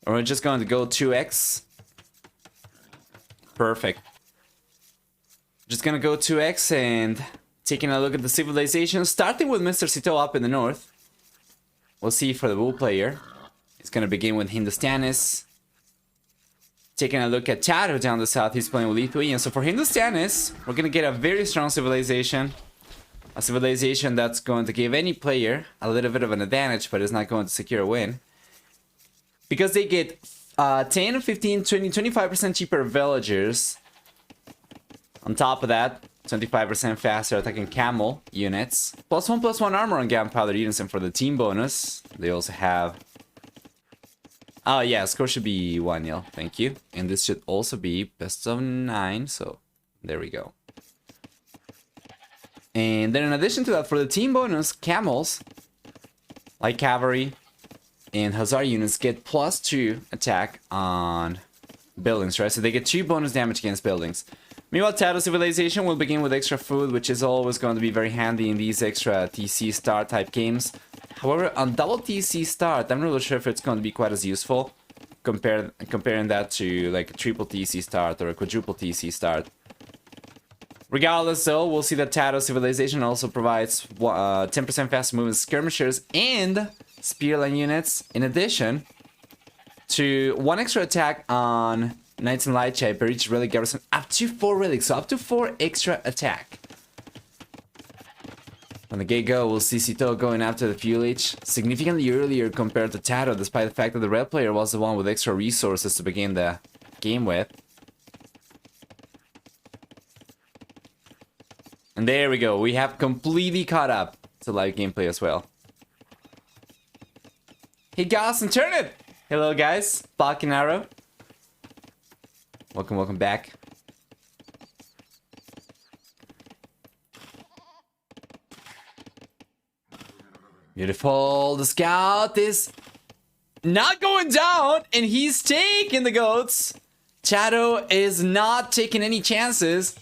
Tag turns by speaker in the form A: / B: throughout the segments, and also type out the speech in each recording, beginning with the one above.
A: Or we're just going to go 2x. Perfect. Just gonna go 2x and taking a look at the civilization, starting with Mr. Sito up in the north. We'll see for the Wu player. It's gonna begin with Hindustanis. Taking a look at Taro down the south, he's playing with Lithuania. So for Hindustanis, we're gonna get a very strong civilization. A civilization that's going to give any player a little bit of an advantage, but is not going to secure a win. Because they get 10, 15, 20, 25% cheaper villagers. On top of that, 25% faster attacking camel units. +1/+1 armor on gunpowder units, and for the team bonus, they also have... Oh yeah, score should be 1-0, thank you. And this should also be best of 9, so there we go. And then in addition to that, for the team bonus, camels, like cavalry, and Hussar units get +2 attack on buildings, right? So they get 2 bonus damage against buildings. Meanwhile, Tato Civilization will begin with extra food, which is always going to be very handy in these extra TC start type games. However, on double TC start, I'm not really sure if it's going to be quite as useful comparing that to like a triple TC start or a quadruple TC start. Regardless, though, we'll see that Tato Civilization also provides 10% faster movement skirmishers and spearline units, in addition to 1 extra attack on Knights and Light per each relic garrison, up to 4 relics, so up to 4 extra attack. On the get-go, we'll see Sito going after the Fuel H significantly earlier compared to Tato, despite the fact that the red player was the one with extra resources to begin the game with. And there we go, we have completely caught up to live gameplay as well. Hey Gas and Turnip! Hello guys, Falcon Arrow. Welcome back. Beautiful, the scout is not going down, and he's taking the goats. Chato is not taking any chances.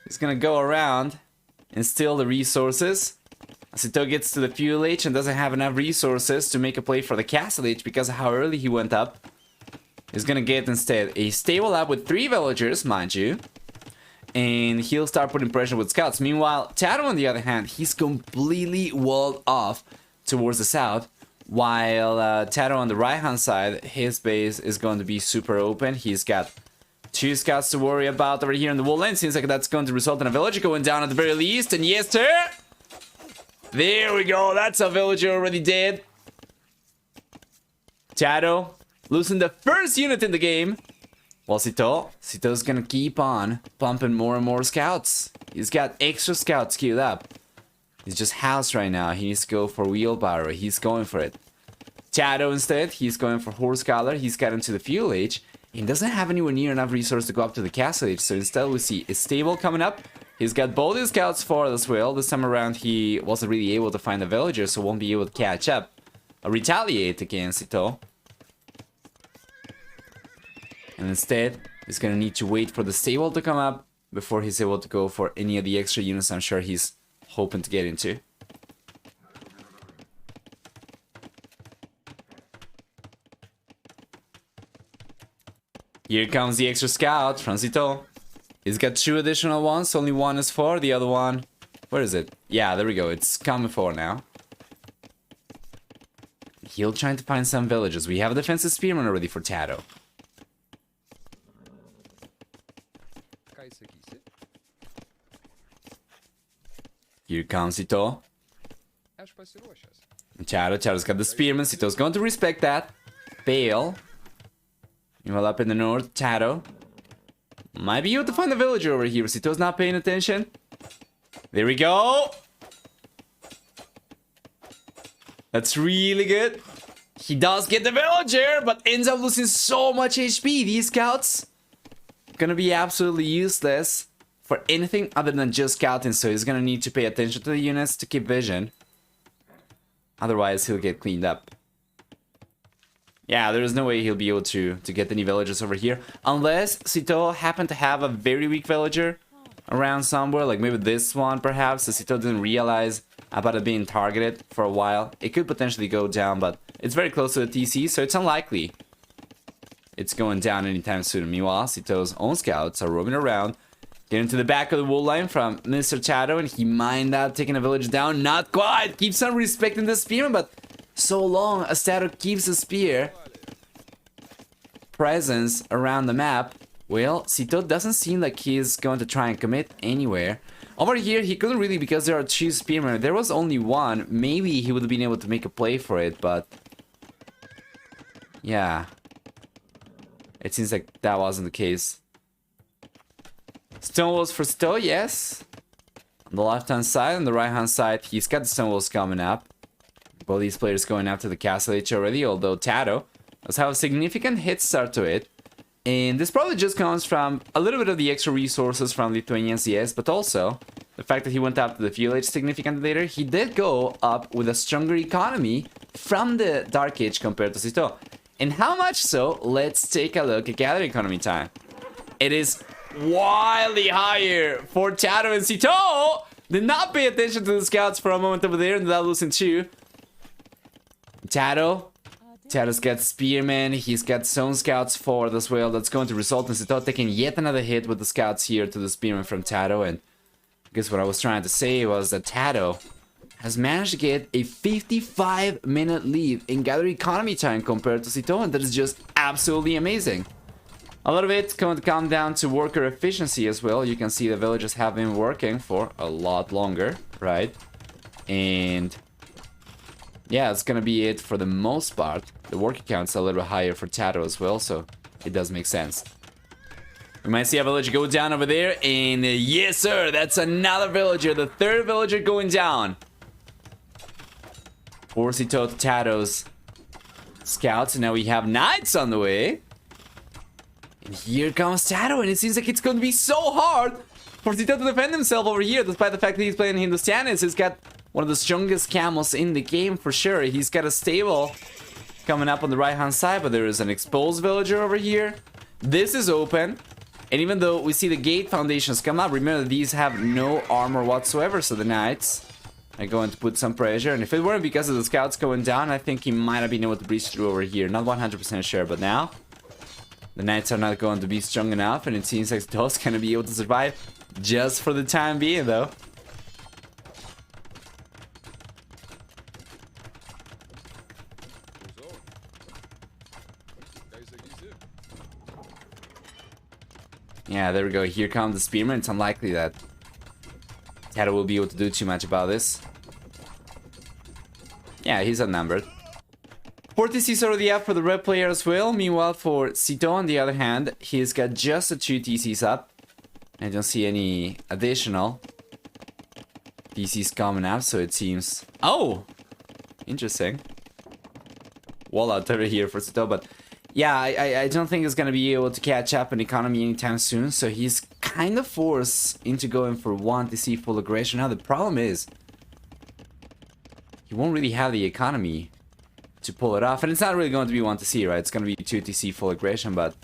A: He's gonna go around and steal the resources. Sito gets to the Fuel H and doesn't have enough resources to make a play for the Castle H because of how early he went up. He's gonna get instead a stable up with 3 villagers, mind you. And he'll start putting pressure with scouts. Meanwhile, Tato on the other hand, he's completely walled off towards the south. While Tato on the right hand side, his base is going to be super open. He's got 2 scouts to worry about over here in the wall lane. Seems like that's going to result in a villager going down at the very least. And yes, sir! There we go. That's a villager already dead. Tato losing the first unit in the game. Well, Sito's gonna keep on pumping more and more scouts. He's got extra scouts queued up. He's just housed right now. He needs to go for wheelbarrow. He's going for it. Tato instead, he's going for horse collar. He's got into the Fuel Age. He doesn't have anywhere near enough resource to go up to the Castle Age. So instead we see a stable coming up. He's got both his scouts forward as well. This time around he wasn't really able to find a villager, so won't be able to catch up or retaliate against Sito. And instead, he's gonna need to wait for the stable to come up before he's able to go for any of the extra units I'm sure he's hoping to get into. Here comes the extra scout from Sito. He's got 2 additional ones, only one is for, the other one... Where is it? Yeah, there we go, it's coming for now. He'll try to find some villages. We have a defensive spearman already for Tato. Here comes Sito. Taro's got the spearman. Sito's going to respect that. Bale. Meanwhile, up in the north, Tato might be able to find a villager over here. Sito's not paying attention. There we go. That's really good. He does get the villager, but ends up losing so much HP. These scouts gonna be absolutely useless for anything other than just scouting, so he's gonna need to pay attention to the units to keep vision. Otherwise, he'll get cleaned up. Yeah, there is no way he'll be able to get any villagers over here. Unless Sito happened to have a very weak villager. around somewhere, like maybe this one perhaps, as Sito didn't realize about it being targeted for a while. It could potentially go down, but it's very close to the TC, so it's unlikely it's going down anytime soon. Meanwhile, Sito's own scouts are roaming around, getting to the back of the wall line from Mr. Tato, and he mined out taking a village down. Not quite! Keeps on respecting the spearman, but so long as Tato keeps the spear presence around the map, well, Sito doesn't seem like he's going to try and commit anywhere. Over here, he couldn't really because there are two spearmen. There was only one. Maybe he would have been able to make a play for it, but yeah. It seems like that wasn't the case. Stone walls for Sito, yes. On the left-hand side, on the right-hand side, he's got the stone walls coming up. Both these players going after the Castle H already, although Tato does have a significant hit start to it. And this probably just comes from a little bit of the extra resources from Lithuanians, yes, but also the fact that he went up to the village significantly later. He did go up with a stronger economy from the Dark Age compared to Sito. And how much so? Let's take a look at gather economy time. It is wildly higher for Tato, and Sito did not pay attention to the scouts for a moment over there and without losing two. Tato's got spearmen, he's got zone scouts forward as well. That's going to result in Sito taking yet another hit with the scouts here to the spearmen from Tato. And I guess what I was trying to say was that Tato has managed to get a 55-minute lead in gather economy time compared to Sito, and that is just absolutely amazing. A lot of it's going to come down to worker efficiency as well. You can see the villagers have been working for a lot longer, right? And yeah, it's gonna be it for the most part. The worker count's a little bit higher for Tato as well, so it does make sense. We might see a villager go down over there, and yes sir, that's another villager, the third villager going down. Poor Sito to Tato's scouts, and now we have knights on the way. And here comes Tato, and it seems like it's going to be so hard for Sito to defend himself over here, despite the fact that he's playing Hindustanis. He's got one of the strongest camels in the game for sure. He's got a stable coming up on the right hand side, but there is an exposed villager over here. This is open, and even though we see the gate foundations come up, remember that these have no armor whatsoever, so the knights are going to put some pressure. And if it weren't because of the scouts going down, I think he might have been able to breach through over here. Not 100% sure, but now the knights are not going to be strong enough, and it seems like Sito's gonna be able to survive just for the time being though. Yeah, there we go. Here comes the spearman. It's unlikely that Tato will be able to do too much about this. Yeah, he's outnumbered. 40 TC's already up for the red player as well. Meanwhile, for Sito, on the other hand, he's got just the 2 TC's up. I don't see any additional TC's coming up, so it seems... Oh! Interesting. Wall out over here for Sito, but... Yeah, I don't think he's going to be able to catch up in economy anytime soon, so he's kind of forced into going for 1 TC full aggression. Now, the problem is, he won't really have the economy to pull it off, and it's not really going to be 1 TC, right? It's going to be 2 TC full aggression, but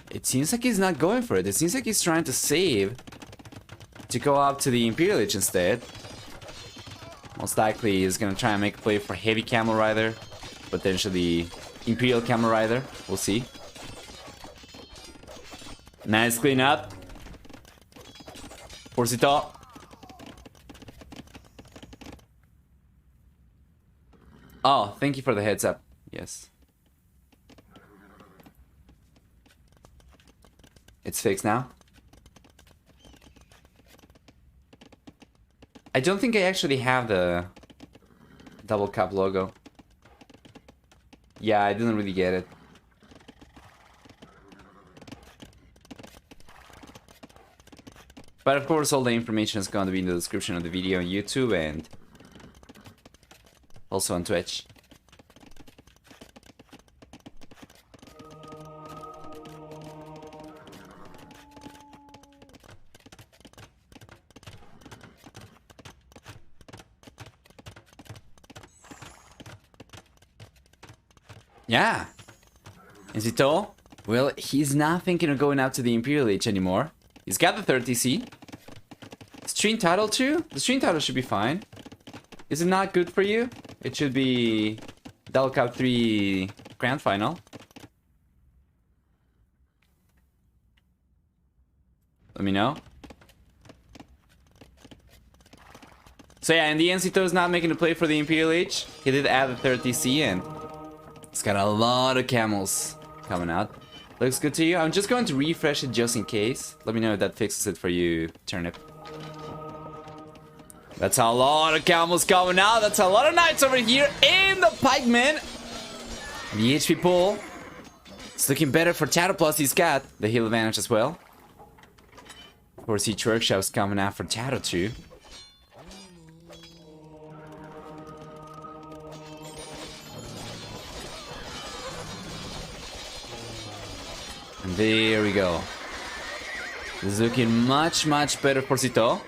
A: it seems like he's not going for it. It seems like he's trying to save to go up to the Imperial Lich instead. Most likely, he's going to try and make a play for Heavy Camel Rider, potentially Imperial Camel Rider, we'll see. Nice cleanup. For Sito. Oh, thank you for the heads up. Yes. It's fixed now. I don't think I actually have the double cup logo. Yeah, I didn't really get it. But of course, all the information is going to be in the description of the video on YouTube and also on Twitch. Yeah. Is it all? Well, he's not thinking of going out to the Imperial Lich anymore. He's got the 30C. Stream title too? The stream title should be fine. Is it not good for you? It should be Del Cup 3 Grand Final. Let me know. So yeah, in the end, Cito is not making a play for the Imperial Age. He did add the 30C and it's got a lot of camels coming out. Looks good to you. I'm just going to refresh it just in case. Let me know if that fixes it for you, Turnip. That's a lot of camels coming out. That's a lot of knights over here in the pikemen. The HP pool. It's looking better for Tato, plus he's got the heal advantage as well. Of course, each workshop's coming out for Tato too. And there we go. This is looking much better for Cito.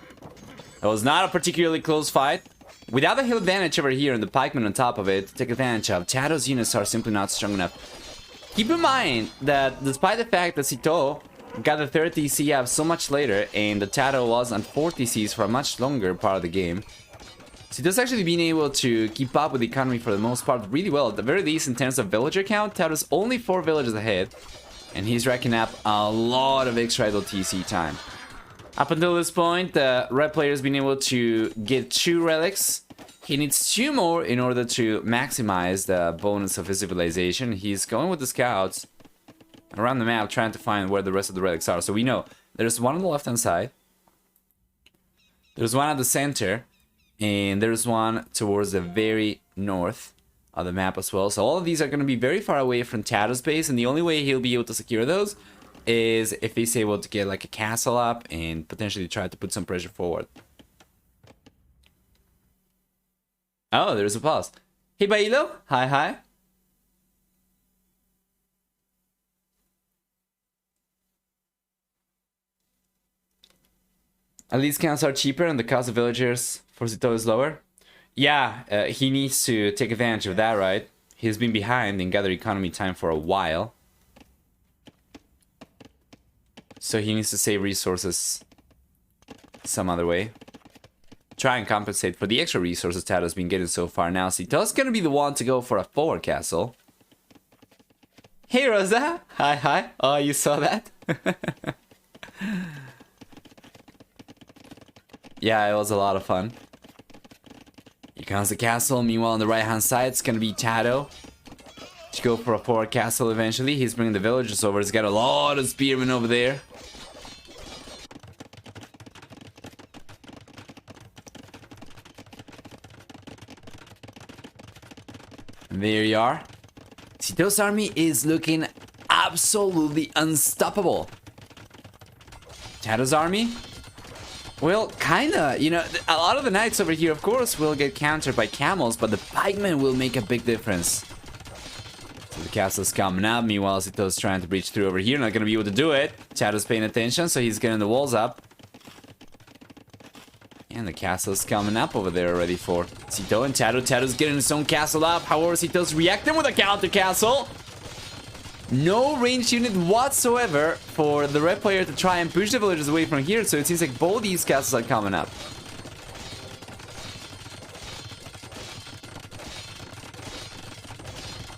A: It was not a particularly close fight. Without the heal advantage over here and the pikemen on top of it to take advantage of, Tato's units are simply not strong enough. Keep in mind that despite the fact that Cito got the 30C up so much later and the Tato was on 40Cs for a much longer part of the game, Cito's actually been able to keep up with the economy for the most part really well. At the very least, in terms of villager count, Tato's only 4 villagers ahead, and he's racking up a lot of extra idle TC time. Up until this point, the red player has been able to get 2 relics. He needs 2 more in order to maximize the bonus of his civilization. He's going with the scouts around the map, trying to find where the rest of the relics are. So we know there's one on the left-hand side, there's one at the center, and there's one towards the very north of the map as well. So all of these are going to be very far away from Tato's base, and the only way he'll be able to secure those is if he's able to get like a castle up and potentially try to put some pressure forward. Oh, there's a pause. Hey, Bailo. Hi. At least counts are cheaper and the cost of villagers for Cito is lower. Yeah, he needs to take advantage of that, right? He's been behind in gather economy time for a while. So he needs to save resources some other way. Try and compensate for the extra resources Tato's been getting so far now. Cito's gonna be the one to go for a forward castle. Hey, Rosa! Hi. Oh, you saw that? Yeah, it was a lot of fun. Here comes the castle. Meanwhile, on the right-hand side, it's gonna be Tato. To go for a forward castle eventually. He's bringing the villagers over. He's got a lot of spearmen over there. And there you are. Cito's army is looking absolutely unstoppable. Tato's army? Well, kinda. You know, a lot of the knights over here, of course, will get countered by camels, but the pikemen will make a big difference. So the castle's coming up. Meanwhile, Cito's trying to breach through over here. Not gonna be able to do it. Tato's paying attention, so he's getting the walls up. And the castle's coming up over there already for Cito and Tato. Tato's getting his own castle up. However, Cito's reacting with a counter castle. No ranged unit whatsoever for the red player to try and push the villagers away from here. So it seems like both these castles are coming up.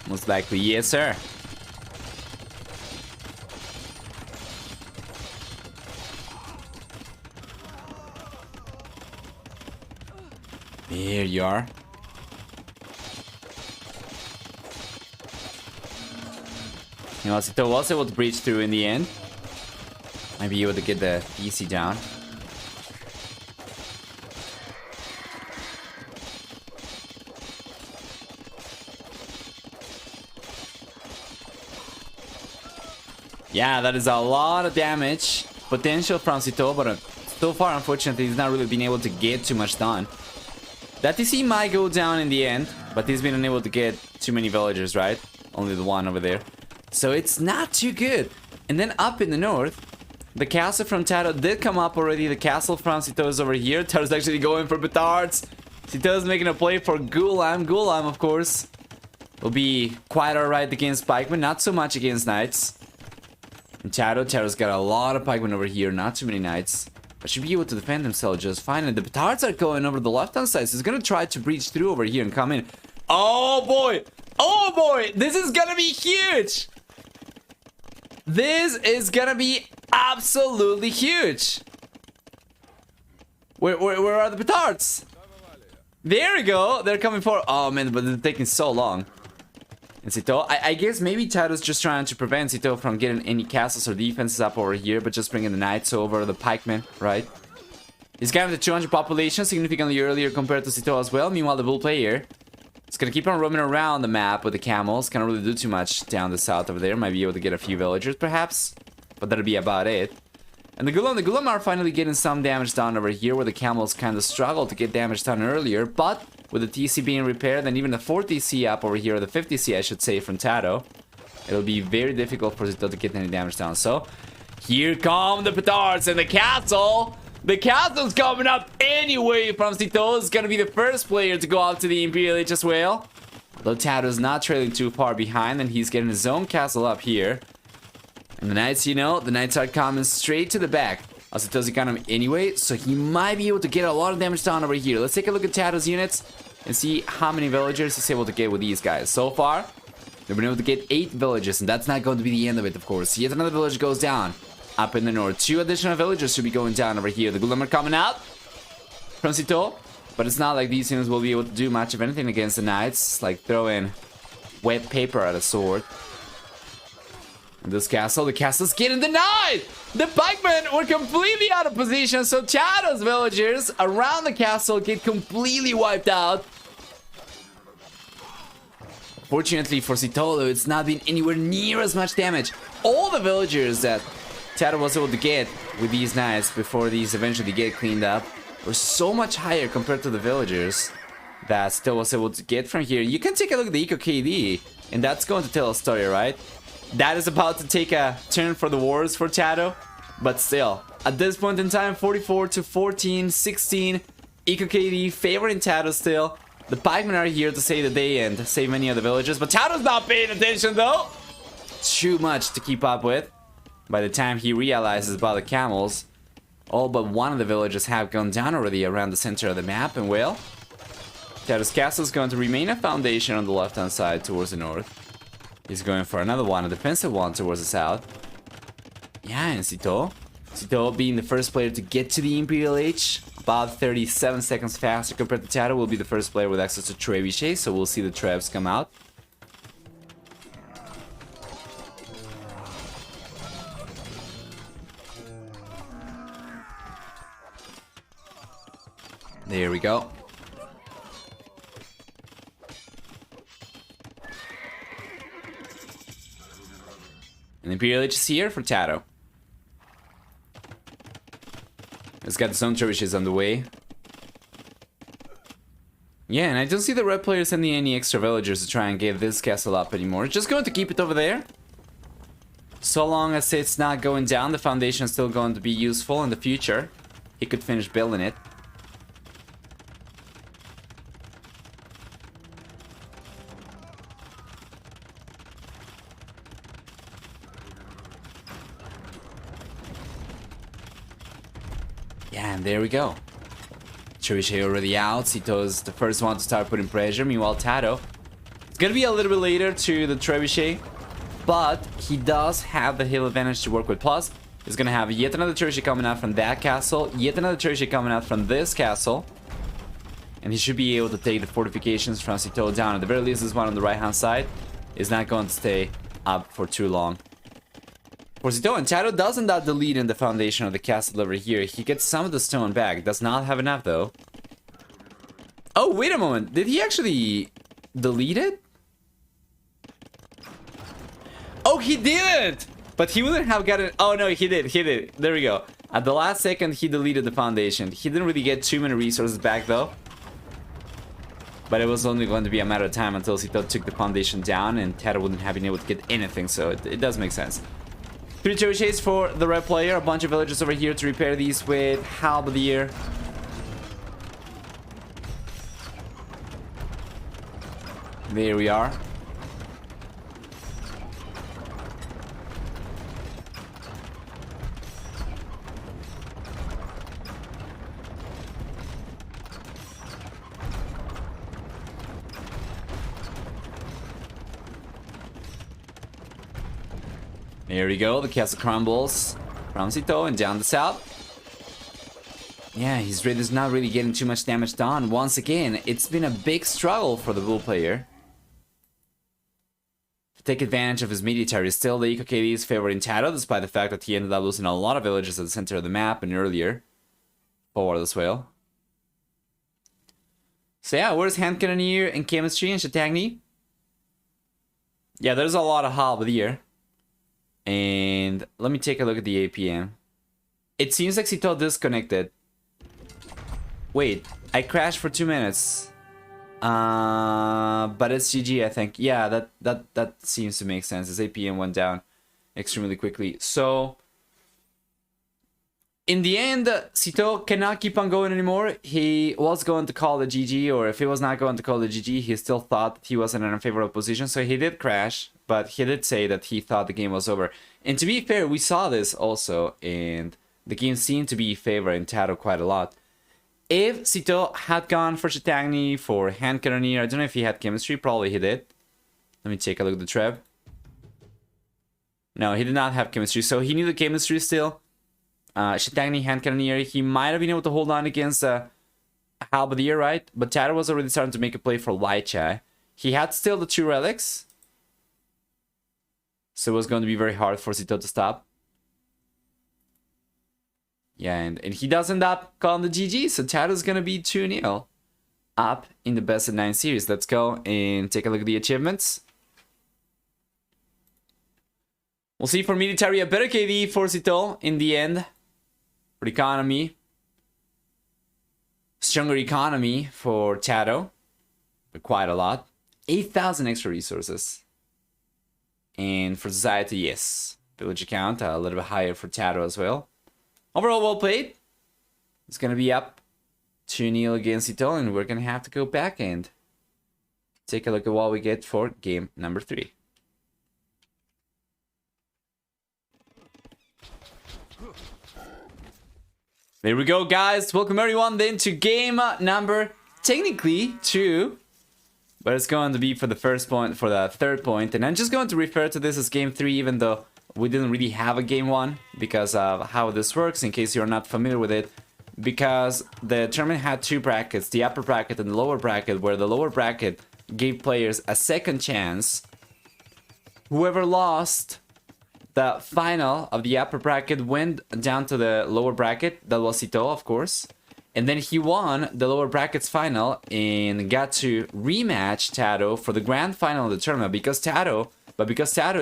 A: Most likely, yes, sir. There you are. You know, Cito was able to breach through in the end. Might be able to get the DC down. Yeah, that is a lot of damage potential from Cito, but so far, unfortunately, he's not really been able to get too much done. That DC might go down in the end, but he's been unable to get too many villagers, right? Only the one over there. So it's not too good. And then up in the north, the castle from Tato did come up already. The castle from Cito is over here. Tato's actually going for petards. Cito's making a play for Gulam. Gulam, of course, will be quite alright against pikemen. Not so much against knights. And Taro's got a lot of pikemen over here, not too many knights. But should be able to defend himself just fine. And the petards are going over the left-hand side, so he's gonna try to breach through over here and come in. Oh boy! Oh boy! This is gonna be huge! This is gonna be absolutely huge! Where are the petards? There we go! They're coming for. Oh man, but they're taking so long. And Cito, I guess maybe Taro's just trying to prevent Cito from getting any castles or defenses up over here, but just bringing the knights over, the pikemen, right? He's got the 200 population, significantly earlier compared to Cito as well. Meanwhile, the bull player is gonna keep on roaming around the map with the camels. Can't really do too much down the south over there. Might be able to get a few villagers, perhaps, but that'll be about it. And the Gulam are finally getting some damage done over here, where the camels kind of struggled to get damage done earlier, but with the TC being repaired and even the 4 TC up over here, or the 50 TC I should say, from Taro, it'll be very difficult for Zito to get any damage down. So, here come the petards and the castle! The castle's coming up anyway from Zito. Is gonna be the first player to go up to the Imperial Age as well. Although Taro's not trailing too far behind, and he's getting his own castle up here. And the knights, you know, the knights are coming straight to the back. Zito's economy anyway, so he might be able to get a lot of damage done over here. Let's take a look at Taro's units and see how many villagers he's able to get with these guys. So far, they've been able to get 8 villages, and that's not going to be the end of it, of course. Yet another village goes down up in the north. 2 additional villagers should be going down over here. The Gulam are coming out from Cito, but it's not like these units will be able to do much of anything against the knights, like throwing wet paper at a sword. And this castle, the castle's getting denied! The pikemen were completely out of position, so Taro's villagers around the castle get completely wiped out. Fortunately for Citolo, it's not been anywhere near as much damage. All the villagers that Taro was able to get with these knights before these eventually get cleaned up were so much higher compared to the villagers that Citolo was able to get from here. You can take a look at the Eco KD, and that's going to tell a story, right? That is about to take a turn for the wars for Taro, but still, at this point in time, 44 to 14, 16, Eco KD favoring Taro still. The pikemen are here to save the day and save many of the villagers, but Taro's not paying attention though. Too much to keep up with. By the time he realizes about the camels, all but one of the villages have gone down already around the center of the map, and well, Taro's castle is going to remain a foundation on the left-hand side towards the north. He's going for another one, a defensive one towards the south. Yeah, and Cito being the first player to get to the Imperial Age, about 37 seconds faster compared to Taro, will be the first player with access to Trebuchet, so we'll see the Trebs come out. There we go. And Imperial Age is here for Taro. It's got its own trebuchets on the way. Yeah, and I don't see the red players sending any extra villagers to try and get this castle up anymore. Just going to keep it over there. So long as it's not going down, the foundation is still going to be useful in the future. He could finish building it. Yeah, and there we go. Trebuchet already out. Cito's the first one to start putting pressure. Meanwhile, Taro, it's gonna be a little bit later to the Trebuchet, but he does have the hill advantage to work with. Plus, he's gonna have yet another Trebuchet coming out from that castle, yet another Trebuchet coming out from this castle, and he should be able to take the fortifications from Cito down. At the very least, this one on the right-hand side is not going to stay up for too long. For Cito, and Taro doesn't delete in the foundation of the castle over here. He gets some of the stone back. Does not have enough, though. Oh, wait a moment. Did he actually delete it? Oh, he didn't! But he wouldn't have gotten... Oh, no, he did. He did. There we go. At the last second, he deleted the foundation. He didn't really get too many resources back, though. But it was only going to be a matter of time until Cito took the foundation down, and Taro wouldn't have been able to get anything, so it does make sense. 3 trebuchets for the red player. A bunch of villagers over here to repair these with halberdier. There we are. There we go. The castle crumbles from Sito and down the south. Yeah, his raid is not really getting too much damage done. Once again, it's been a big struggle for the bull player to take advantage of his military. Still, the Eco KD is favoring Taro, despite the fact that he ended up losing a lot of villages at the center of the map and earlier. Forward as well. So yeah, where's Hand Cannoneer and Chemistry and Chattagny? Yeah, there's a lot of halberdier. And let me take a look at the APM. It seems like Sito disconnected. Wait, I crashed for 2 minutes. But it's GG, I think. Yeah, that seems to make sense. His APM went down extremely quickly. So in the end, Sito cannot keep on going anymore. He was going to call the GG, or if he was not going to call the GG, he still thought that he was in an unfavorable position. So he did crash, but he did say that he thought the game was over. And to be fair, we saw this also, and the game seemed to be favoring Taro quite a lot. If Sito had gone for Chattagny, for Hand Cannoneer, I don't know if he had Chemistry, probably he did. Let me take a look at the Treb. No, he did not have Chemistry, so he needed Chemistry still. Chattagny, Hand Cannoneer, he might have been able to hold on against Halberdier, right? But Taro was already starting to make a play for Lychai. He had still the 2 relics, so it was going to be very hard for Sito to stop. Yeah, and he does end up calling the GG, so Taro's gonna be 2-0 up in the best of 9 series. Let's go and take a look at the achievements. We'll see for military a better KD for Sito in the end. For economy, stronger economy for Taro, but quite a lot. 8,000 extra resources. And for society, yes, village account a little bit higher for Taro as well. Overall, well played. It's going to be up 2-0 against Sito, and we're going to have to go back and take a look at what we get for game number 3. There we go, guys. Welcome everyone then to game number, technically 2. But it's going to be for the first point, for the third point. And I'm just going to refer to this as game 3, even though we didn't really have a game 1, because of how this works, in case you're not familiar with it. Because the tournament had 2 brackets, the upper bracket and the lower bracket, where the lower bracket gave players a second chance. Whoever lost the final of the upper bracket went down to the lower bracket. That was Sito, of course. And then he won the lower bracket's final and got to rematch Taro for the grand final of the tournament. Because Taro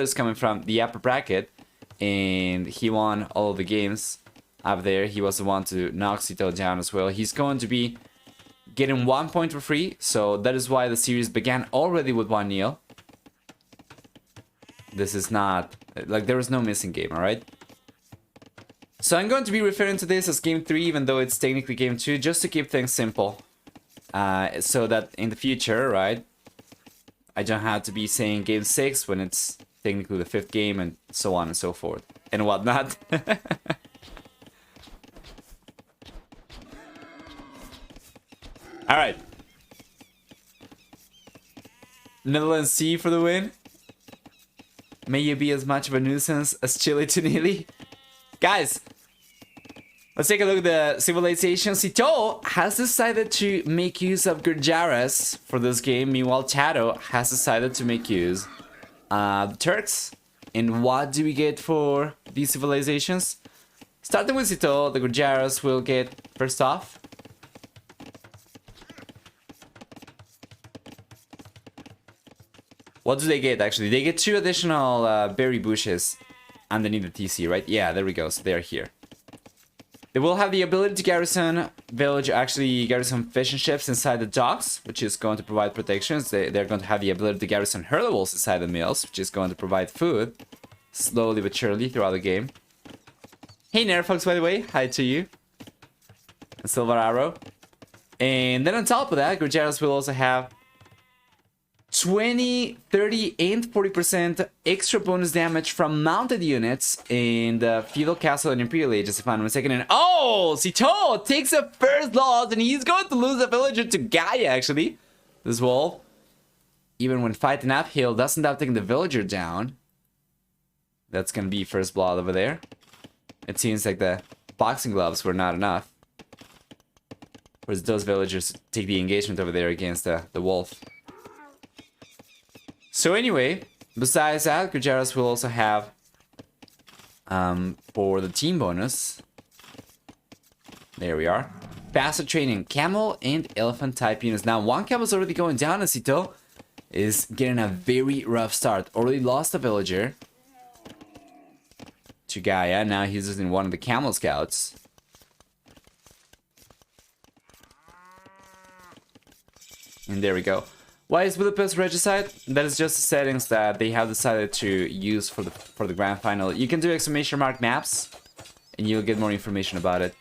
A: is coming from the upper bracket and he won all of the games up there, he was the one to knock Sito down as well. He's going to be getting 1 point for free. So that is why the series began already with 1-0. This is not, like, there is no missing game, alright? So I'm going to be referring to this as game 3, even though it's technically game 2, just to keep things simple. So that in the future, right, I don't have to be saying game 6 when it's technically the 5th game, and so on and so forth, and whatnot. Alright. Netherlands C for the win. May you be as much of a nuisance as Chile to Neely. Guys, let's take a look at the civilization. Sito has decided to make use of Gurjaras for this game. Meanwhile, Taro has decided to make use of the Turks. And what do we get for these civilizations? Starting with Sito, the Gurjaras will get first off. What do they get, actually? They get 2 additional berry bushes underneath the TC, right? Yeah, there we go. So they're here. They will have the ability to garrison village, actually garrison fishing ships inside the docks, which is going to provide protections. They're going to have the ability to garrison hurlables inside the mills, which is going to provide food slowly but surely throughout the game. Hey, Nerfox, by the way. Hi to you. And Silver Arrow. And then on top of that, Gurjaras will also have 20, 30, and 40% extra bonus damage from mounted units in the Feudal Castle and Imperial Age. Just if I'm mistaken. And oh, Sito takes a first loss, and he's going to lose a villager to Gaia, actually. This wolf, even when fighting uphill, doesn't end up taking the villager down. That's gonna be first blood over there. It seems like the boxing gloves were not enough. Whereas those villagers take the engagement over there against the wolf. So anyway, besides that, Gujaras will also have for the team bonus. There we are. Faster training, camel and elephant type units. Now one camel's already going down, and Sito is getting a very rough start. Already lost a villager to Gaia. Now he's using one of the camel scouts. And there we go. Why is Budapest regicide? That is just the settings that they have decided to use for the grand final. You can do exclamation mark maps, and you'll get more information about it.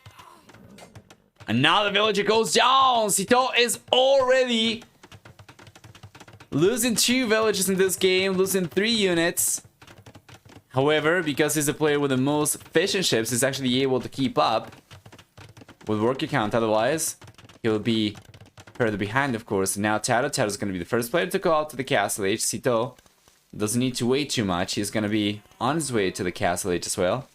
A: And now the villager goes down. Sito is already losing 2 villages in this game, losing 3 units. However, because he's the player with the most fishing ships, he's actually able to keep up with worker count. Otherwise, he'll be further behind, of course. Now Taro's going to be the first player to go out to the Castle Age. Sito doesn't need to wait too much. He's going to be on his way to the Castle Age as well.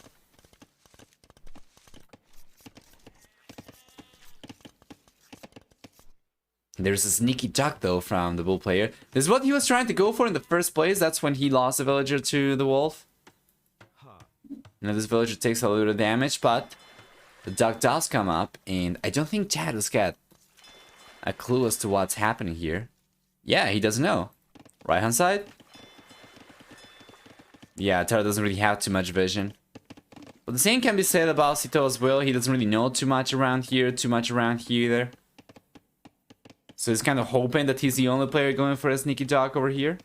A: There's a sneaky duck, though, from the bull player. This is what he was trying to go for in the first place. That's when he lost a villager to the wolf. Now this villager takes a little bit of damage, but the duck does come up, and I don't think Chad has got a clue as to what's happening here. Yeah, he doesn't know. Right-hand side? Yeah, Taro doesn't really have too much vision. But the same can be said about Sito as well. He doesn't really know too much around here either. So he's kind of hoping that he's the only player going for a sneaky duck over here.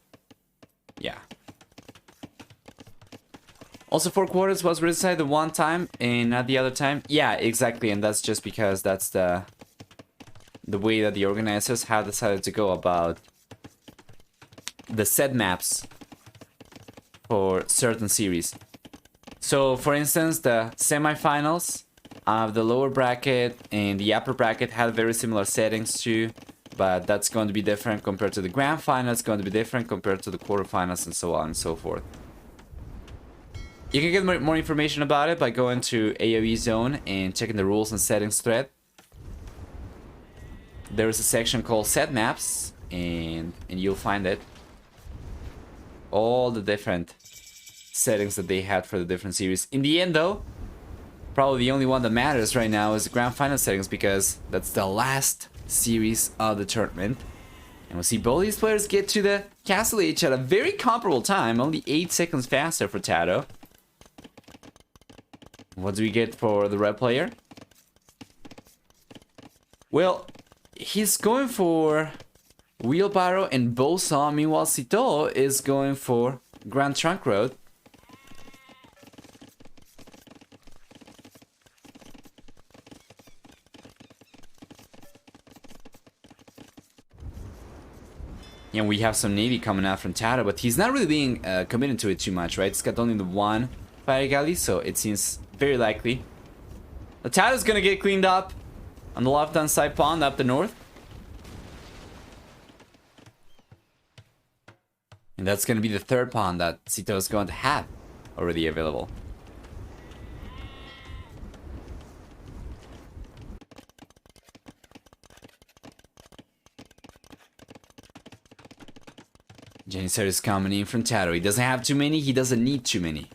A: Yeah. Also, 4 quarters was regicide the one time and not the other time. Yeah, exactly, and that's just because that's the way that the organizers have decided to go about the set maps for certain series. So, for instance, the semifinals of the lower bracket and the upper bracket had very similar settings too, but that's going to be different compared to the grand final. It's going to be different compared to the quarterfinals, and so on and so forth. You can get more information about it by going to AoE Zone and checking the rules and settings thread. There is a section called Set Maps, and you'll find it. All the different settings that they had for the different series. In the end, though, probably the only one that matters right now is the grand final settings, because that's the last series of the tournament. And we'll see both these players get to the Castle Age at a very comparable time, only 8 seconds faster for Taro. What do we get for the red player? Well, he's going for wheelbarrow and bow saw. Meanwhile, Sito is going for Grand Trunk Road. And we have some navy coming out from Taro, but he's not really being committed to it too much, right? It's got only the one fire galley, so it seems very likely. The Taro's gonna get cleaned up on the left-hand side pond up the north. And that's gonna be the 3rd pond that Sito is going to have already available. Janissary is coming in from Taro. He doesn't have too many, he doesn't need too many.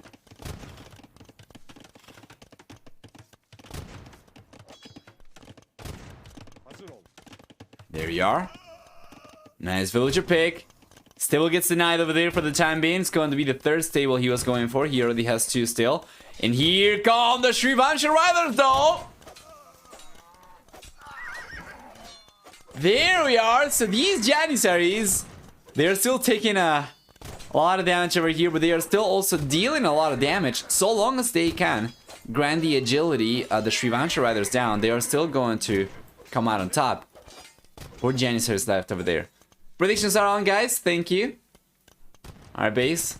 A: There you are. Nice villager pick. Stable gets denied over there for the time being. It's going to be the 3rd stable he was going for. He already has 2 still. And here come the Shrivansha Riders, though. There we are. So these Janissaries, they're still taking a lot of damage over here, but they are still also dealing a lot of damage. So long as they can grind the agility of the Shrivansha Riders down, they are still going to come out on top. 4 Janissaries left over there. Predictions are on, guys. Thank you. Our base.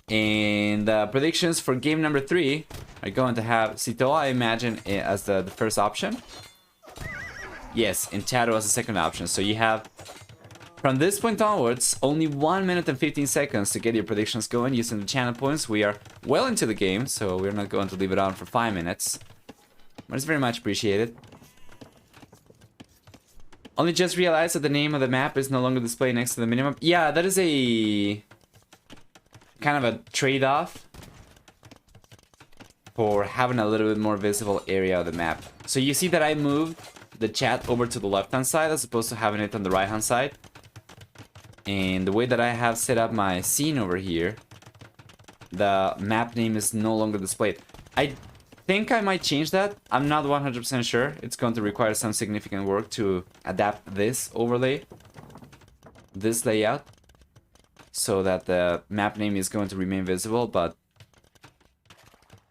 A: And predictions for game number 3 are going to have Sito, I imagine, as the first option. Yes, and Taro as the second option. So you have From this point onwards, only 1 minute and 15 seconds to get your predictions going using the channel points. We are well into the game, so we're not going to leave it on for 5 minutes. But it's very much appreciated. Only just realized that the name of the map is no longer displayed next to the minimap. Yeah, that is a kind of a trade-off for having a little bit more visible area of the map. So you see that I moved the chat over to the left-hand side as opposed to having it on the right-hand side. And the way that I have set up my scene over here, the map name is no longer displayed. I think I might change that. I'm not 100% sure. It's going to require some significant work to adapt this overlay, this layout, so that the map name is going to remain visible. But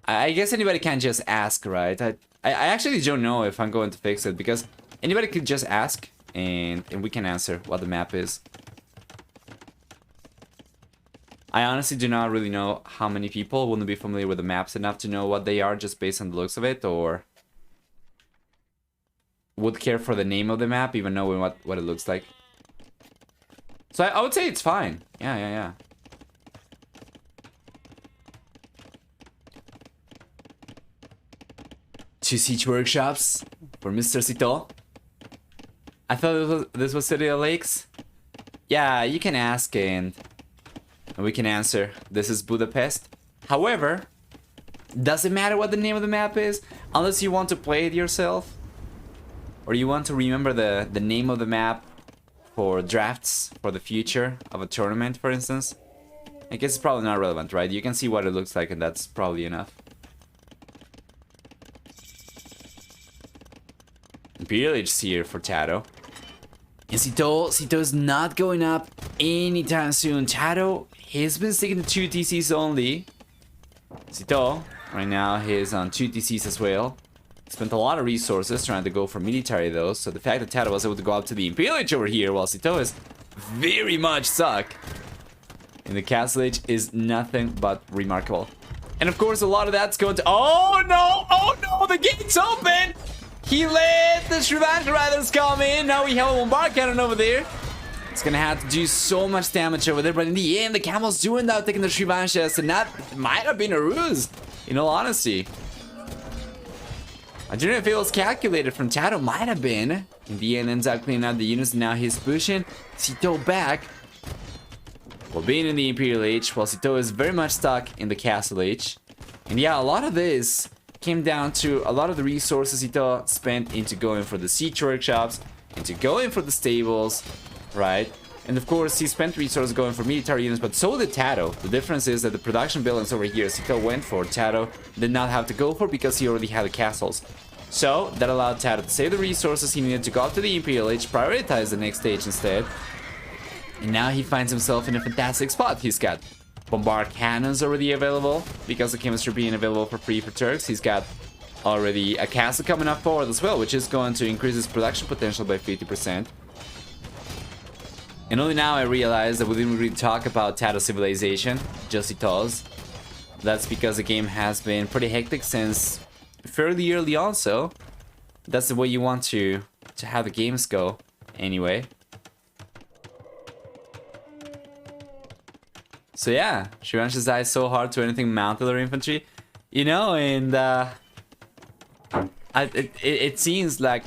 A: I guess anybody can just ask, right? I actually don't know if I'm going to fix it, because anybody could just ask and we can answer what the map is. I honestly do not really know how many people wouldn't be familiar with the maps enough to know what they are just based on the looks of it, or would care for the name of the map even knowing what it looks like. So I would say it's fine. Yeah. Two siege workshops for Mr. Cito. I thought this was City of Lakes. Yeah, you can ask and we can answer. This is Budapest. However, doesn't matter what the name of the map is unless you want to play it yourself, or you want to remember the name of the map for drafts for the future of a tournament, for instance. I guess it's probably not relevant, right? You can see what it looks like and that's probably enough. Imperial Age here for Tato. And Cito is not going up anytime soon. Tato, he's been sticking to 2 TCs only. Cito, right now, he's on 2 TCs as well. Spent a lot of resources trying to go for military though, so the fact that Tato was able to go up to the Imperial Age over here while Cito is very much stuck in the Castle Age is nothing but remarkable. And of course, a lot of that's going to... Oh no, the gate's open! He let the Revenge Riders come in. Now we have a bombard cannon over there. It's gonna have to do so much damage over there, but in the end, the Camel's doing that, taking the Revanches, and that might have been a ruse, in all honesty. I don't know if it was calculated from Tato, might have been. In the end, ends up cleaning out the units, and now he's pushing Cito back. While being in the Imperial Age, while Cito is very much stuck in the Castle Age. And yeah, a lot of this came down to a lot of the resources Cito spent into going for the siege workshops, into going for the stables, right? And of course, he spent resources going for military units, but so did Tato. The difference is that the production buildings over here Cito went for, Tato did not have to go for because he already had the castles. So that allowed Tato to save the resources he needed to go up to the Imperial Age, prioritize the next stage instead. And now he finds himself in a fantastic spot. He's got bombard cannons already available because of chemistry being available for free for Turks. He's got already a castle coming up forward as well, which is going to increase his production potential by 50%. And only now I realize that we didn't really talk about Tato Civilization, just Cito's. That's because the game has been pretty hectic since fairly early on, so that's the way you want to have the games go anyway. So yeah, Shiranshi's died so hard to anything mounted or infantry, you know, and it seems like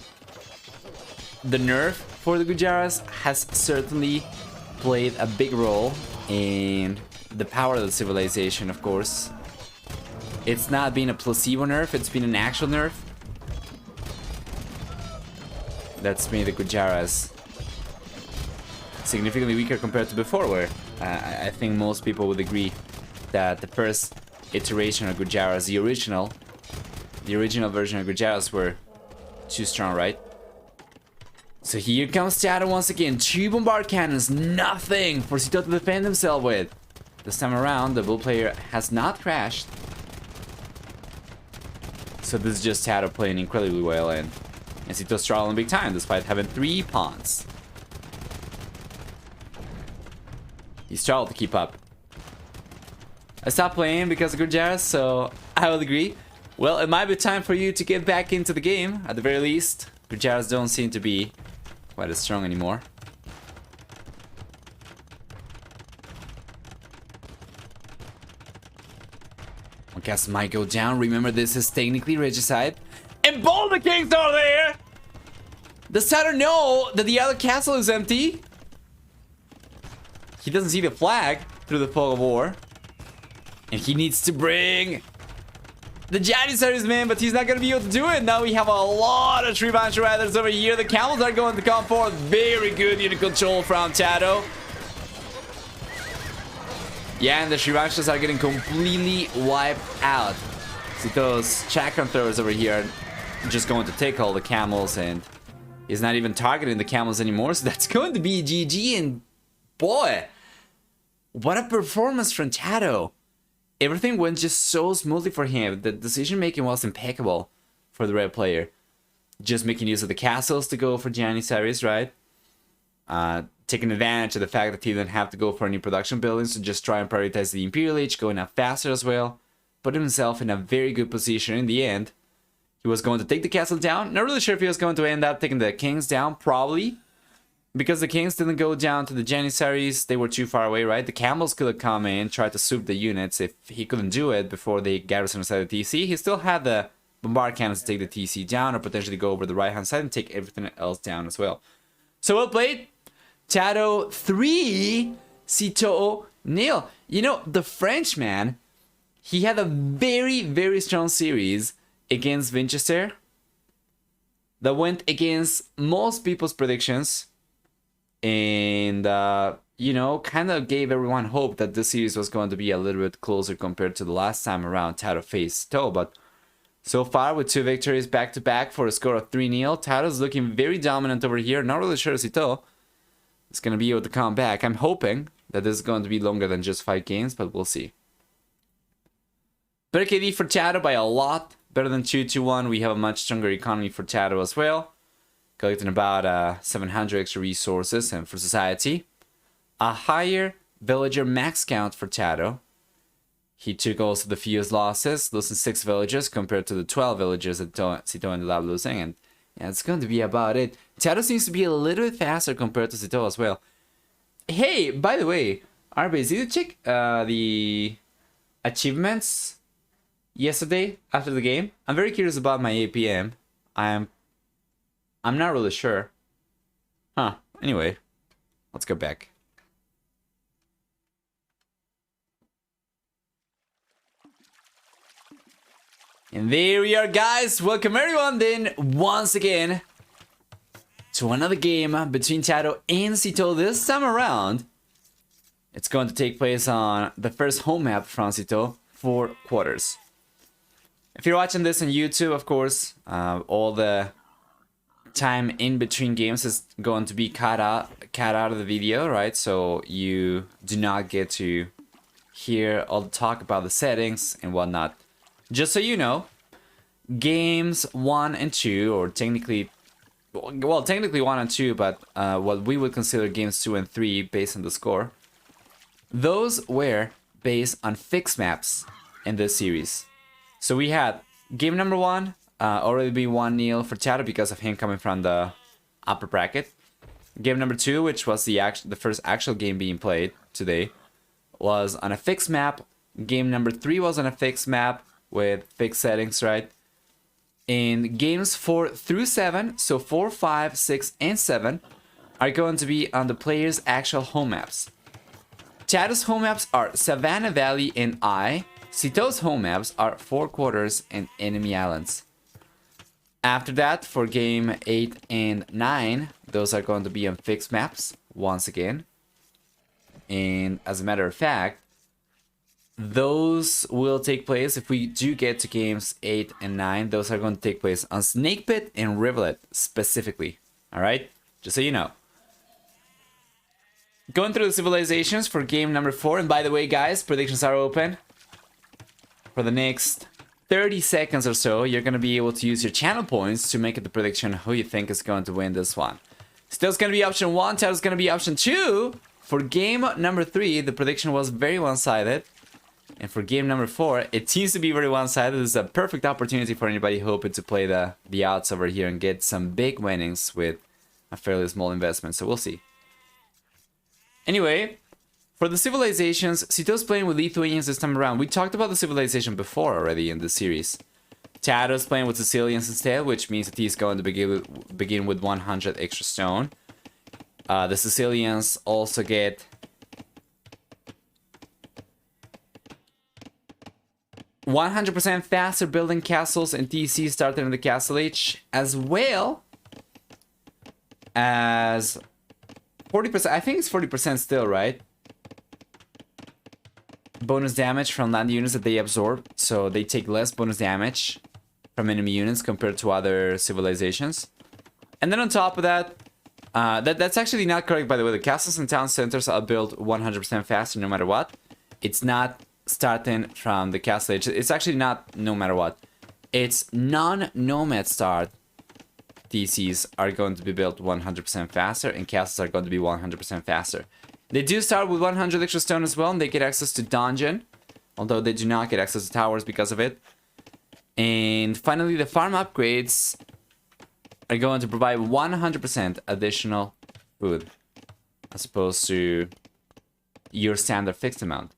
A: the nerf for the Gujaras has certainly played a big role in the power of the civilization, of course. It's not been a placebo nerf, it's been an actual nerf that's made the Gujaras significantly weaker compared to before, where I think most people would agree that the first iteration of Gujaras, the original version of Gujaras, were too strong, right? So here comes Tato once again. 2 bombard cannons, nothing for Cito to defend himself with. This time around, the bull player has not crashed. So this is just Tato playing incredibly well, and Cito's struggling big time despite having 3 pawns. He struggled to keep up. I stopped playing because of Gujaras, so I would agree. Well, it might be time for you to get back into the game. At the very least, Gujaras don't seem to be quite as strong anymore. One castle might go down. Remember, this is technically regicide. And both the kings are there! Does Tato know that the other castle is empty? He doesn't see the flag through the fog of war. And he needs to bring the Janissaries, man, but he's not going to be able to do it. Now we have a lot of Tree Banshee Riders over here. The camels are going to come forward. Very good unit control from Tato. Yeah, and the Tree Banshees are getting completely wiped out. See those chakram throwers over here are just going to take all the camels, and he's not even targeting the camels anymore. So that's going to be GG, and boy, what a performance from Tato. Everything went just so smoothly for him. The decision making was impeccable for the red player. Just making use of the castles to go for Janissaries, right? Taking advantage of the fact that he didn't have to go for any production buildings, so just try and prioritize the Imperial Age, going up faster as well. Put himself in a very good position in the end. He was going to take the castle down. Not really sure if he was going to end up taking the kings down, probably. Because the kings didn't go down to the Janissaries, they were too far away, right? The camels could have come in, tried to swoop the units if he couldn't do it before they garrison inside the TC. He still had the bombard cannons to take the TC down, or potentially go over the right hand side and take everything else down as well. So well played. Tato 3, Citeaux 0. You know, the Frenchman, he had a very, very strong series against Winchester that went against most people's predictions. And, you know, kind of gave everyone hope that this series was going to be a little bit closer compared to the last time around Tato faced Citeaux. But so far, with 2 victories back-to-back for a score of 3-0, Tato's looking very dominant over here. Not really sure Citeaux is going to be able to come back. I'm hoping that this is going to be longer than just 5 games, but we'll see. Better KD for Tato by a lot. Better than 2-1. We have a much stronger economy for Tato as well. Collecting about 700 extra resources, and for society, a higher villager max count for Tato. He took also the fewest losses, losing 6 villagers compared to the 12 villagers that Citeaux ended up losing, and yeah, it's going to be about it. Tato seems to be a little bit faster compared to Citeaux as well. Hey, by the way, Arbase, did you check the achievements yesterday after the game? I'm very curious about my APM. I'm not really sure. Huh. Anyway, let's go back. And there we are, guys. Welcome everyone then once again to another game between Tato and Citeaux. This time around, it's going to take place on the first home map from Citeaux, 4 quarters. If you're watching this on YouTube, of course, all the time in between games is going to be cut out of the video, right? So you do not get to hear all the talk about the settings and whatnot. Just so you know, games 1 and 2, or technically 1 and 2, but what we would consider games 2 and 3 based on the score, those were based on fixed maps in this series. So we had game number 1 already be 1-0 for Tato because of him coming from the upper bracket. Game number 2, which was the first actual game being played today, was on a fixed map. Game number 3 was on a fixed map with fixed settings, right? And games 4 through 7, so 4, 5, 6, and 7, are going to be on the player's actual home maps. Tato's home maps are Savannah Valley and I. Citeaux's home maps are 4 quarters and enemy islands. After that, for game 8 and 9, those are going to be on fixed maps once again. And as a matter of fact, those will take place, if we do get to games 8 and 9, those are going to take place on Snake Pit and Rivulet specifically. Alright? Just so you know. Going through the civilizations for game number 4. And by the way, guys, predictions are open. For the next 30 seconds or so, you're going to be able to use your channel points to make it the prediction who you think is going to win this one. Still's going to be option 1, Tato's going to be option 2. For game number 3, the prediction was very one-sided. And for game number 4, it seems to be very one-sided. This is a perfect opportunity for anybody hoping to play the odds over here and get some big winnings with a fairly small investment. So we'll see. Anyway, For the civilizations, Sito's playing with Lithuanians this time around. We talked about the civilization before already in the series. Tado's playing with Sicilians instead, which means that he's going to begin with 100 extra stone. The Sicilians also get 100% faster building castles and TC starting in the Castle Age, as well as 40%. I think it's 40% still, right? Bonus damage from land units that they absorb, so they take less bonus damage from enemy units compared to other civilizations. And then on top of that, that's actually not correct, by the way. The castles and town centers are built 100% faster no matter what. It's not starting from the castle age. It's actually not no matter what. It's non-nomad start DCs are going to be built 100% faster, and castles are going to be 100% faster. They do start with 100 extra stone as well, and they get access to dungeon, although they do not get access to towers because of it. And finally, the farm upgrades are going to provide 100% additional food, as opposed to your standard fixed amount.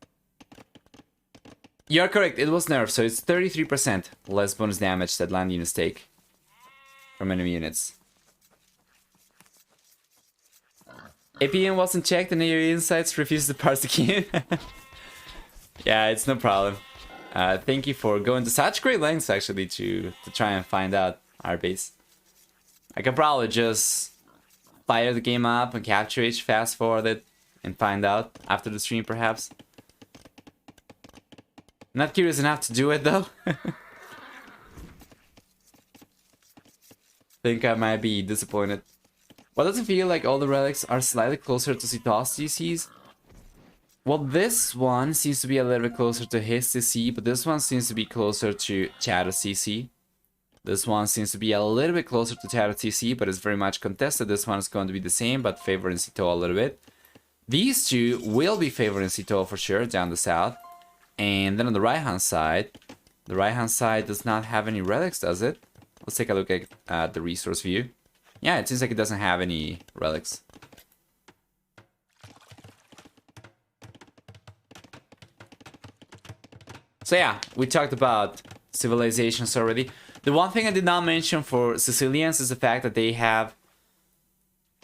A: You're correct, it was nerfed, so it's 33% less bonus damage that land units take from enemy units. APM wasn't checked and your insights refused to parse the game. Yeah, it's no problem. Thank you for going to such great lengths actually to try and find out our base. I could probably just fire the game up and capture it, fast forward it, and find out after the stream perhaps. Not curious enough to do it though. Think I might be disappointed. Well, does it feel like all the relics are slightly closer to Sito's CCs? Well, this one seems to be a little bit closer to his CC, but this one seems to be closer to Chad's CC. This one seems to be a little bit closer to Chad's CC, but it's very much contested. This one is going to be the same, but favoring Sito a little bit. These two will be favoring Sito for sure, down the south. And then on the right-hand side does not have any relics, does it? Let's take a look at the resource view. Yeah, it seems like it doesn't have any relics. So yeah, we talked about civilizations already. The one thing I did not mention for Sicilians is the fact that they have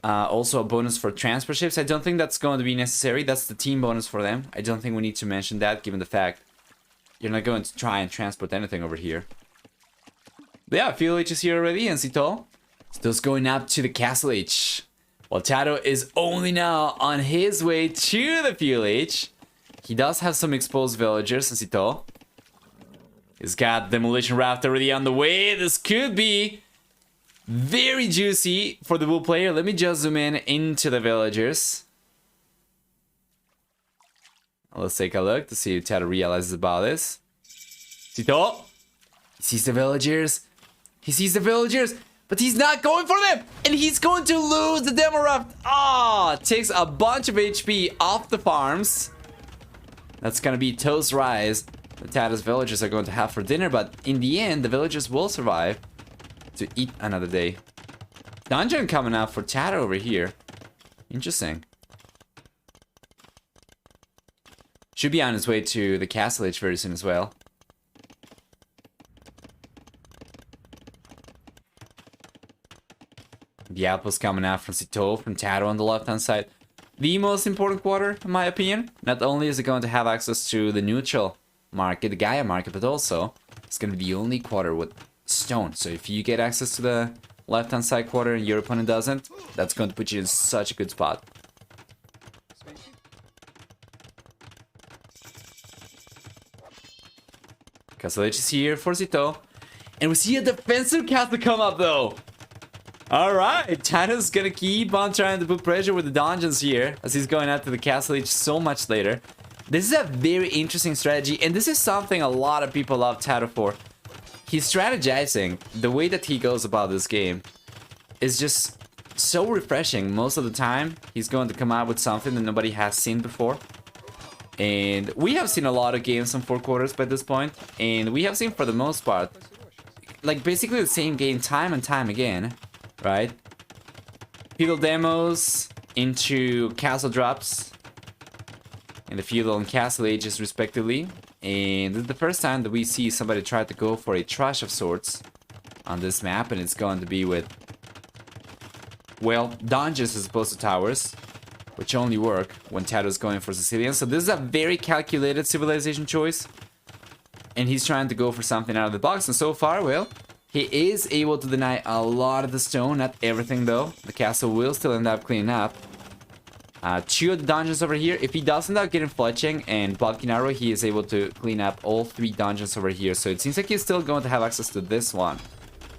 A: also a bonus for transport ships. I don't think that's going to be necessary. That's the team bonus for them. I don't think we need to mention that, given the fact you're not going to try and transport anything over here. But yeah, Fuel H is here already, and Sito. Sito's going up to the Castle H. While Tado is only now on his way to the Fuel H. He does have some exposed villagers, and Sito. He's got Demolition Raft already on the way. This could be very juicy for the Bull player. Let me just zoom in into the villagers. Let's take a look to see if Tado realizes about this. Sito! He sees the villagers. He sees the villagers, but he's not going for them! And he's going to lose the Demo Raft! Ah! Takes a bunch of HP off the farms. That's gonna be toast rice that Tado's villagers are going to have for dinner, but in the end, the villagers will survive to eat another day. Dungeon coming out for Tado over here. Interesting. Should be on his way to the Castle Age very soon as well. The apples coming out from Sito, from Tado on the left-hand side. The most important quarter, in my opinion. Not only is it going to have access to the neutral market, the Gaia market, but also it's going to be the only quarter with stone. So if you get access to the left-hand side quarter and your opponent doesn't, that's going to put you in such a good spot. Castle H is here for Sito. And we see a defensive castle come up though. Alright, Tado's gonna keep on trying to put pressure with the dungeons here, as he's going out to the Castle Age so much later. This is a very interesting strategy, and this is something a lot of people love Tado for. He's strategizing. The way that he goes about this game is just so refreshing. Most of the time, he's going to come out with something that nobody has seen before. And we have seen a lot of games on 4 quarters by this point, and we have seen, for the most part, like basically the same game time and time again. Right? Field demos into castle drops. in the feudal and castle ages respectively. And this is the first time that we see somebody try to go for a trash of sorts on this map, and it's going to be with, well, dungeons as opposed to towers, which only work when Tato's going for Sicilian. So this is a very calculated civilization choice, and he's trying to go for something out of the box. And so far, well, he is able to deny a lot of the stone, not everything though. The castle will still end up cleaning up. 2 of the dungeons over here. If he does end up getting fletching and bulking arrow, he is able to clean up all 3 dungeons over here. So it seems like he's still going to have access to this one,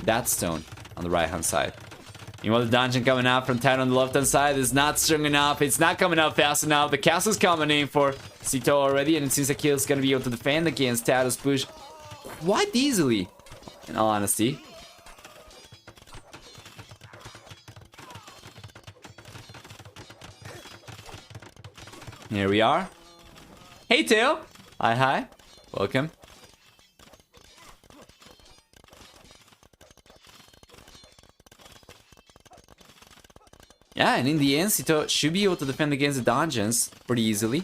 A: that stone on the right hand side. Meanwhile, the dungeon coming out from Tato on the left hand side is not strong enough. It's not coming out fast enough. The castle's coming in for Cito already, and it seems like he's going to be able to defend against Tato's push quite easily, in all honesty. Here we are. Hey, Tail. Hi, hi. Welcome. Yeah, and in the end, Cito should be able to defend against the dungeons pretty easily.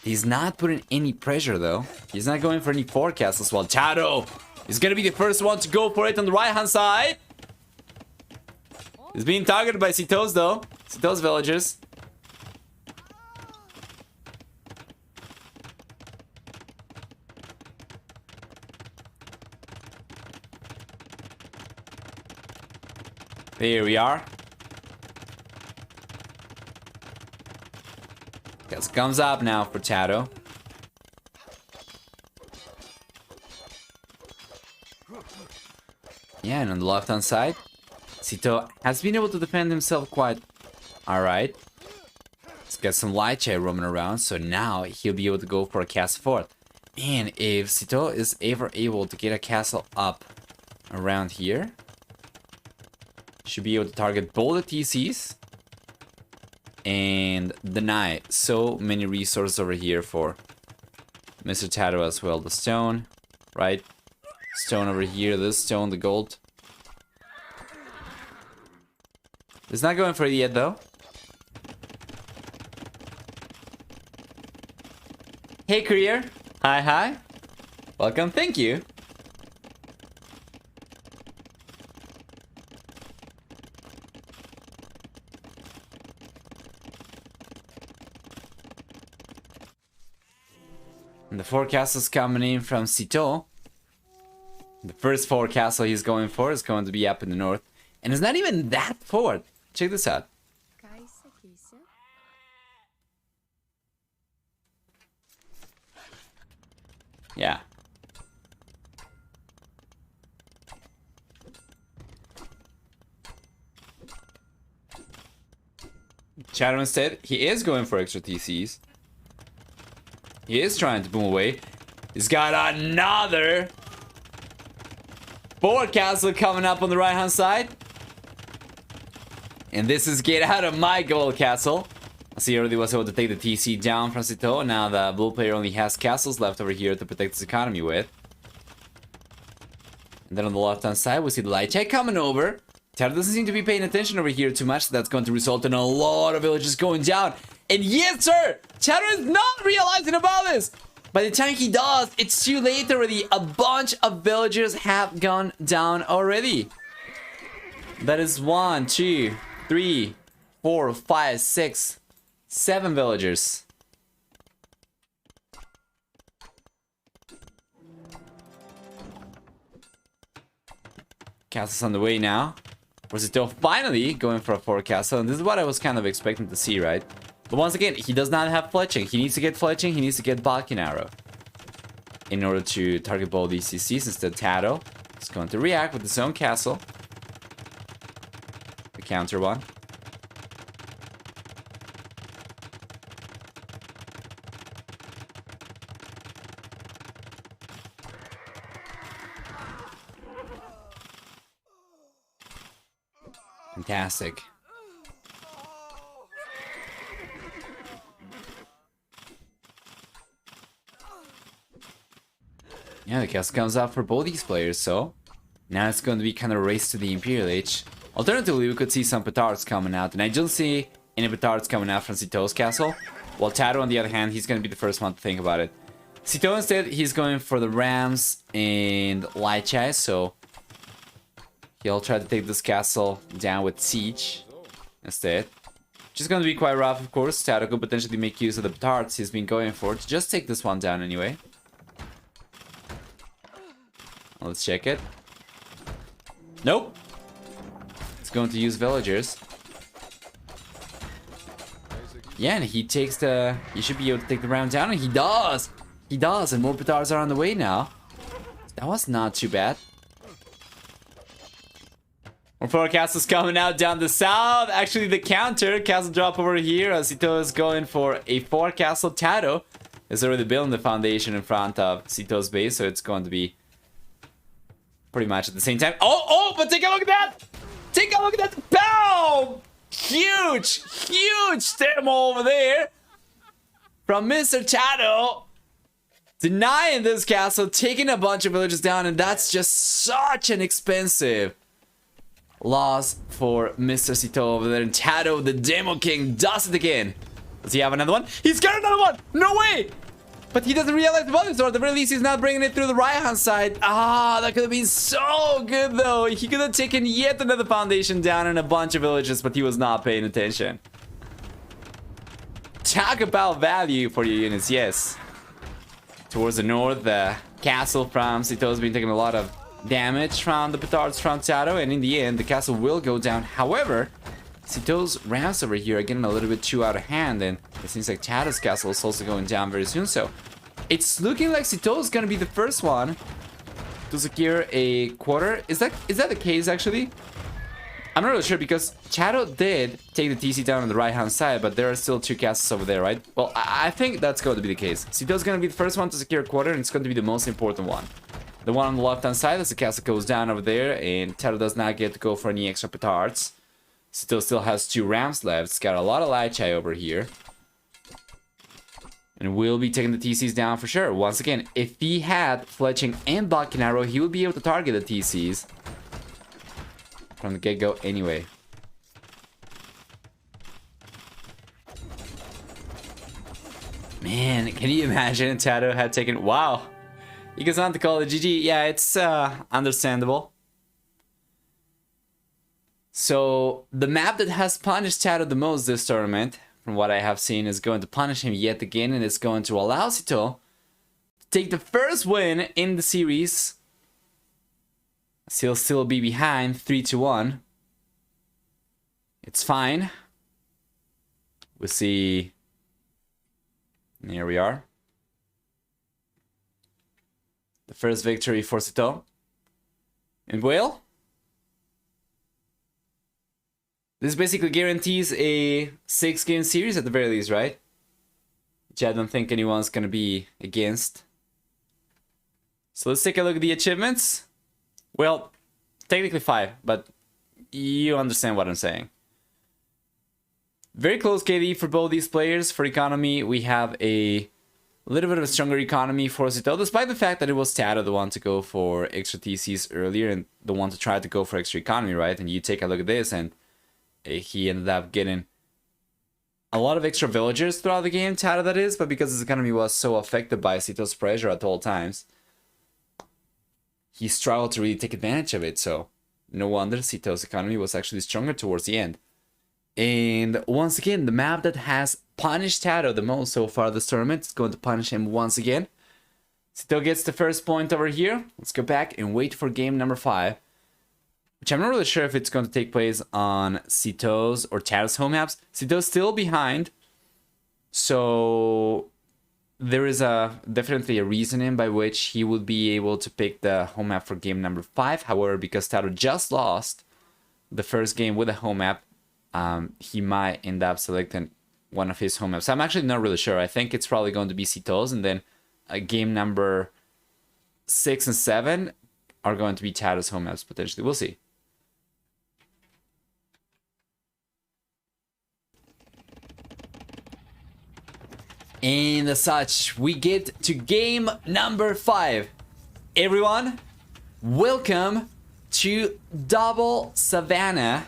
A: He's not putting any pressure, though. He's not going for any forecast as well. Tato is going to be the first one to go for it on the right-hand side. He's being targeted by Cito's, though. Cito's villagers. There we are. Guess comes up now for Tato. Yeah, and on the left hand side, Cito has been able to defend himself quite alright. He's got some light chair roaming around, so now he'll be able to go for a castle fort. Man, if Cito is ever able to get a castle up around here, should be able to target both the TCs and deny so many resources over here for Mr. Tato as well. The stone, right? Stone over here, this stone, the gold. It's not going for it yet, though. Hey, Career. Hi, hi. Welcome, thank you. And the forecast is coming in from Cito. The first forecast he's going for is going to be up in the north. And it's not even that forward. Check this out. Yeah. Shadow instead, he is going for extra TCs. He is trying to boom away. He's got another forward castle coming up on the right hand side. And this is get out of my gold castle. I see he already was able to take the TC down from Cito. Now the blue player only has castles left over here to protect his economy with. And then on the left hand side we see the light check coming over. Tato doesn't seem to be paying attention over here too much. That's going to result in a lot of villages going down. And yes, sir! Tato is not realizing about this! By the time he does, it's too late already. A bunch of villagers have gone down already. That is 1, 2, 3, 4, 5, 6, 7 villagers. Castle's on the way now. Rosito finally going for a 4 castle, and this is what I was kind of expecting to see, right? But once again, he does not have fletching. He needs to get fletching, he needs to get Balkan arrow in order to target both these CCs. Instead, Tato is going to react with his own castle. The counter one. Fantastic. Yeah, the castle comes out for both these players, so now it's going to be kind of a race to the Imperial Age. Alternatively, we could see some petards coming out, and I don't see any Betards coming out from Cito's castle. While Tato, on the other hand, he's going to be the first one to think about it. Cito instead, he's going for the Rams and Lychai, so he'll try to take this castle down with Siege instead. Which is going to be quite rough, of course. Tato could potentially make use of the Betards he's been going for to just take this one down anyway. Let's check it. Nope. It's going to use villagers. Yeah, and he takes the... He should be able to take the round down, and he does! He does, and more Betards are on the way now. That was not too bad. More floor castles coming out down the south. Actually, the counter castle drop over here as Cito is going for a 4 castle. Tato is already building the foundation in front of Cito's base, so it's going to be pretty much at the same time. Oh, but take a look at that! Take a look at that! Pow! Huge thermal over there from Mr. Tato. Denying this castle, taking a bunch of villages down, and that's just such an expensive loss for Mr. Cito over there. And Tato, the Demo King, does it again. Does he have another one? He's got another one! No way! But he doesn't realize the volume, or at the very least he's not bringing it through the right-hand side. Ah, that could have been so good though. He could have taken yet another foundation down and a bunch of villages, but he was not paying attention. Talk about value for your units, yes. Towards the north, the castle from Cito has been taking a lot of damage from the Petards from Tato, and in the end, the castle will go down. However, Cito's Rams over here are getting a little bit too out of hand, and it seems like Tato's castle is also going down very soon, so it's looking like Cito is gonna be the first one to secure a quarter. Is that the case, actually? I'm not really sure, because Tato did take the TC down on the right-hand side, but there are still 2 castles over there, right? Well, I think that's going to be the case. Cito's gonna be the first one to secure a quarter, and it's going to be the most important one. The one on the left-hand side, as the castle goes down over there, and Tato does not get to go for any extra petards. Cito still has 2 Rams left. It's got a lot of Lychai over here. And will be taking the TCs down for sure. Once again, if he had Fletching and Buck and Arrow, he would be able to target the TCs from the get-go anyway. Man, can you imagine Tato had taken... Wow. He goes on to call it GG. Yeah, it's understandable. So, the map that has punished Tato the most this tournament, from what I have seen, is going to punish him yet again, and it's going to allow Cito to take the first win in the series. He'll still be behind 3-1. It's fine. We'll see. And here we are. The first victory for Cito. And well, this basically guarantees a 6-game series at the very least, right? Which I don't think anyone's gonna be against. So let's take a look at the achievements. Well, technically 5, but you understand what I'm saying. Very close KD for both these players. For economy, we have a little bit of a stronger economy for Cito, despite the fact that it was Tato the one to go for extra TCs earlier and the one to try to go for extra economy, right? And you take a look at this, and he ended up getting a lot of extra villagers throughout the game, Tato that is, but because his economy was so affected by Cito's pressure at all times, he struggled to really take advantage of it, so no wonder Cito's economy was actually stronger towards the end. And once again, the map that has punished Tato the most so far this tournament is going to punish him once again. Cito gets the first point over here. Let's go back and wait for game number 5. Which I'm not really sure if it's going to take place on Cito's or Tato's home maps. Cito's still behind. So there is definitely a reasoning by which he would be able to pick the home map for game number 5. However, because Tato just lost the first game with a home map, he might end up selecting one of his home maps. I'm actually not really sure. I think it's probably going to be Cito's, and then game number 6 and 7 are going to be Tato's home maps potentially. We'll see. And as such, we get to game number 5. Everyone, welcome to Double Savannah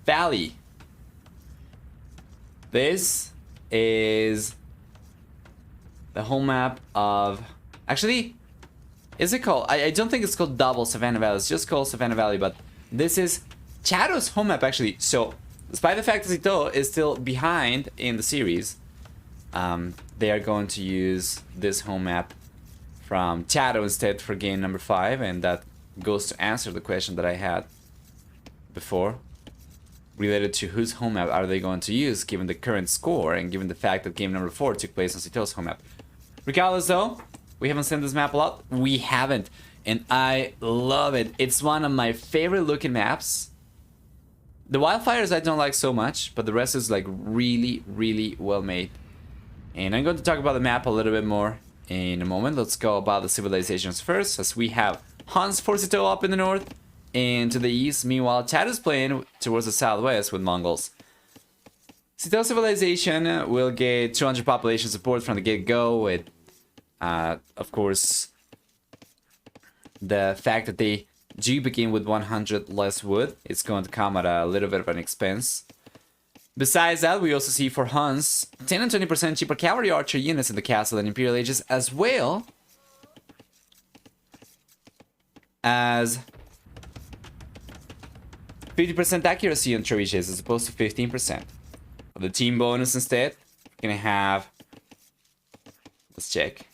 A: Valley. This is the home map of... Actually, is it called... I don't think it's called Double Savannah Valley. It's just called Savannah Valley, but this is Chato's home map, actually. So, despite the fact that Zito is still behind in the series, they are going to use this home map from Chato instead for game number 5, and that goes to answer the question that I had before related to whose home map are they going to use given the current score and given the fact that game number 4 took place on Zito's home map. Regardless though, we haven't seen this map a lot. We haven't, and I love it. It's one of my favorite looking maps. The wildfires I don't like so much, but the rest is like really, really well made. And I'm going to talk about the map a little bit more in a moment. Let's go about the civilizations first, as we have Hans Forcito up in the north and to the east. Meanwhile, Chad is playing towards the southwest with Mongols. Sito civilization will get 200 population support from the get-go with, of course, the fact that they do begin with 100 less wood. It's going to come at a little bit of an expense. Besides that, we also see for Huns 10 and 20% cheaper cavalry archer units in the castle and Imperial Ages, as well as 50% accuracy on trebuchets as opposed to 15%. For the team bonus instead, we're gonna have... Let's check.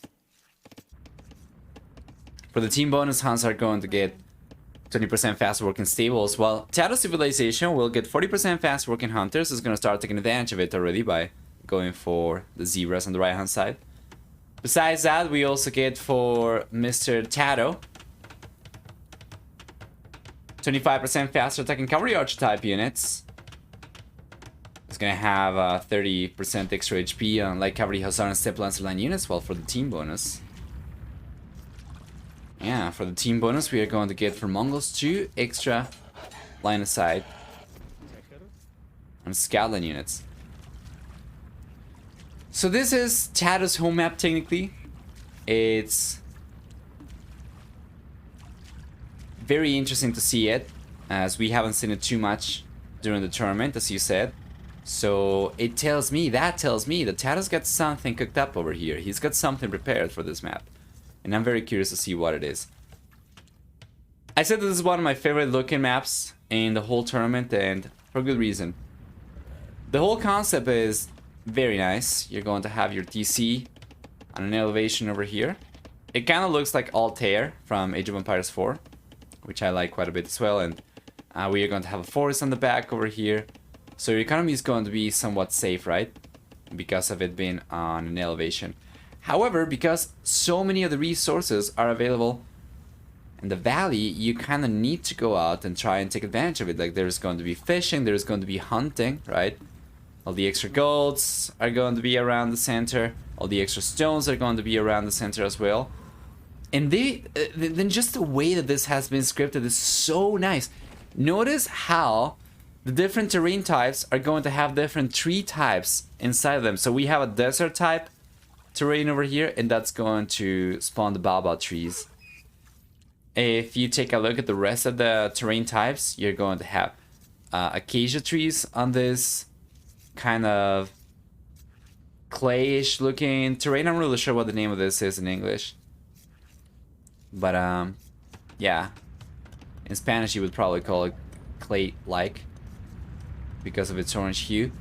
A: For the team bonus, Huns are going to get 20% fast working stables, while Tato Civilization will get 40% fast working hunters. Is going to start taking advantage of it already by going for the zebras on the right hand side. Besides that, we also get for Mr. Tato 25% faster attacking cavalry archer type units. It's going to have 30% extra HP on light cavalry hussar and step lancer line units, while for the team bonus... Yeah, for the team bonus, we are going to get for Mongols 2 extra line of sight on scout line units. So this is Tato's home map technically. It's very interesting to see it, as we haven't seen it too much during the tournament, as you said. So it tells me, that Tato's got something cooked up over here. He's got something prepared for this map. And I'm very curious to see what it is. I said this is one of my favorite looking maps in the whole tournament, and for good reason. The whole concept is very nice. You're going to have your DC on an elevation over here. It kind of looks like Altair from Age of Empires 4, which I like quite a bit as well. And we are going to have a forest on the back over here. So your economy is going to be somewhat safe, right? Because of it being on an elevation. However, because so many of the resources are available in the valley, you kind of need to go out and try and take advantage of it. Like, there's going to be fishing, there's going to be hunting, right? All the extra golds are going to be around the center. All the extra stones are going to be around the center as well. And then just the way that this has been scripted is so nice. Notice how the different terrain types are going to have different tree types inside of them. So we have a desert type terrain over here, and that's going to spawn the baobab trees. If you take a look at the rest of the terrain types, you're going to have acacia trees on this kind of clayish looking terrain. I'm not really sure what the name of this is in English, but yeah, in Spanish you would probably call it clay-like because of its orange hue.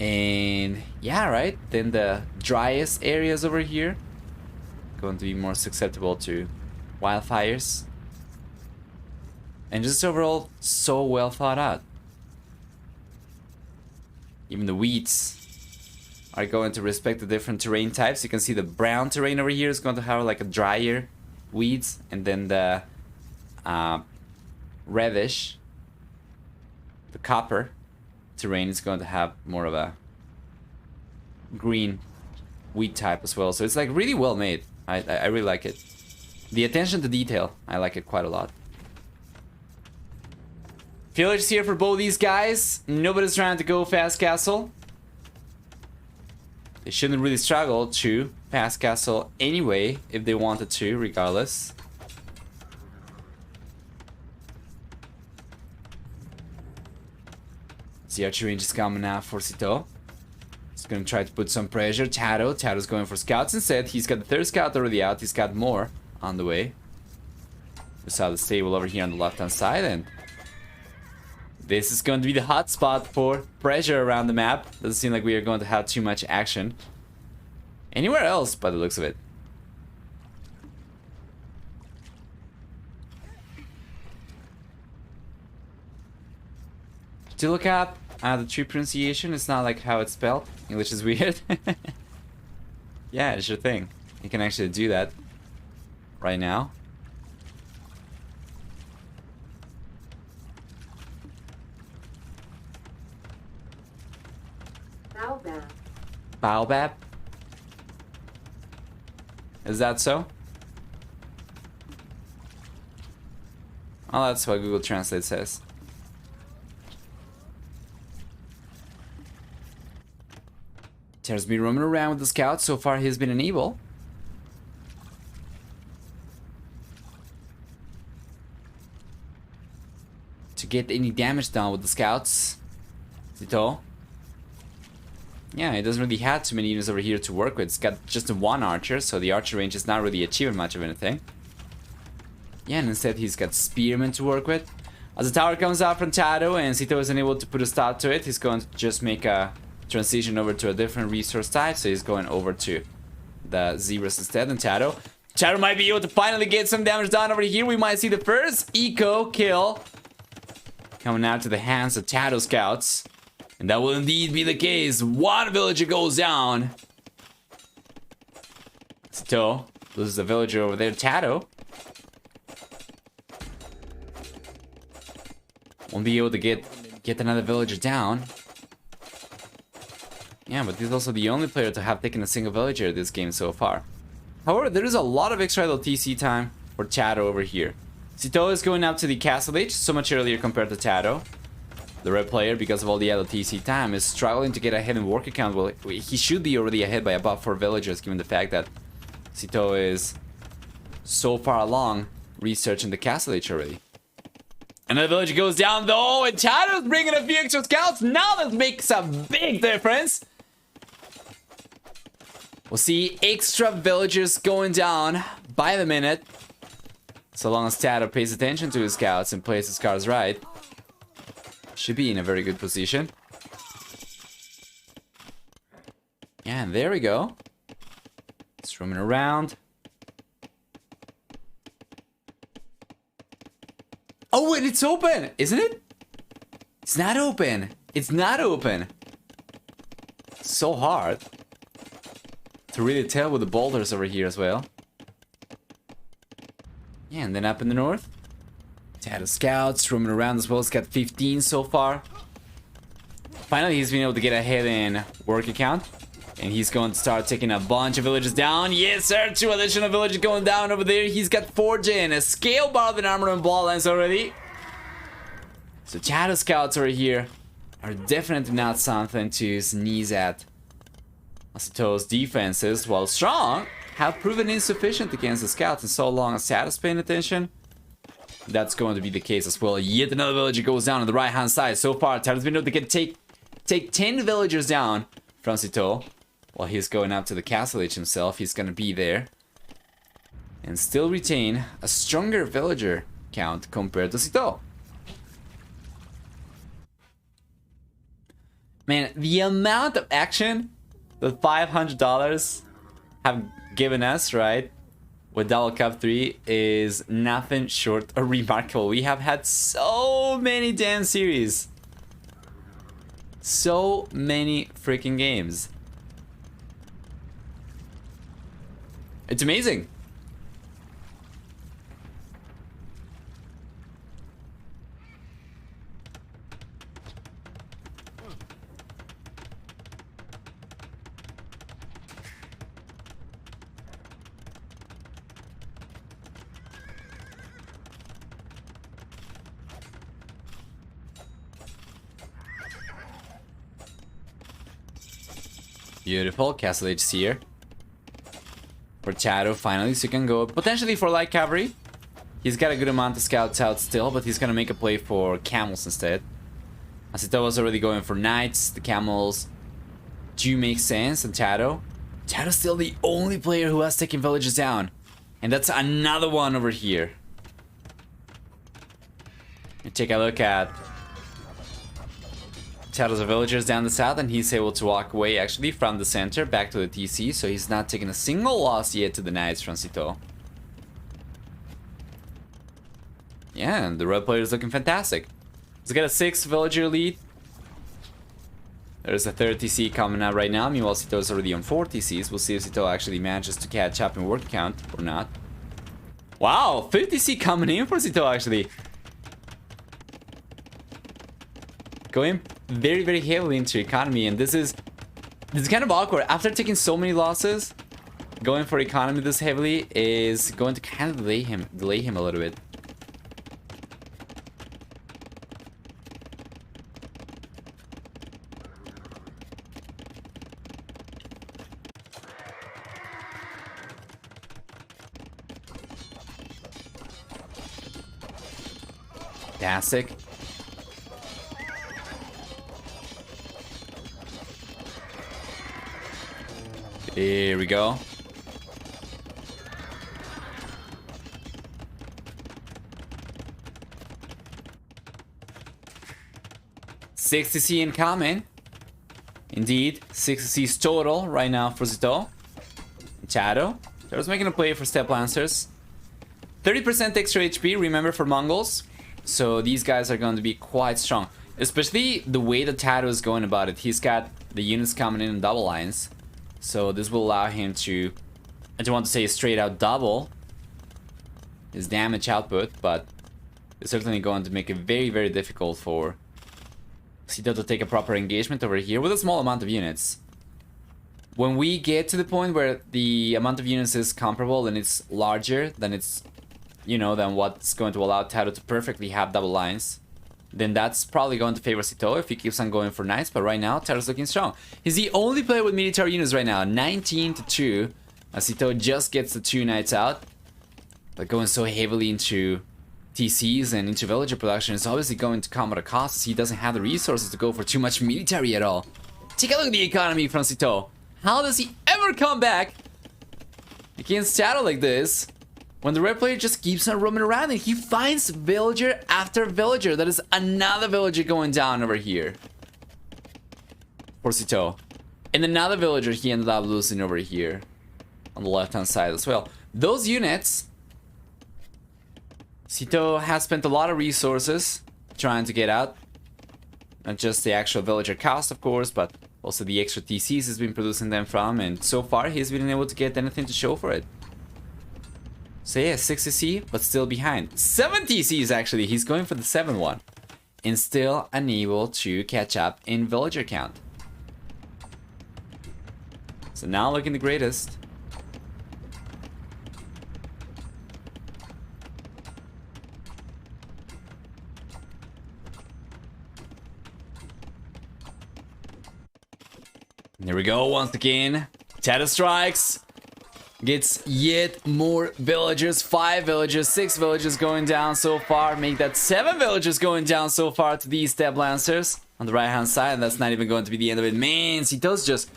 A: And yeah, right, then the driest areas over here going to be more susceptible to wildfires, and just overall so well thought out. Even the weeds are going to respect the different terrain types. You can see the brown terrain over here is going to have like a drier weeds, and then the reddish, the copper terrain is going to have more of a green weed type as well. So it's like really well made. I really like it. The attention to detail, I like it quite a lot. Village here for both these guys. Nobody's trying to go fast castle. They shouldn't really struggle to fast castle anyway if they wanted to, regardless. The archery range is coming now for Sito. He's gonna try to put some pressure. Tado's going for scouts instead. He's got the third scout already out. He's got more on the way. We saw the stable over here on the left-hand side, and this is going to be the hot spot for pressure around the map. Doesn't seem like we are going to have too much action anywhere else by the looks of it. To look up the tree pronunciation, it's not like how it's spelled. English is weird. Yeah, it's your thing. You can actually do that right now.
B: Baobab.
A: Baobab? Is that so? Oh, that's what Google Translate says. Ter's been roaming around with the scouts. So far, he's been unable to get any damage done with the scouts. Zito. Yeah, he doesn't really have too many units over here to work with. It's got just one archer, so the archer range is not really achieving much of anything. Yeah, and instead he's got spearmen to work with. As the tower comes out from Tado and Zito isn't able to put a stop to it, he's going to just make a transition over to a different resource type, so he's going over to the zebras instead. And Tado might be able to finally get some damage done over here. We might see the first eco kill coming out to the hands of Tado scouts, and that will indeed be the case. One villager goes down. Zito loses a villager over there. Tado won't be able to get another villager down. Yeah, but he's also the only player to have taken a single villager this game so far. However, there is a lot of extra TC time for Tado over here. Zito is going up to the Castle Age so much earlier compared to Tado. The red player, because of all the TC time, is struggling to get ahead in work account. Well, he should be already ahead by about 4 villagers, given the fact that Zito is so far along researching the Castle Age already. Another villager goes down though, and Tado's bringing a few extra scouts. Now that makes a big difference. We'll see extra villagers going down by the minute. So long as Tado pays attention to his scouts and plays his cards right, should be in a very good position. Yeah, and there we go. It's roaming around. Oh, wait, it's open, isn't it? It's not open. It's not open. It's so hard to really tell with the boulders over here as well. Yeah, and then up in the north, Tado scouts roaming around as well. It's got 15 so far. Finally, he's been able to get ahead in work account, and he's going to start taking a bunch of villages down. Yes, sir, 2 additional villages going down over there. He's got forging a scale bar of an armor and ball lines already. So Tado scouts over here are definitely not something to sneeze at. Zito's defenses, while strong, have proven insufficient against the scouts, and so long as Tado's paying attention, that's going to be the case as well. Yet another villager goes down on the right hand side. So far, Tado's been able to take 10 villagers down from Zito. While he's going up to the Castle Age himself, he's gonna be there and still retain a stronger villager count compared to Zito. Man, the amount of action that $500 have given us, right, with Double Cup 3 is nothing short of remarkable. We have had so many damn series. So many freaking games. It's amazing. Beautiful. Castle Age here. For Tado, finally, so he can go potentially for light cavalry. He's got a good amount of scouts out still, but he's gonna make a play for camels instead. Zito was already going for knights. The camels do make sense. And Tado's still the only player who has taken villages down. And that's another one over here. And take a look at Tado's villagers down the south, and he's able to walk away actually from the center back to the TC, so he's not taking a single loss yet to the Knights from Cito. Yeah, and the red player is looking fantastic. He's got a 6 villager lead. There's a 3rd TC coming out right now. Meanwhile, Cito is already on 4 TCs. We'll see if Cito actually manages to catch up in word count or not. Wow, 5th TC coming in for Cito actually. Going very, very heavily into economy, and this is kind of awkward. After taking so many losses, going for economy this heavily is going to kind of delay him a little bit. Fantastic. Here we go. $60C incoming. Indeed, $60C's total right now for Cito. Tado. Tado's making a play for Step Lancers. 30% extra HP, remember, for Mongols. So these guys are going to be quite strong. Especially the way that Tado is going about it. He's got the units coming in double lines. So this will allow him to, I don't want to say straight out double his damage output, but it's certainly going to make it very, very difficult for Cito to take a proper engagement over here with a small amount of units. When we get to the point where the amount of units is comparable and it's larger than it's, you know, than what's going to allow Tado to perfectly have double lines, then that's probably going to favor Cito if he keeps on going for knights. But right now, Tado's looking strong. He's the only player with military units right now, 19-2. As Cito just gets the 2 knights out. But going so heavily into TCs and into villager production is obviously going to come at a cost, as he doesn't have the resources to go for too much military at all. Take a look at the economy from Cito. How does he ever come back against Tado like this? When the red player just keeps on roaming around and he finds villager after villager. That is another villager going down over here for Cito. And another villager he ended up losing over here on the left hand side as well. Those units, Cito has spent a lot of resources trying to get out. Not just the actual villager cost, of course, but also the extra TCs he's been producing them from. And so far he's been able to get anything to show for it. So yeah, 60C, but still behind. 7 TCs actually, he's going for the 7th one. And still unable to catch up in villager count. So now looking the greatest. There we go, once again. Tado strikes. Gets yet more villagers. 5 villagers, 6 villagers going down so far. Make that 7 villagers going down so far to these Step Lancers on the right hand side. And that's not even going to be the end of it. Man, Cito's just...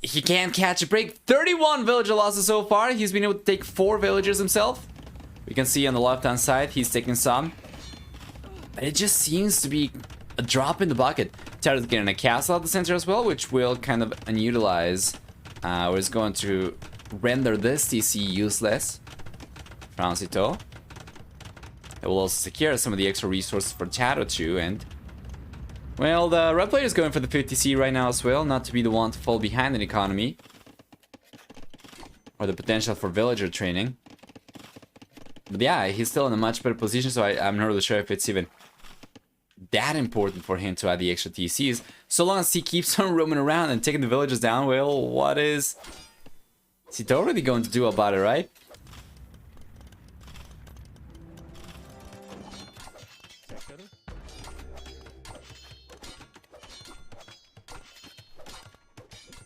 A: he can't catch a break. 31 villager losses so far. He's been able to take 4 villagers himself. We can see on the left hand side, he's taking some. But it just seems to be a drop in the bucket. Tado's getting a castle at the center as well, which will kind of unutilize. Or is going to render this TC useless from Cito. It will also secure some of the extra resources for Tado too, and well, the red player is going for the 50C right now as well, not to be the one to fall behind in economy or the potential for villager training. But yeah, he's still in a much better position, so I'm not really sure if it's even that important for him to add the extra TCs. So long as he keeps on roaming around and taking the villagers down, well, what is Cito really going to do about it, right?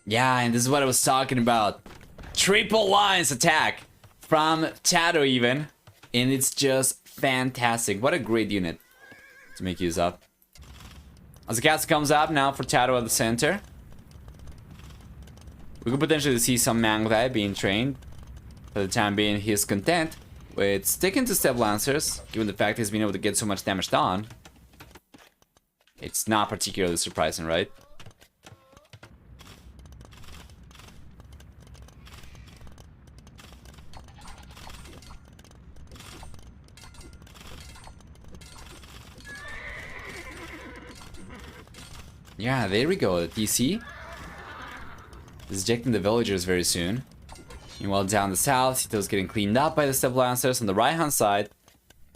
A: Yeah, and this is what I was talking about. Triple lines attack from Tado even. And it's just fantastic. What a great unit to make use of. As the castle comes up now for Tado at the center. We could potentially see some Manglai being trained. For the time being, he is content with sticking to Step Lancers, given the fact he's been able to get so much damage done. It's not particularly surprising, right? Yeah, there we go. The TC is ejecting the villagers very soon. Meanwhile, down the south, Sito's getting cleaned up by the Step Lancers. On the right-hand side,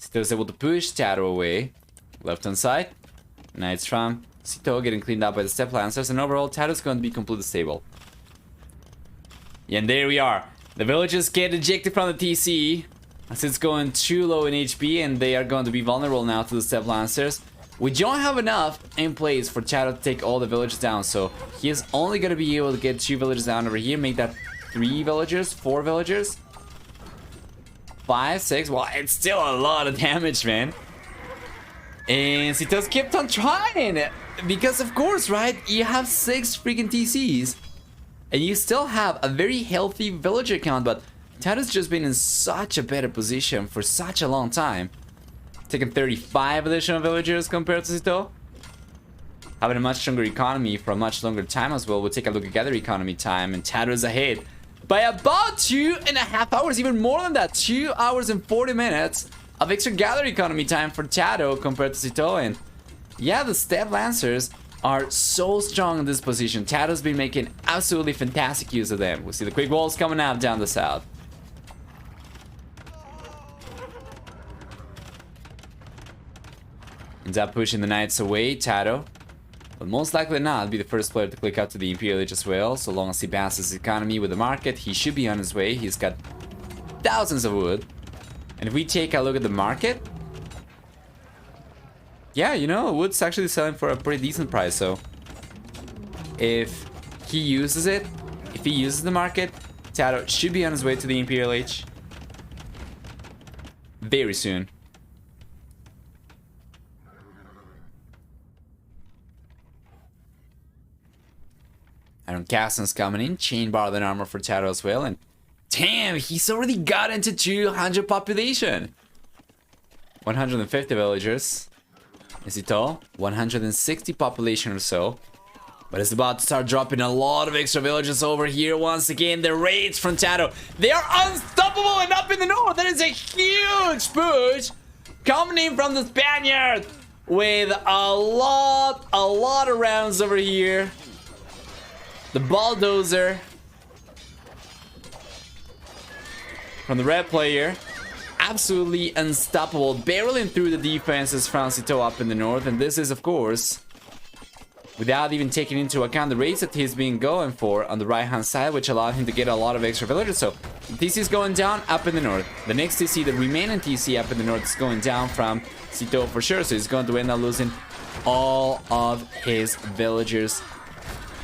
A: Sito's able to push Tato away. Left-hand side, Knights from Sito getting cleaned up by the Step Lancers. And overall, Tato's going to be completely stable. Yeah, and there we are. The villagers get ejected from the TC as it's going too low in HP, and they are going to be vulnerable now to the Step Lancers. We don't have enough in place for Shadow to take all the villagers down, so he is only going to be able to get 2 villagers down over here, make that 3 villagers, 4 villagers, 5, 6. Well, it's still a lot of damage, man. And he just kept on trying, because of course, right, you have 6 freaking TCs, and you still have a very healthy villager count, but Tato's just been in such a better position for such a long time. Taking 35 additional villagers compared to Sito. Having a much stronger economy for a much longer time as well. We'll take a look at gather economy time, and Tato is ahead by about 2.5 hours, even more than that. 2 hours and 40 minutes of extra gather economy time for Tato compared to Sito. And yeah, the Step Lancers are so strong in this position. Tato's been making absolutely fantastic use of them. We see the quick walls coming out down the south. Ends up pushing the Knights away, Tato. But most likely not be the first player to click out to the Imperial Age as well. So long as he passes his economy with the market, he should be on his way. He's got thousands of wood. And if we take a look at the market, yeah, you know, wood's actually selling for a pretty decent price. So if he uses it, if he uses the market, Tato should be on his way to the Imperial Age very soon. Iron Caston's coming in, chain bar and armor for Tato as well, and damn, he's already got into 200 population. 150 villagers. Is it all? 160 population or so. But it's about to start dropping a lot of extra villagers over here. Once again, the raids from Tato, they are unstoppable, and up in the north, there is a huge push coming in from the Spaniard with a lot of rounds over here. The bulldozer from the red player, absolutely unstoppable, barreling through the defenses from Sito up in the north. And this is, of course, without even taking into account the raids that he's been going for on the right hand side, which allowed him to get a lot of extra villagers. So TC is going down up in the north. The next TC, the remaining TC up in the north, is going down from Sito for sure. So he's going to end up losing all of his villagers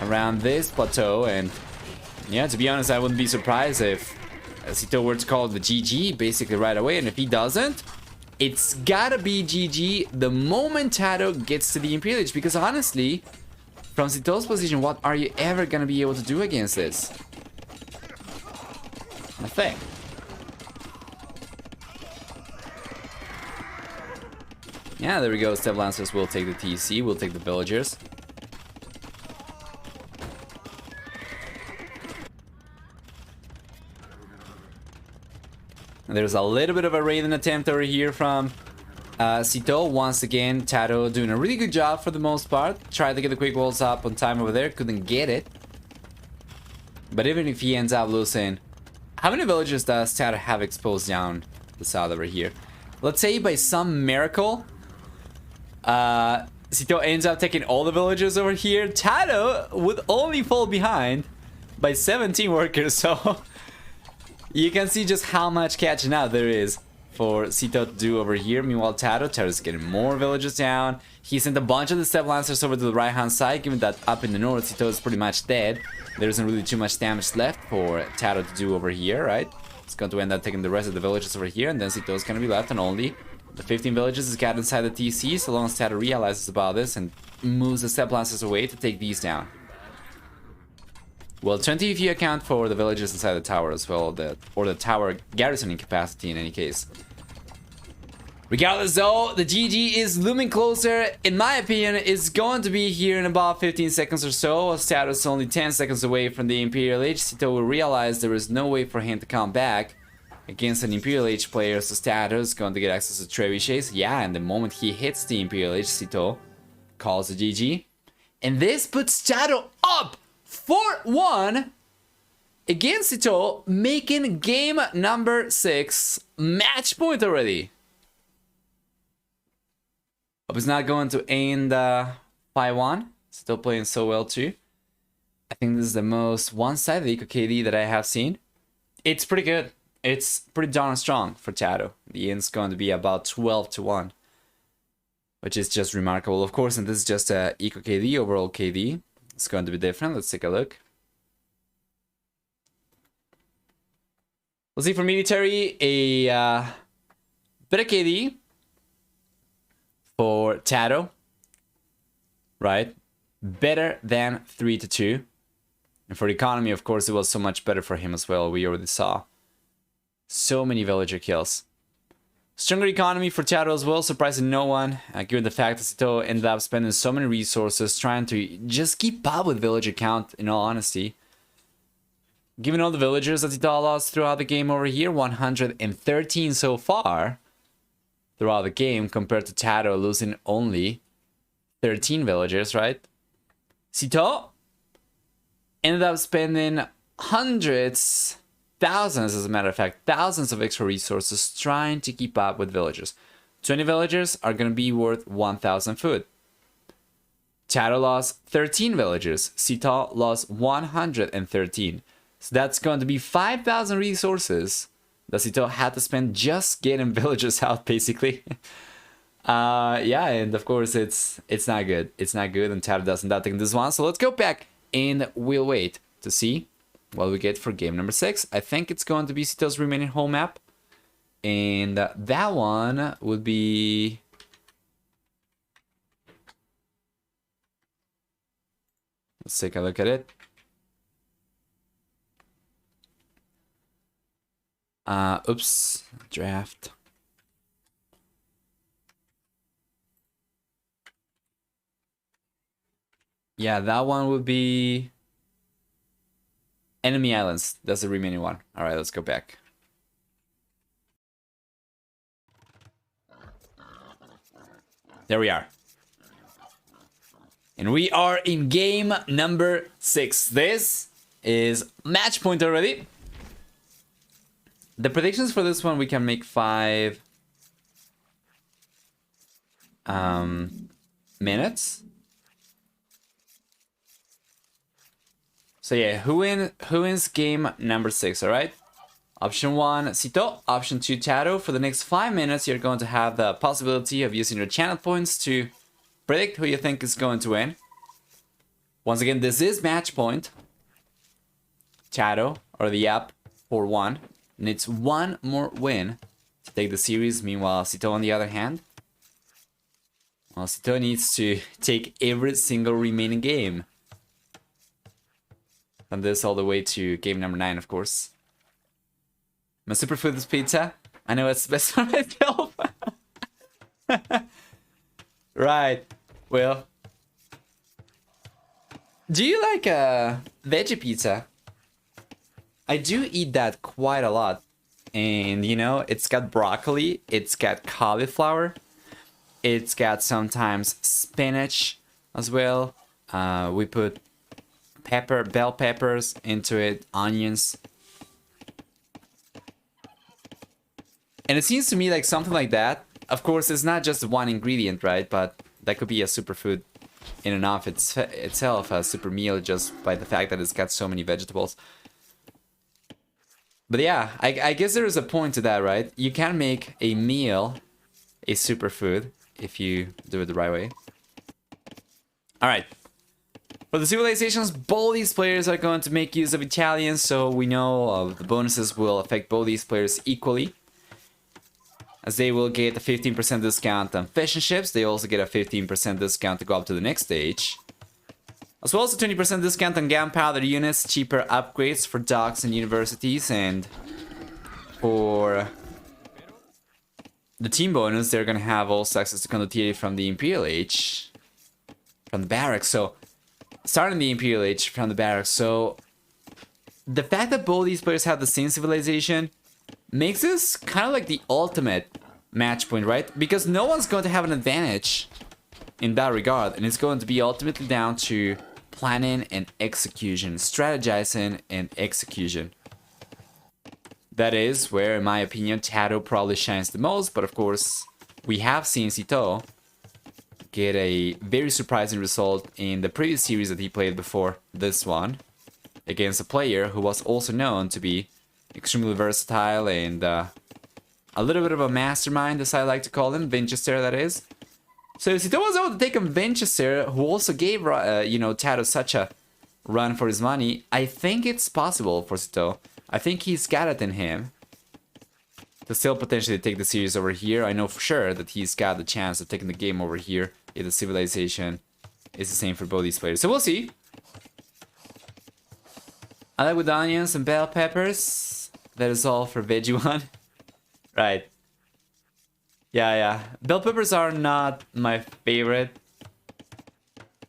A: around this plateau. And yeah, to be honest, I wouldn't be surprised if Sito were to call the GG basically right away. And if he doesn't, it's gotta be GG the moment Tato gets to the Imperial Age, because honestly, from Sito's position, what are you ever gonna be able to do against this? Nothing. Yeah, there we go. Step Lancers will take the TC, will take the villagers. There's a little bit of a raiding attempt over here from Sito. Once again, Tato doing a really good job for the most part. Tried to get the quick walls up on time over there. Couldn't get it. But even if he ends up losing... How many villagers does Tato have exposed down the south over here? Let's say by some miracle, Sito ends up taking all the villagers over here. Tato would only fall behind by 17 workers, so... You can see just how much catching up there is for Sito to do over here. Meanwhile, Tato's getting more villagers down. He sent a bunch of the Step Lancers over to the right-hand side, given that up in the north, Sito is pretty much dead. There isn't really too much damage left for Tato to do over here, right? It's going to end up taking the rest of the villagers over here, and then Sito's going to be left, and only the 15 villagers is got inside the TC, so long as Tato realizes about this and moves the Step Lancers away to take these down. Well, 20 if you account for the villagers inside the tower as well, or the tower garrisoning capacity in any case. Regardless though, the GG is looming closer. In my opinion, it's going to be here in about 15 seconds or so. Status only 10 seconds away from the Imperial Age. Sito will realize there is no way for him to come back against an Imperial Age player, so Status is going to get access to trebuchets. Yeah, and the moment he hits the Imperial Age, Sito calls the GG. And this puts Status up 4-1 against Sito, making game number 6 match point already. Hope it's not going to end 5-1. Still playing so well too. I think this is the most one-sided eco KD that I have seen. It's pretty good. It's pretty darn strong for Tato. The end's going to be about 12-1, which is just remarkable. Of course, and this is just a eco KD, overall KD. It's going to be different. Let's take a look. We'll see for military a better KD for Tato, right? Better than 3-2. And for economy, of course, it was so much better for him as well. We already saw so many villager kills. Stronger economy for Tato as well, surprising no one, given the fact that Sito ended up spending so many resources trying to just keep up with villager count, in all honesty. Given all the villagers that Sito lost throughout the game over here, 113 so far throughout the game, compared to Tato losing only 13 villagers, right? Sito ended up spending hundreds, thousands, as a matter of fact, thousands of extra resources trying to keep up with villagers. 20 villagers are going to be worth 1,000 food. Tato lost 13 villagers. Sito lost 113. So that's going to be 5,000 resources that Sito had to spend just getting villagers out, basically. Yeah, and of course it's not good. It's not good, and Tato doesn't that take this one. So let's go back and we'll wait to see what we get for game number 6. I think it's going to be Sito's remaining home map, and that one would be... Let's take a look at it. Oops, draft. Yeah, that one would be Enemy Islands. That's the remaining one. All right, let's go back. There we are. And we are in game number 6. This is match point already. The predictions for this one, we can make 5 minutes. So yeah, who wins game number 6, all right? Option 1, Sito. Option 2, Tato. For the next 5 minutes, you're going to have the possibility of using your channel points to predict who you think is going to win. Once again, this is match point. Tato, or the app, for 1. Needs 1 more win to take the series. Meanwhile, Sito, on the other hand, well, Sito needs to take every single remaining game. From this all the way to game number 9, of course. My superfood is pizza. I know it's best for myself. Right. Well, do you like veggie pizza? I do eat that quite a lot. And, you know, it's got broccoli, it's got cauliflower, it's got sometimes spinach as well. We put bell peppers into it, onions. And it seems to me like something like that. Of course, it's not just one ingredient, right? But that could be a superfood in and of itself, a super meal, just by the fact that it's got so many vegetables. But yeah, I guess there is a point to that, right? You can make a meal a superfood if you do it the right way. Alright. For the civilizations, both these players are going to make use of Italians, so we know the bonuses will affect both these players equally. As they will get a 15% discount on fishing ships, they also get a 15% discount to go up to the next stage. As well as a 20% discount on gunpowder units, cheaper upgrades for docks and universities, and for the team bonus, they're gonna have also access to condottieri from the Imperial Age, from the barracks. So, starting the Imperial Age from the barracks. So, the fact that both these players have the same civilization makes this kind of like the ultimate match point, right? Because no one's going to have an advantage in that regard, and it's going to be ultimately down to planning and execution, strategizing and execution. That is where, in my opinion, Tato probably shines the most, but of course, we have seen Cito get a very surprising result in the previous series that he played before this one, against a player who was also known to be extremely versatile and a little bit of a mastermind, as I like to call him, Winchester, that is. So if Cito was able to take on Winchester, who also gave, you know, Tato such a run for his money, I think it's possible for Cito. I think he's got it in him to still potentially take the series over here. I know for sure that he's got the chance of taking the game over here if the civilization is the same for both these players. So we'll see. I like with onions and bell peppers. That is all for veggie one. Right. Yeah. Bell peppers are not my favorite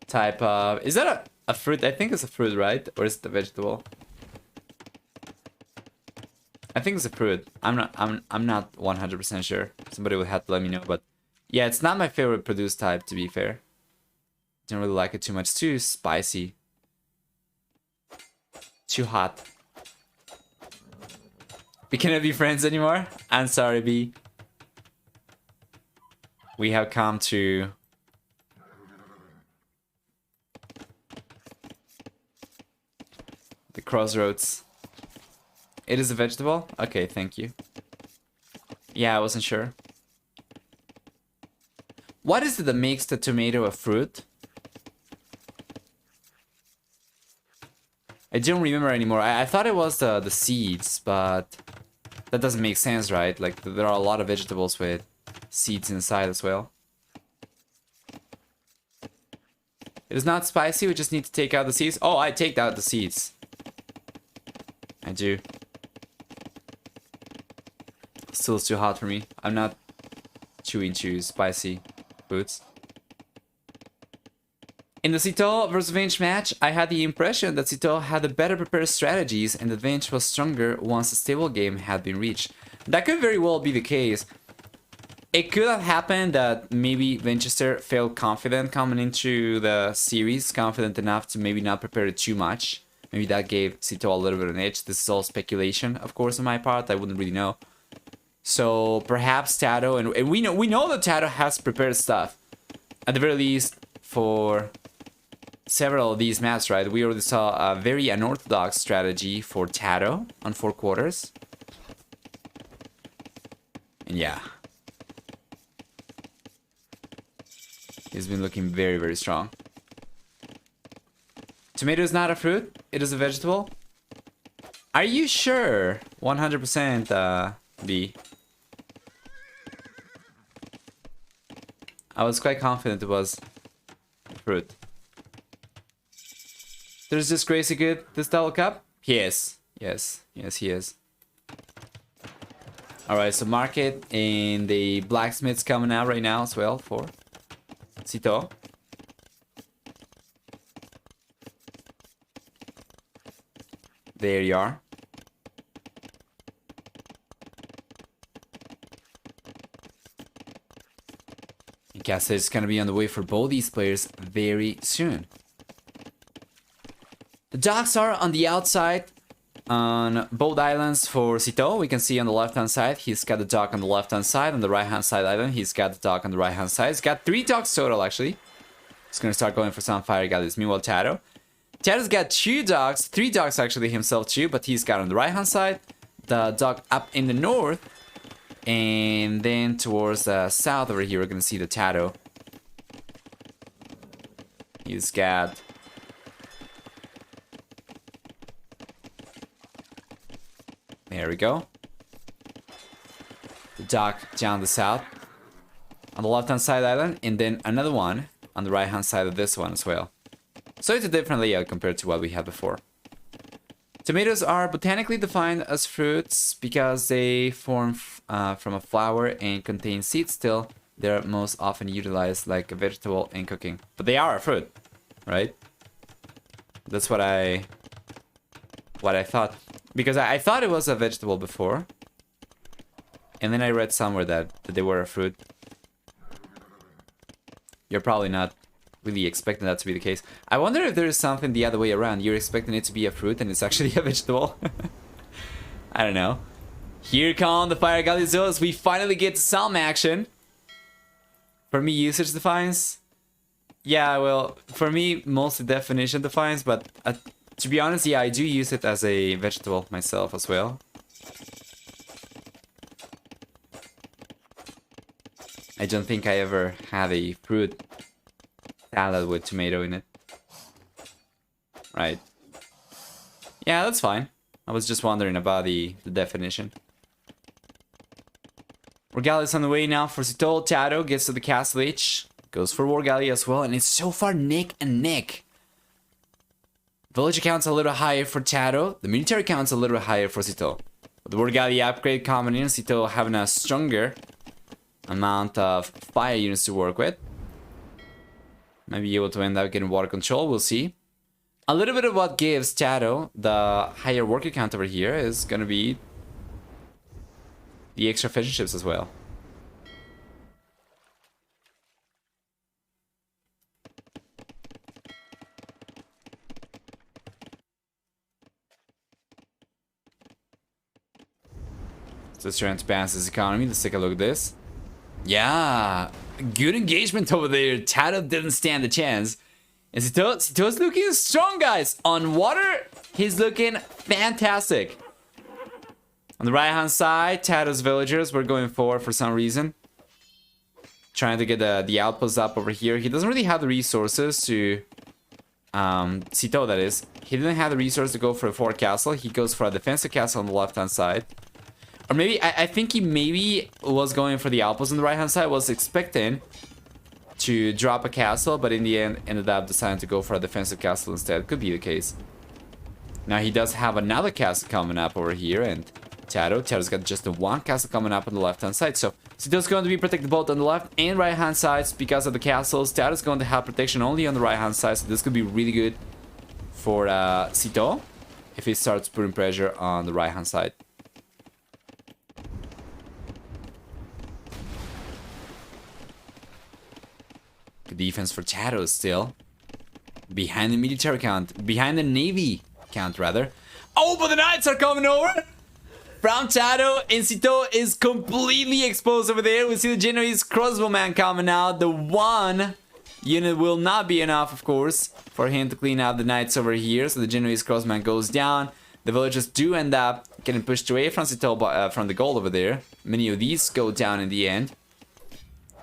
A: type of... Is that a fruit? I think it's a fruit, right? Or is it a vegetable? I think it's a fruit. I'm not 100% sure. Somebody would have to let me know, but yeah, it's not my favorite produce type, to be fair. Don't really like it too much. Too spicy. Too hot. We cannot be friends anymore? I'm sorry, B. We have come to the crossroads. It is a vegetable? Okay, thank you. Yeah, I wasn't sure. What is it that makes the tomato a fruit? I don't remember anymore. I thought it was the seeds, but that doesn't make sense, right? Like, there are a lot of vegetables with seeds inside as well. It is not spicy, we just need to take out the seeds. Oh, I take out the seeds. I do. Still too hot for me. I'm not too into spicy foods. In the Cito vs Vinch match, I had the impression that Cito had the better prepared strategies and that Vinch was stronger once a stable game had been reached. That could very well be the case. It could have happened that maybe Winchester felt confident coming into the series, confident enough to maybe not prepare it too much. Maybe that gave Cito a little bit of an edge. This is all speculation, of course, on my part. I wouldn't really know. So perhaps Tato, and we know that Tato has prepared stuff, at the very least for several of these maps, right? We already saw a very unorthodox strategy for Tato on 4 quarters. And yeah, he's been looking very, very strong. Tomato is not a fruit, it is a vegetable. Are you sure? 100% B. I was quite confident it was fruit. There's this crazy good this double cup? He is. Yes, he is. Alright, so market and the blacksmith's coming out right now as well for Cito. There you are. I guess it's gonna be on the way for both these players very soon. The docks are on the outside on both islands for Cito. We can see on the left-hand side, he's got the dock on the left-hand side. On the right-hand side island, he's got the dock on the right-hand side. He's got 3 docks total, actually. He's gonna start going for some fire galleys. Meanwhile, Tato's got 2 docks, 3 docks actually himself too, but he's got on the right-hand side, the dock up in the north, and then towards the south over here, we're gonna see the Tato. He's got... There we go. The dock down the south on the left-hand side island, and then another one on the right-hand side of this one as well. So it's a different layout compared to what we had before. Tomatoes are botanically defined as fruits because they form from a flower and contain seeds. Still, they're most often utilized like a vegetable in cooking. But they are a fruit, right? That's what I thought. Because I thought it was a vegetable before. And then I read somewhere that they were a fruit. You're probably not really expecting that to be the case. I wonder if there is something the other way around. You're expecting it to be a fruit and it's actually a vegetable. I don't know. Here come the Fire Gallizoas. We finally get some action. For me, usage defines. Yeah, well, for me, mostly definition defines, but to be honest, yeah, I do use it as a vegetable myself as well. I don't think I ever had a fruit salad with tomato in it. Right. Yeah, that's fine. I was just wondering about the definition. Wargali is on the way now for Citol. Tato gets to the Castle H. Goes for Wargali as well, and it's so far neck and neck. Village count's a little higher for Tato. The military count's a little higher for Citol. With the Wargali upgrade coming in, Citol having a stronger amount of fire units to work with. Might be able to end up getting water control, we'll see. A little bit of what gives Tato the higher worker count over here is going to be the extra fishing ships as well. So let's try and balance this economy. Let's take a look at this. Yeah, good engagement over there. Tato didn't stand a chance. And Cito's looking strong, guys. On water, he's looking fantastic. On the right-hand side, Tato's villagers were going forward for some reason. Trying to get the outposts up over here. He doesn't really have the resources to... Cito, that is. He didn't have the resources to go for a fort castle. He goes for a defensive castle on the left-hand side. Or maybe, I think he maybe was going for the outpost on the right-hand side. Was expecting to drop a castle, but in the end ended up deciding to go for a defensive castle instead. Could be the case. Now he does have another castle coming up over here, and Tato's got just the one castle coming up on the left-hand side. So Cito's going to be protected both on the left and right-hand sides because of the castles. Tato's going to have protection only on the right-hand side, so this could be really good for Cito if he starts putting pressure on the right-hand side. Good defense for Tato still. Behind the military count. Behind the navy count, rather. Oh, but the knights are coming over! From Tato, and Cito is completely exposed over there. We see the Genoese crossbowman coming out. The one unit will not be enough, of course, for him to clean out the knights over here. So the Genoese crossbowman goes down. The villagers do end up getting pushed away from Cito, from the goal over there. Many of these go down in the end.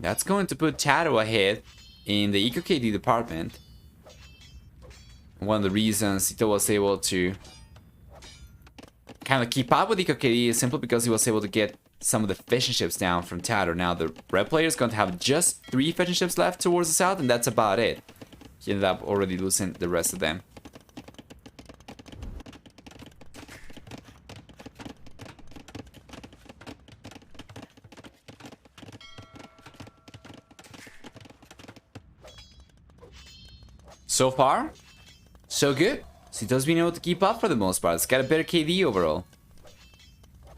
A: That's going to put Tato ahead in the EcoKD department. One of the reasons Cito was able to kind of keep up with EcoKD is simply because he was able to get some of the fishing ships down from Tato. Now the red player is going to have just 3 fishing ships left towards the south, and that's about it. He ended up already losing the rest of them. So far, so good. Cito's been able to keep up for the most part. It's got a better KD overall.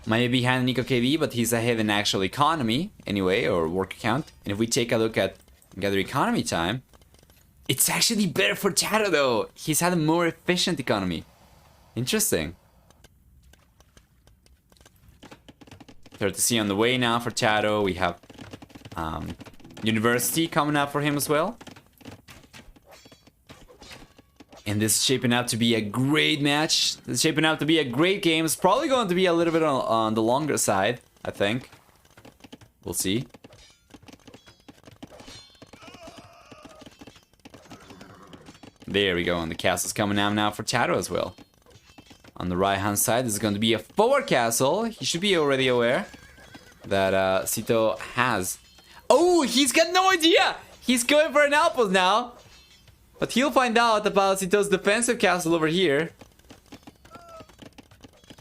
A: Might be behind Nico KD, but he's ahead in actual economy anyway, or work count. And if we take a look at gather economy time, it's actually better for Tato though. He's had a more efficient economy. Interesting. 30C on the way now for Tato. We have University coming up for him as well. And this is shaping out to be a great match. This is shaping out to be a great game. It's probably going to be a little bit on the longer side, I think. We'll see. There we go. And the castle's coming out now for Tato as well. On the right-hand side, this is going to be a forward castle. He should be already aware that Cito has. Oh, he's got no idea! He's going for an outpost now. But he'll find out about Sito's defensive castle over here.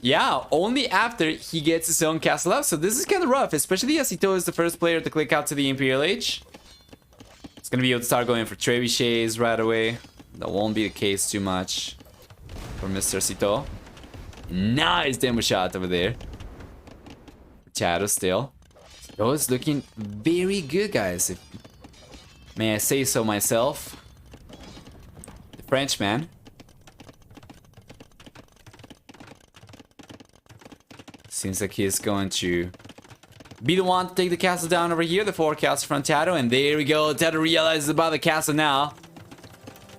A: Yeah, only after he gets his own castle up. So this is kind of rough, especially as Sito is the first player to click out to the Imperial Age. It's going to be able to start going for trebuchets right away. That won't be the case too much for Mr. Sito. Nice demo shot over there. Shadow still. Sito is looking very good, guys. If may I say so myself. The Frenchman. Seems like he's going to be the one to take the castle down over here. The forecast from Tato. And there we go. Tato realizes about the castle now.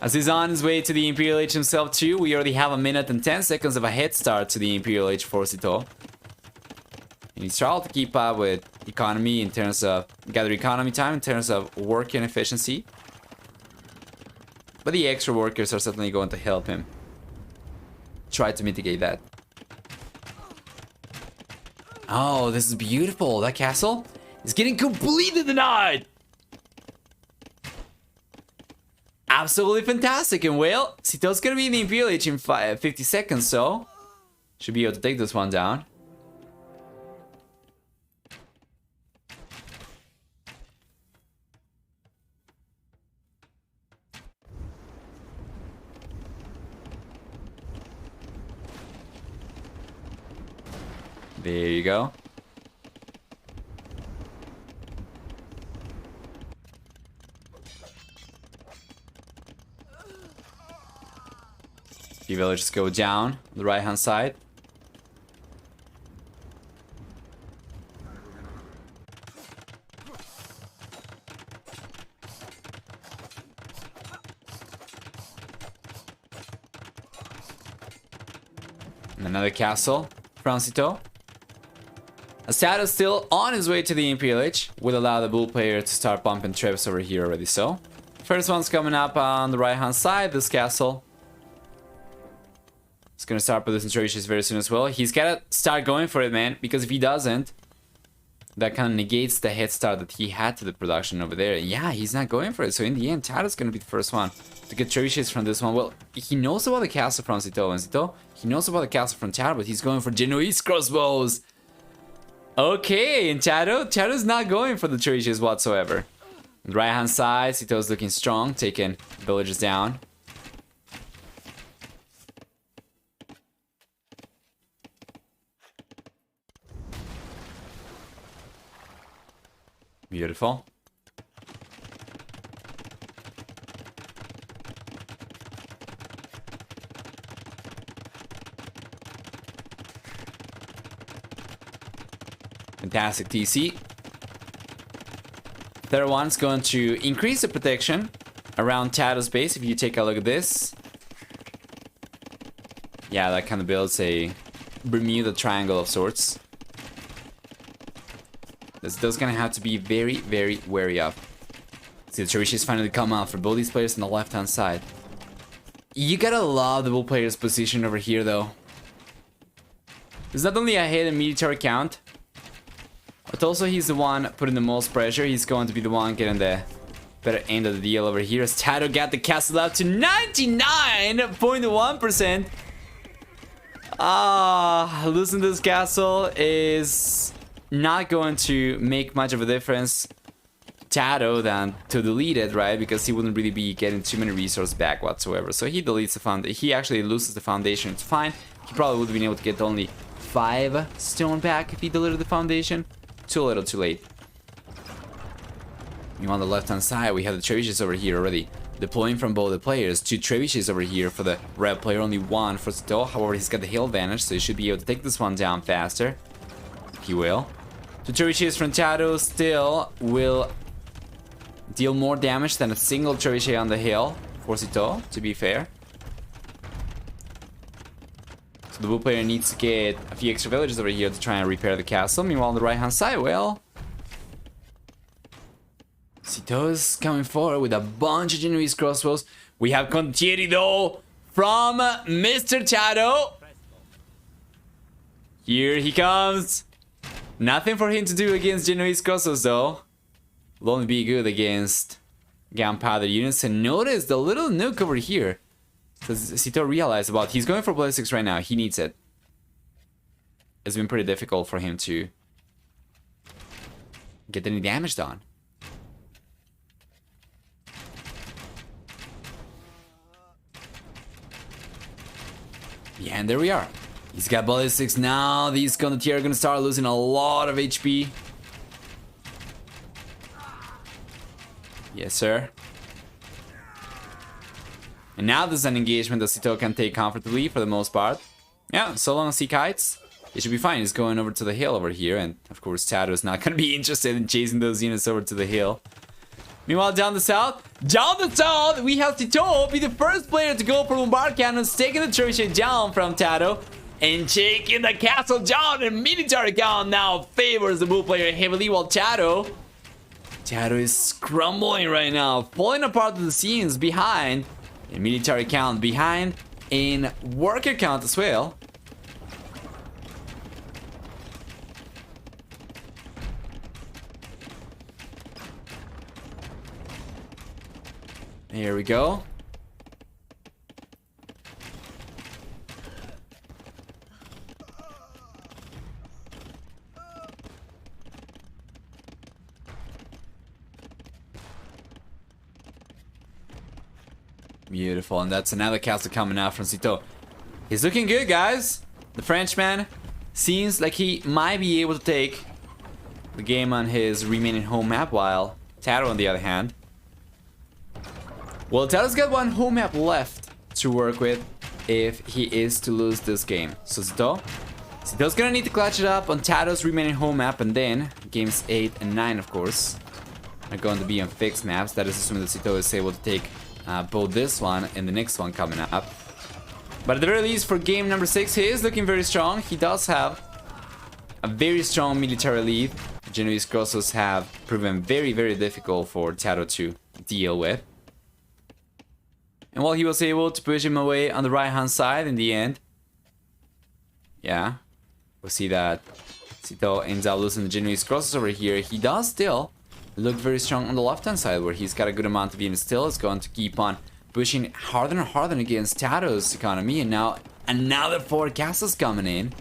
A: As he's on his way to the Imperial Age himself too. We already have a minute and 10 seconds of a head start to the Imperial Age for Sito. And he's trying to keep up with economy in terms of gather economy time, in terms of work and efficiency. But the extra workers are certainly going to help him try to mitigate that. Oh, this is beautiful. That castle is getting completely denied. Absolutely fantastic. And well, Sito's going to be in the Imperial Age in 50 seconds, so should be able to take this one down. There you go. Few villages go down on the right hand side. And another castle from Sito. Assad is still on his way to the Imperial Age. Will allow the bull player to start bumping trips over here already. So, first one's coming up on the right hand side. This castle. It's gonna start producing trebuchets very soon as well. He's gotta start going for it, man. Because if he doesn't, that kind of negates the head start that he had to the production over there. Yeah, he's not going for it. So in the end, Tato's gonna be the first one to get trebuchets from this one. Well, he knows about the castle from Sito. And Sito, he knows about the castle from Tato, but he's going for Genoese crossbows. Okay, and Tato's not going for the trebuchets whatsoever. On the right hand side, Sito's looking strong, taking villages down. Beautiful. Fantastic TC. Third one's going to increase the protection around Tato's base. If you take a look at this. Yeah, that kind of builds a Bermuda Triangle of sorts. This gonna have to be very, very wary of. See, the trebuchets finally come out for both these players on the left-hand side. You gotta love the bull player's position over here, though. There's not only a hidden military count, but also he's the one putting the most pressure. He's going to be the one getting the better end of the deal over here. As Tato got the castle up to 99.1%. Losing this castle is not going to make much of a difference Tato than to delete it, right? Because he wouldn't really be getting too many resources back whatsoever. So he deletes the foundation. He actually loses the foundation. It's fine. He probably would have been able to get only 5 stone back if he deleted the foundation. Too little, too late. You on the left-hand side, we have the trebuchets over here already deploying from both the players. 2 trebuchets over here for the red player, only 1 for Sito. However, he's got the hill advantage, so he should be able to take this one down faster. He will. 2 trebuchets from Tato still will deal more damage than a single trebuchet on the hill for Sito, to be fair. So the blue player needs to get a few extra villages over here to try and repair the castle. Meanwhile, on the right-hand side, well, Sito's coming forward with a bunch of Genoese crossbows. We have Contieri, though, from Mr. Tato. Here he comes. Nothing for him to do against Genoese crossbows, though. Will only be good against gunpowder units. And notice the little nuke over here. Does Sito realize about? He's going for ballistics right now. He needs it. It's been pretty difficult for him to get any damage done. Yeah, and there we are. He's got ballistics now. These Condottieri are gonna start losing a lot of HP. Yes, sir. And now there's an engagement that Sito can take comfortably for the most part. Yeah, so long as he kites, it should be fine. He's going over to the hill over here, and of course Tato is not gonna be interested in chasing those units over to the hill. Meanwhile, down the south, we have Sito be the first player to go for bombard cannons, taking the trebuchet down from Tato and taking the castle down. And military count now favors the blue player heavily, while Tato is crumbling right now, falling apart to the scenes behind. And military count behind in worker count as well. Here we go. Beautiful, and that's another castle coming out from Sito. He's looking good, guys. The Frenchman seems like he might be able to take the game on his remaining home map, while Tato, on the other hand, well, Tato's got one home map left to work with if he is to lose this game. So Sito's gonna need to clutch it up on Tato's remaining home map, and then games 8 and 9, of course, are going to be on fixed maps. That is assuming that Sito is able to take both this one and the next one coming up. But at the very least, for game number 6, he is looking very strong. He does have a very strong military lead. Genoese crosses have proven very, very difficult for Tato to deal with. And while he was able to push him away on the right-hand side in the end, yeah, we'll see that Sito ends up losing the Genoese crosses over here. He does still look very strong on the left-hand side, where he's got a good amount of units still. Is going to keep on pushing harder and harder against Tato's economy. And now another 4 castles coming in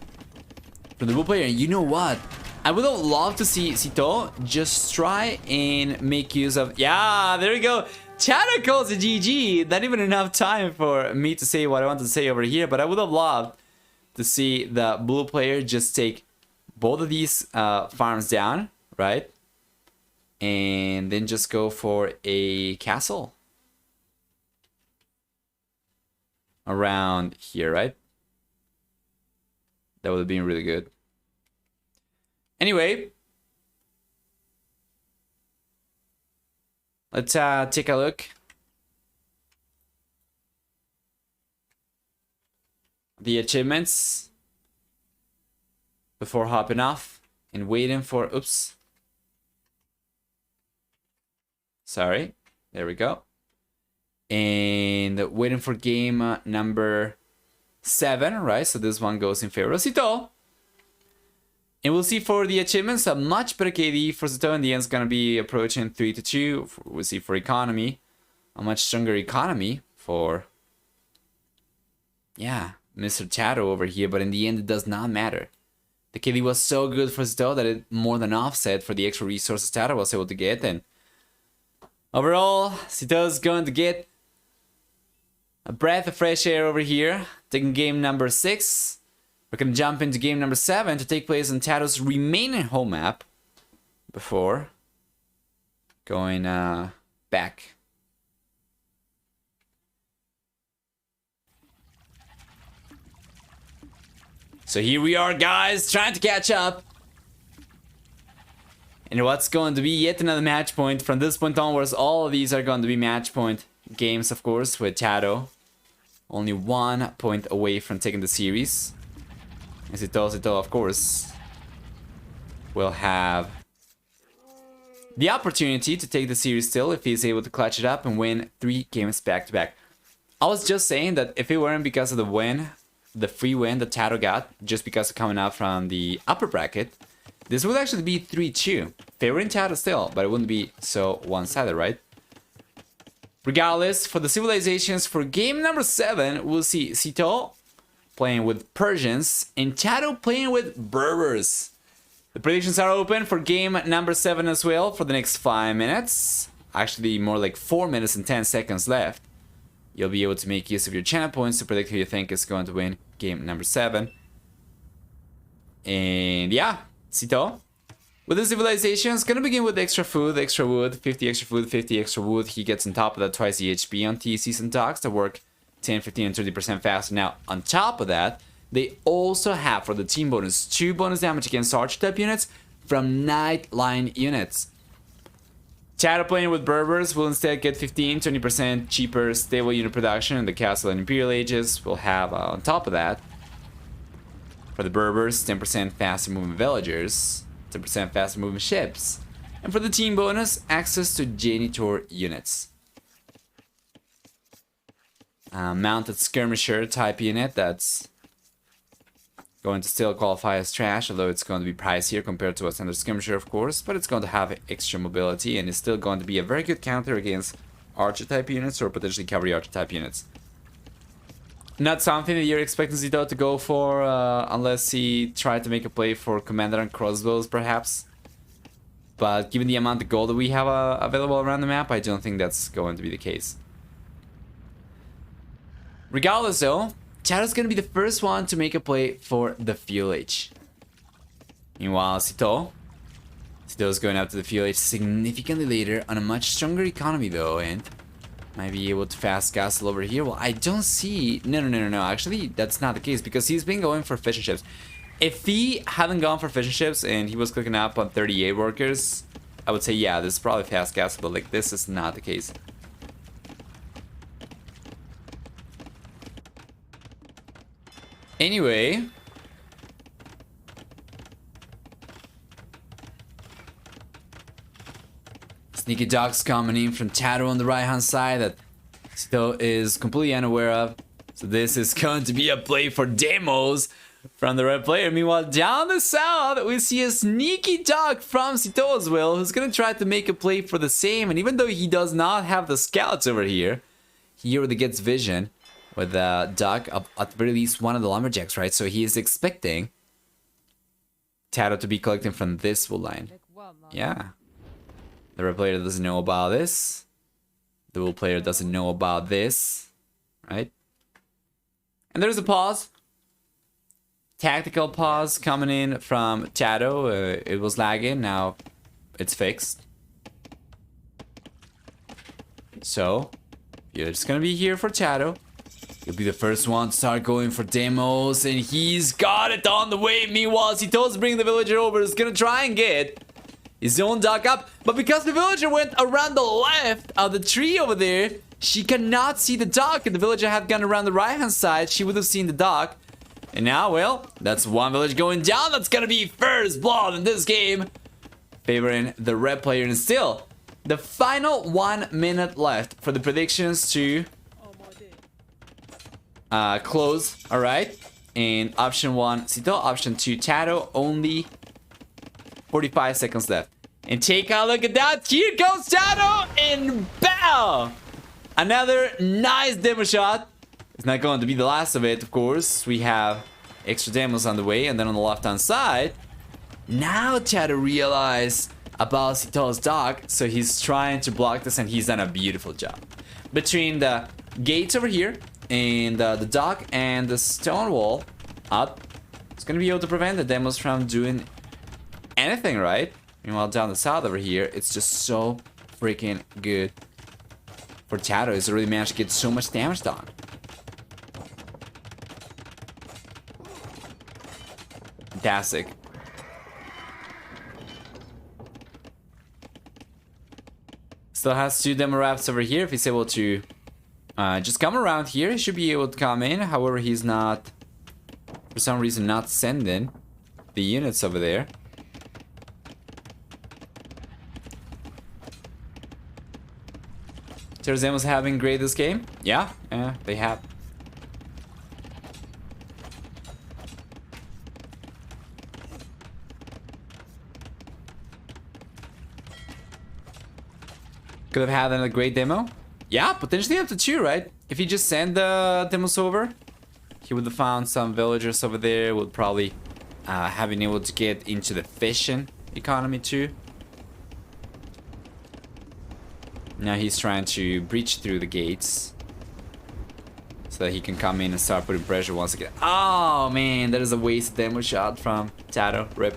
A: from the blue player. And you know what? I would have loved to see Sito just try and make use of... Yeah, there we go. Tato calls it GG. Not even enough time for me to say what I want to say over here. But I would have loved to see the blue player just take both of these farms down, right? And then just go for a castle around here, right? That would have been really good. Anyway, let's take a look. The achievements before hopping off and waiting for... Oops. Sorry, there we go. And waiting for game number 7, right? So this one goes in favor of Sito. And we'll see for the achievements, a much better KD for Sito. In the end, it's going to be approaching 3-2. We'll see for economy, a much stronger economy for, yeah, Mr. Tato over here. But in the end, it does not matter. The KD was so good for Sito that it more than offset for the extra resources Tato was able to get. And overall, Sito's going to get a breath of fresh air over here, taking game number 6. We're going to jump into game number 7 to take place on Tato's remaining home map before going back. So here we are, guys, trying to catch up. And what's going to be yet another match point. From this point onwards, all of these are going to be match point games, of course, with Tato only 1 point away from taking the series. As Sito, of course, will have the opportunity to take the series still if he's able to clutch it up and win 3 games back to back. I was just saying that if it weren't because of the win, the free win that Tato got, just because of coming out from the upper bracket, this would actually be 3-2. Favoring Tato still, but it wouldn't be so one-sided, right? Regardless, for the civilizations, for game number 7, we'll see Sito playing with Persians and Chato playing with Berbers. The predictions are open for game number 7 as well for the next 5 minutes. Actually, more like 4 minutes and 10 seconds left. You'll be able to make use of your channel points to predict who you think is going to win game number 7. And yeah, Sito. With the civilization, it's gonna begin with extra food, extra wood, 50 extra food, 50 extra wood. He gets on top of that twice the HP on TCs and docks that work 10, 15, and 30% faster. Now, on top of that, they also have, for the team bonus, 2 bonus damage against archer-type units from Night Line units. Chatter playing with Berbers will instead get 15, 20% cheaper stable unit production in the Castle and Imperial Ages. We'll have, on top of that, for the Berbers, 10% faster moving villagers, 10% faster moving ships, and for the team bonus, access to janitor units. Mounted skirmisher type unit that's going to still qualify as trash, although it's going to be pricier compared to a standard skirmisher, of course, but it's going to have extra mobility and it's still going to be a very good counter against archer type units or potentially cavalry archer type units. Not something that you're expecting Zito to go for unless he tried to make a play for commander and crossbows, perhaps. But given the amount of gold that we have available around the map, I don't think that's going to be the case. Regardless though, Chad's going to be the first one to make a play for the fuel age. Meanwhile, Sito is going up to the fuel age significantly later on a much stronger economy though, and might be able to fast castle over here. Well, I don't see... No. Actually, that's not the case because he's been going for fishing ships. If he hadn't gone for fishing ships and he was clicking up on 38 workers, I would say, yeah, this is probably fast castle, but like this is not the case. Anyway, sneaky dogs coming in from Tato on the right hand side that Sito is completely unaware of. So this is going to be a play for demos from the red player. Meanwhile, down the south, we see a sneaky dog from Sito as well, who's going to try to make a play for the same. And even though he does not have the scouts over here, he already gets vision with the dog of at the very least one of the lumberjacks, right? So he is expecting Tato to be collecting from this wood line. Yeah. The red player doesn't know about this. The wool player doesn't know about this. Right? And there's a pause. Tactical pause coming in from Tato. It was lagging. Now it's fixed. So, you're just gonna be here for Tato. He'll be the first one to start going for demos. And he's got it on the way. Meanwhile, Sito's bringing the villager over. He's gonna try and get his own dock up, but because the villager went around the left of the tree over there, she cannot see the dock. If the villager had gone around the right hand side, she would have seen the dock. And now, well, that's one village going down. That's gonna be first blood in this game, favoring the red player. And still, the final 1 minute left for the predictions to close. All right, and option 1 Sito, option 2 Tato. Only 45 seconds left. And take a look at that. Here goes Tato, and bow! Another nice demo shot. It's not going to be the last of it, of course. We have extra demos on the way, and then on the left-hand side, now Tato realized about Sito's dock, so he's trying to block this, and he's done a beautiful job. Between the gates over here, and the dock, and the stone wall up, it's going to be able to prevent the demos from doing anything, right? Meanwhile, down the south over here, it's just so freaking good for Tato. He's already managed to get so much damage done. Fantastic. Still has 2 demo rafts over here. If he's able to just come around here, he should be able to come in. However, he's not, for some reason, not sending the units over there. Terzan was having great this game. Yeah, they have. Could have had a great demo. Yeah, potentially up to 2, right? If he just sent the demos over, he would have found some villagers over there. Would probably have been able to get into the fishing economy too. Now he's trying to breach through the gates so that he can come in and start putting pressure once again. Oh man, that is a wasted demo shot from Tato. Rip.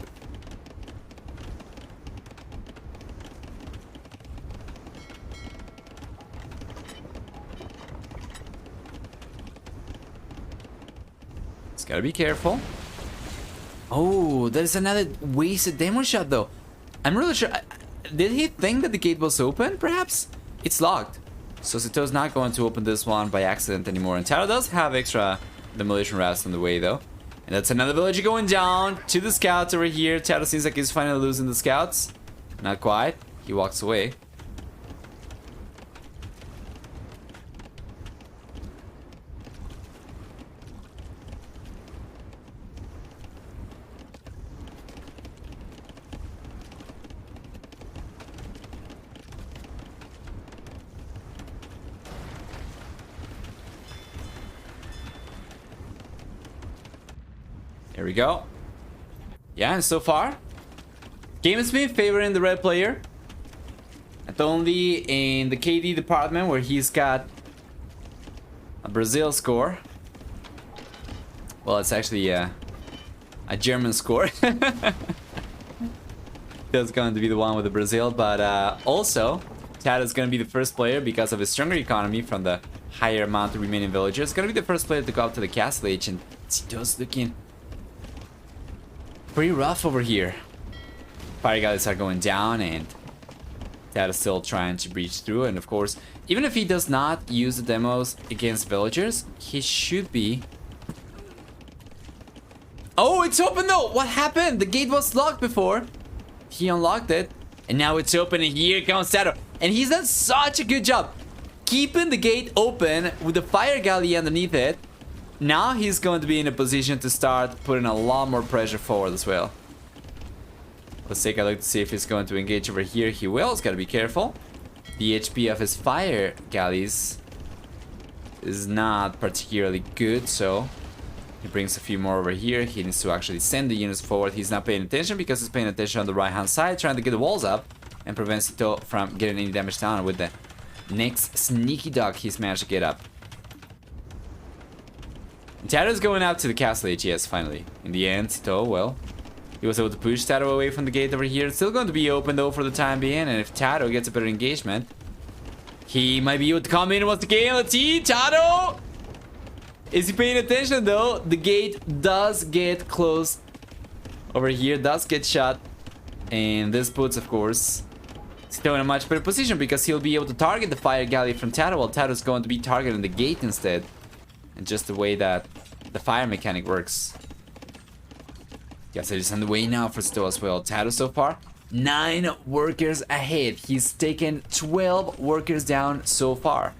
A: Just gotta be careful. Oh, that is another wasted demo shot though. I'm really sure. Did he think that the gate was open, perhaps? It's locked. So Sito's not going to open this one by accident anymore. And Taro does have extra demolition rafts on the way, though. And that's another villager going down to the scouts over here. Taro seems like he's finally losing the scouts. Not quite. He walks away. Here we go. Yeah, and so far, game has been favoring the red player. Not only in the KD department, where he's got a Brazil score. Well, it's actually a German score. That's going to be the one with the Brazil, but also, Tad is going to be the first player because of his stronger economy from the higher amount of remaining villagers. Going to be the first player to go up to the castle age, and Tito's looking pretty rough over here. Fire galleys are going down, and Tad is still trying to breach through. And of course, even if he does not use the demos against villagers, he should be. Oh, it's open though! What happened? The gate was locked before. He unlocked it, and now it's open, and here comes Tato. And he's done such a good job keeping the gate open with the fire galley underneath it. Now he's going to be in a position to start putting a lot more pressure forward as well. Let's take a look to see if he's going to engage over here. He will. He's got to be careful. The HP of his fire galleys is not particularly good, so he brings a few more over here. He needs to actually send the units forward. He's not paying attention because he's paying attention on the right-hand side, trying to get the walls up and prevent Sito from getting any damage down with the next sneaky dog he's managed to get up. Tato's going out to the castle age, yes, finally. In the end, Sito, well, he was able to push Tato away from the gate over here. It's still going to be open though for the time being, and if Tato gets a better engagement, he might be able to come in once again. Let's see, Tato! Is he paying attention though? The gate does get closed over here, does get shut, and this puts, of course, Sito in a much better position because he'll be able to target the fire galley from Tato, while Tato's going to be targeting the gate instead. And just the way that the fire mechanic works. Guess it is on the way now for Sito as well. Tato so far, 9 workers ahead. He's taken 12 workers down so far.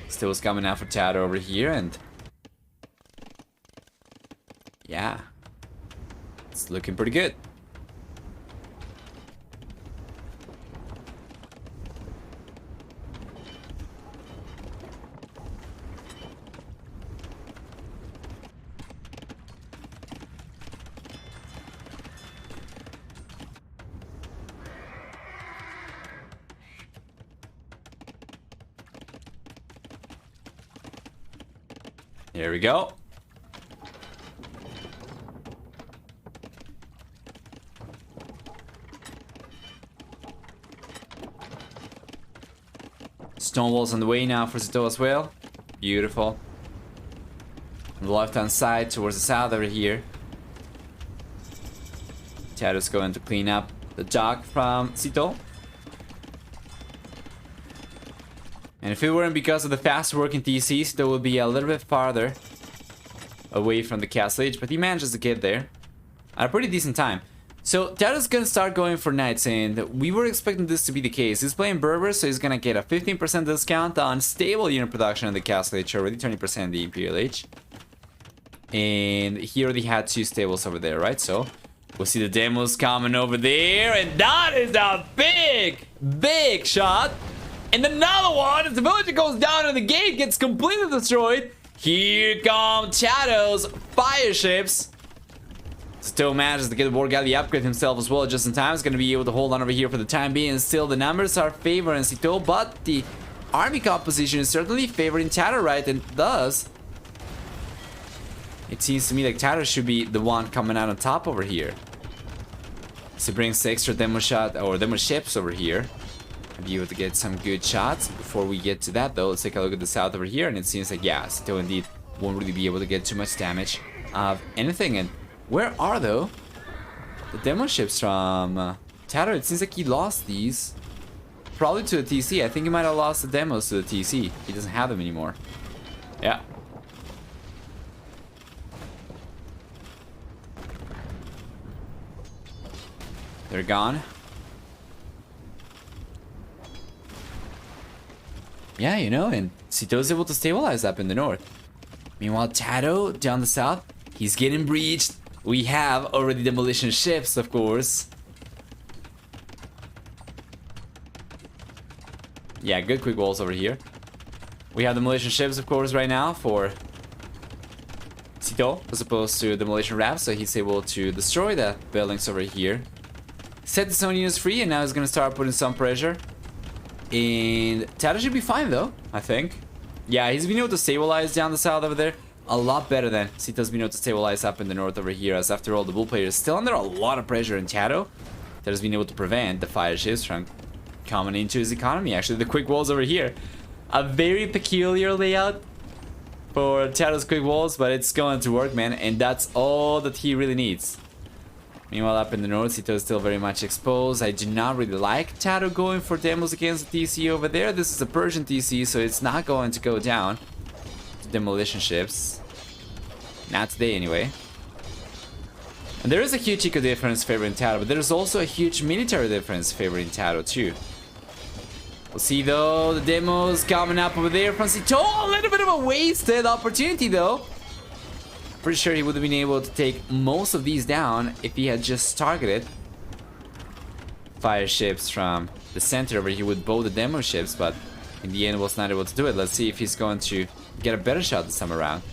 A: Sito's coming out for Tato over here, and yeah, it's looking pretty good. Here we go. Stone walls on the way now for Sito as well. Beautiful. On the left-hand side towards the south over here. Tato's going to clean up the dock from Sito. And if it weren't because of the fast working TCs, Sito would be a little bit farther away from the castle age, but he manages to get there at a pretty decent time. So Tato's gonna start going for knights, and we were expecting this to be the case. He's playing Berber, so he's gonna get a 15% discount on stable unit production in the castle age, already 20% in the imperial age. And he already had 2 stables over there, right? So We'll see the demos coming over there, and that is a big shot. And another one as the villager goes down and the gate gets completely destroyed. Here come Shadow's fire ships. Still manages to get the War Galley upgrade himself as well just in time. He's going to be able to hold on over here for the time being. And still, the numbers are favoring Cito, but the army composition is certainly favoring Tato, right? And thus, it seems to me like Tato should be the one coming out on top over here. So he brings the extra demo shot or demo ships over here. And be able to get some good shots. Before we get to that though, let's take a look at the south over here. And it seems like, yeah, Cito indeed won't really be able to get too much damage of anything. And where are, though, the demo ships from Tato? It seems like he lost these. Probably to the TC. I think he might have lost the demos to the TC. He doesn't have them anymore. Yeah. They're gone. Yeah, you know, and Cito's able to stabilize up in the north. Meanwhile, Tato down the south, he's getting breached. We have already demolition ships, of course. Yeah, good quick walls over here. We have demolition ships, of course, right now for Cito, as opposed to demolition rafts, so he's able to destroy the buildings over here. Set the zone units free, and now he's gonna start putting some pressure. And Tato should be fine, though, I think. Yeah, he's been able to stabilize down the south over there. A lot better than Cito's been able to stabilize up in the north over here, as after all, the bull player is still under a lot of pressure in Tato. That has been able to prevent the fire ships from coming into his economy. Actually, the quick walls over here. A very peculiar layout for Tato's quick walls, but it's going to work, man, and that's all that he really needs. Meanwhile, up in the north, Cito is still very much exposed. I do not really like Tato going for demos against the TC over there. This is a Persian TC, so it's not going to go down. Demolition ships. Not today, anyway. And there is a huge eco difference favoring Tato, but there's also a huge military difference favoring Tato, too. We'll see, though, the demos coming up over there from Cito. A little bit of a wasted opportunity, though. Pretty sure he would have been able to take most of these down if he had just targeted fire ships from the center over here with both the demo ships, but in the end was not able to do it. Let's see if he's going to get a better shot this time around.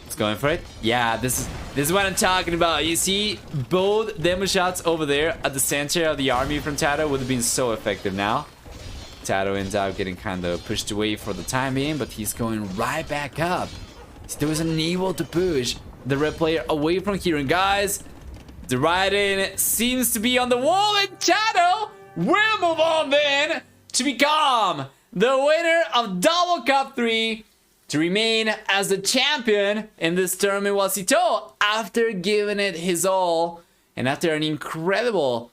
A: He's going for it. Yeah, this is what I'm talking about. You see, both demo shots over there at the center of the army from Tato would have been so effective now. Tato ends up getting kind of pushed away for the time being, but he's going right back up. There was unable to push the red player away from here. And guys, the writing seems to be on the wall, and Tato will move on then to become the winner of Double Cup 3 to remain as the champion in this tournament, while Cito, after giving it his all and after an incredible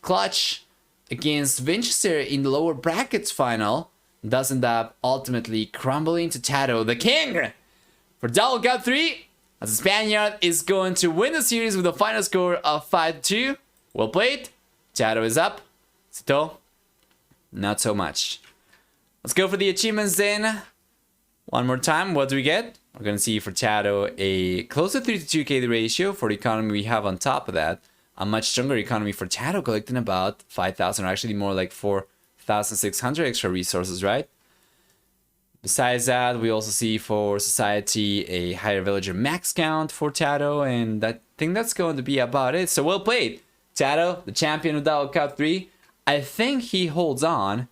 A: clutch against Winchester in the lower brackets final, does end up ultimately crumbling to Tato, the king. For Double Cup 3, as the Spaniard is going to win the series with a final score of 5-2. Well played. Tato is up. Cito, not so much. Let's go for the achievements then. One more time, what do we get? We're going to see for Tato a close to 3 to 2k ratio. For the economy we have on top of that, a much stronger economy for Tato, collecting about 5,000, or actually more like 4,600 extra resources, right? Besides that, we also see for society a higher villager max count for Tato, and I think that's going to be about it. So well played, Tato, the champion of Double Cup 3. I think he holds on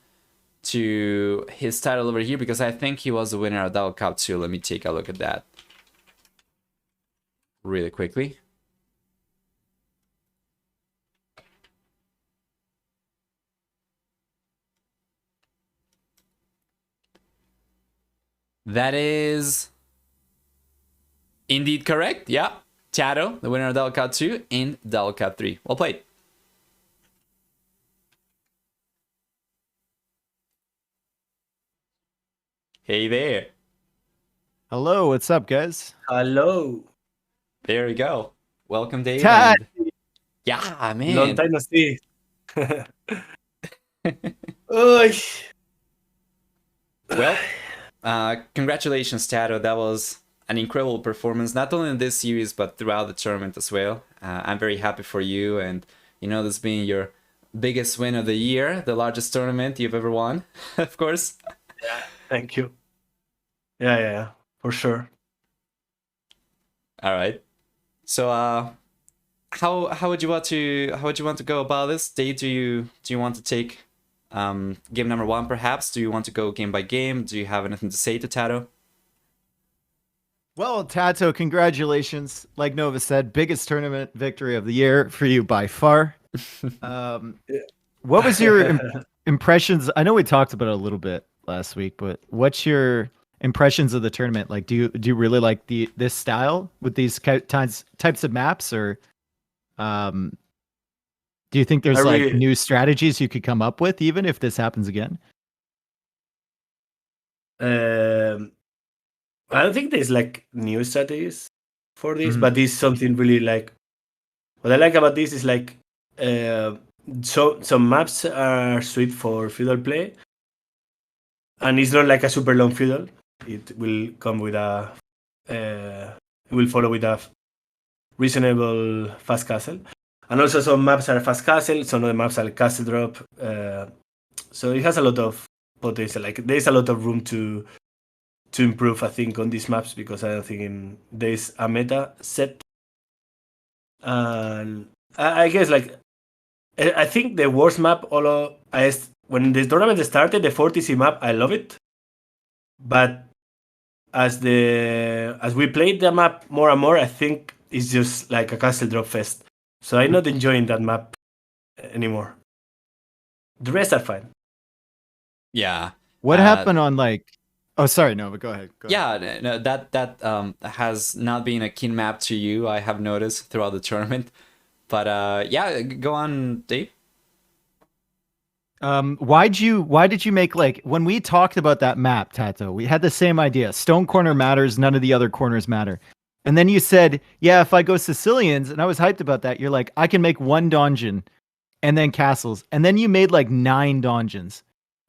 A: to his title over here because I think he was the winner of Double Cup 2. Let me take a look at that really quickly. That is indeed correct. Yeah. Tato, the winner of Double Cup 2 and Double Cup 3. Well played. Hey there.
B: Hello, what's up, guys?
C: Hello.
A: There we go. Welcome, Dave.
B: Tad!
A: Yeah, man.
C: Long time no see. Oy.
A: Well, congratulations, Tato. That was an incredible performance, not only in this series, but throughout the tournament as well. I'm very happy for you, and this being your biggest win of the year, the largest tournament you've ever won, of course.
C: Yeah, thank you. Yeah, for sure.
A: All right. So, how would you want to go about this? Dave, do you want to take game number 1 perhaps? Do you want to go game by game? Do you have anything to say to Tato?
B: Well, Tato, congratulations. Like Nova said, biggest tournament victory of the year for you by far. What was your impressions? I know we talked about it a little bit last week, but what's your impressions of the tournament? Like, do you really like this style with these types of maps, or do you think there's new strategies you could come up with even if this happens again?
C: I don't think there's like new strategies for this, but this is something really like what I like about this is like so some maps are suited for feudal play, and it's not like a super long feudal. It will come with it will follow with a reasonable fast castle, and also some maps are fast castle, some of the maps are castle drop. So it has a lot of potential. Like there's a lot of room to improve, I think, on these maps, because I don't think there's a meta set. And I guess like I think the worst map, when the tournament started, the 40C map, I love it, but as we played the map more and more, I think it's just like a castle drop fest. So I'm not enjoying that map anymore. The rest are fine.
A: Yeah.
B: What happened on like? Oh, sorry, Nova. Go ahead.
A: Yeah, no, that has not been a keen map to you, I have noticed throughout the tournament. But yeah, go on, Dave.
B: Why did you make, like, when we talked about that map, Tato, we had the same idea. Stone corner matters, none of the other corners matter. And then you said, yeah, if I go Sicilians, and I was hyped about that. You're like, I can make 1 donjon and then castles. And then you made like 9 donjons.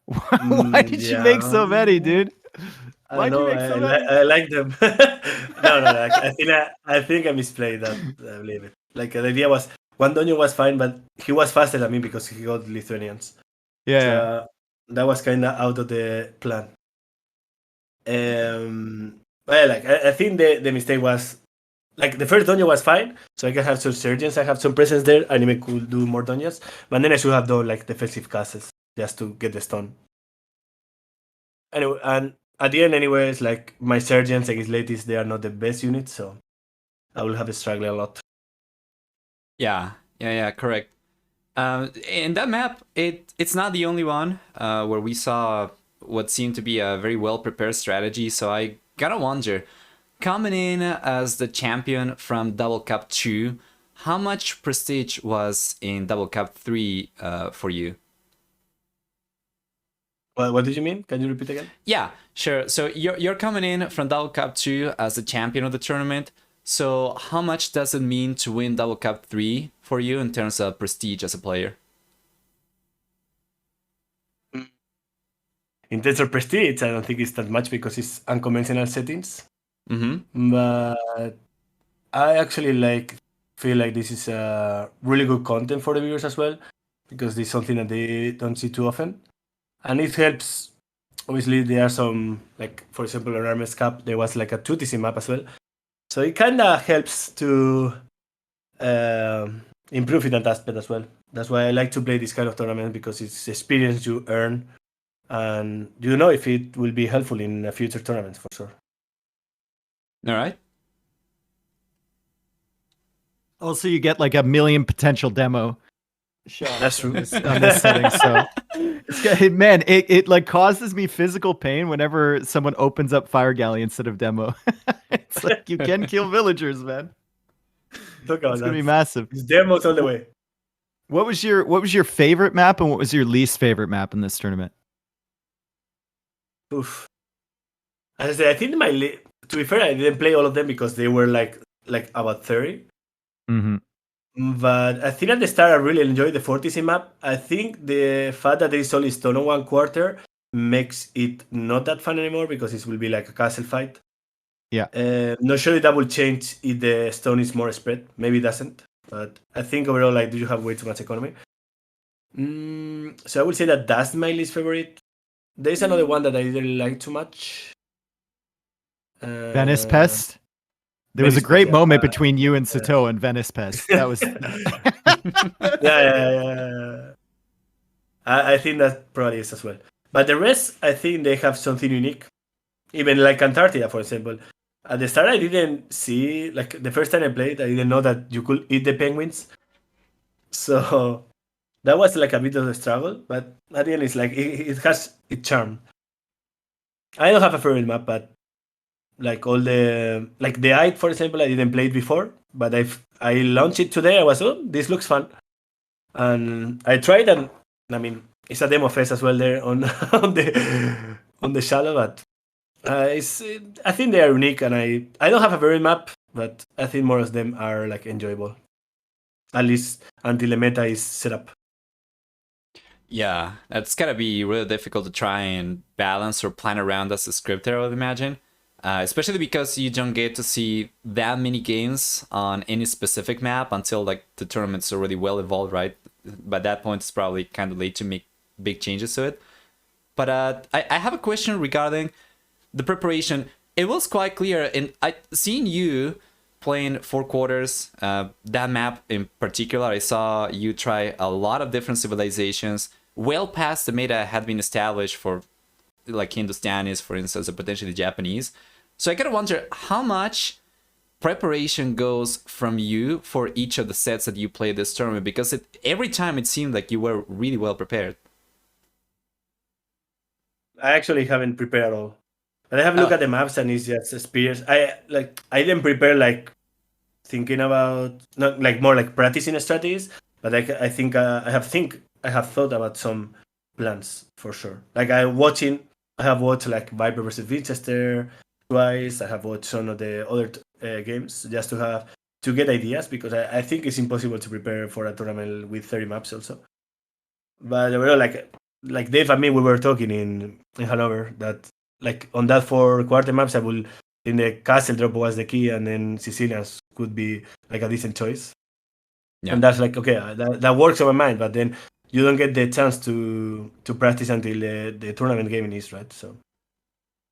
B: Why did you make so many, dude?
C: Why did you make so many? I like them. No. I think I misplayed that. I believe it. Like the idea was 1 donjon was fine, but he was faster than me because he got Lithuanians.
B: Yeah.
C: So, that was kind of out of the plan. Well, like I think the mistake was like the first donjon was fine, so I can have some surgeons. I have some presence there. Anime could do more donjons, but then I should have done like defensive castles just to get the stone. Anyway, and at the end, anyways, like my surgeons and his ladies, they are not the best units, so I will have to struggle a lot.
A: Yeah, correct. In that map, it's not the only one where we saw what seemed to be a very well prepared strategy. So I gotta wonder, coming in as the champion from Double Cup 2, how much prestige was in Double Cup 3 for you?
C: What did you mean? Can you repeat again?
A: Yeah, sure. So you're coming in from Double Cup 2 as the champion of the tournament. So how much does it mean to win Double Cup 3 for you in terms of prestige as a player?
C: In terms of prestige, I don't think it's that much because it's unconventional settings.
A: Mm-hmm.
C: But I actually feel like this is a really good content for the viewers as well, because this is something that they don't see too often. And it helps. Obviously, there are some, like, for example, on Armor's Cup, there was like a 2TC map as well. So it kind of helps to improve in that aspect as well. That's why I like to play this kind of tournament, because it's experience you earn, and you know if it will be helpful in a future tournament for sure.
A: All right.
B: Also, you get like 1 million potential demo shots.
C: That's true.
B: On this setting, so man, it like causes me physical pain whenever someone opens up Fire Galley instead of demo. It's like you can kill villagers, man.
C: Talk about
B: it's gonna be massive.
C: It's demos all the way.
B: What was your favorite map, and what was your least favorite map in this tournament?
C: Oof. As I say, I think to be fair, I didn't play all of them because they were like about 30.
B: Mm-hmm.
C: But I think at the start I really enjoyed the 40C map. I think the fact that there is only stone on 1/4 makes it not that fun anymore, because it will be like a castle fight.
B: Yeah.
C: Not sure if that will change if the stone is more spread. Maybe it doesn't. But I think overall, like, do you have way too much economy? So I would say that that's my least favorite. There's another one that I didn't like too much.
B: Venice Pest. There was a
C: Venice Pest,
B: great
C: yeah.
B: moment between you and Sato and Venice Pest. That was
C: Yeah. I think that probably is as well. But the rest, I think they have something unique. Even like Antarctica, for example. At the start, I didn't see, like, the first time I played, I didn't know that you could eat the penguins. So that was like a bit of a struggle. But at the end, it's like, it has its charm. I don't have a favorite map, but like all the, like the Eye, for example, I didn't play it before, but I launched it today. I was, oh, this looks fun. And I tried, and I mean, it's a demo phase as well there on on the shallow, but I think they are unique, and I don't have a very map, but I think more of them are like enjoyable, at least until the meta is set up.
A: Yeah, that's gotta be really difficult to try and balance or plan around as a scripter, I would imagine. Especially because you don't get to see that many games on any specific map until like the tournament's already well evolved, right? By that point, it's probably kind of late to make big changes to it. But I have a question regarding the preparation. It was quite clear, and I seen you playing four quarters. That map in particular, I saw you try a lot of different civilizations, well past the meta had been established for like Hindustanis, for instance, or potentially Japanese. So I gotta wonder how much preparation goes from you for each of the sets that you play this tournament, because every time it seemed like you were really well prepared.
C: I actually haven't prepared at all, but I have a look at the maps, and it's just experience. I didn't prepare like thinking about, not like more like practicing strategies, but I think I have thought about some plans for sure. Like I have watched like Viper versus Winchester twice. I have watched some of the other games just to get ideas, because I think it's impossible to prepare for a tournament with 30 maps also. But overall, like Dave and me, we were talking in Hanover that like on that four quarter maps, I will in the castle drop was the key, and then Sicilians could be like a decent choice.
A: Yeah.
C: And that's like okay, that works on my mind, but then you don't get the chance to practice until the tournament gaming is right. So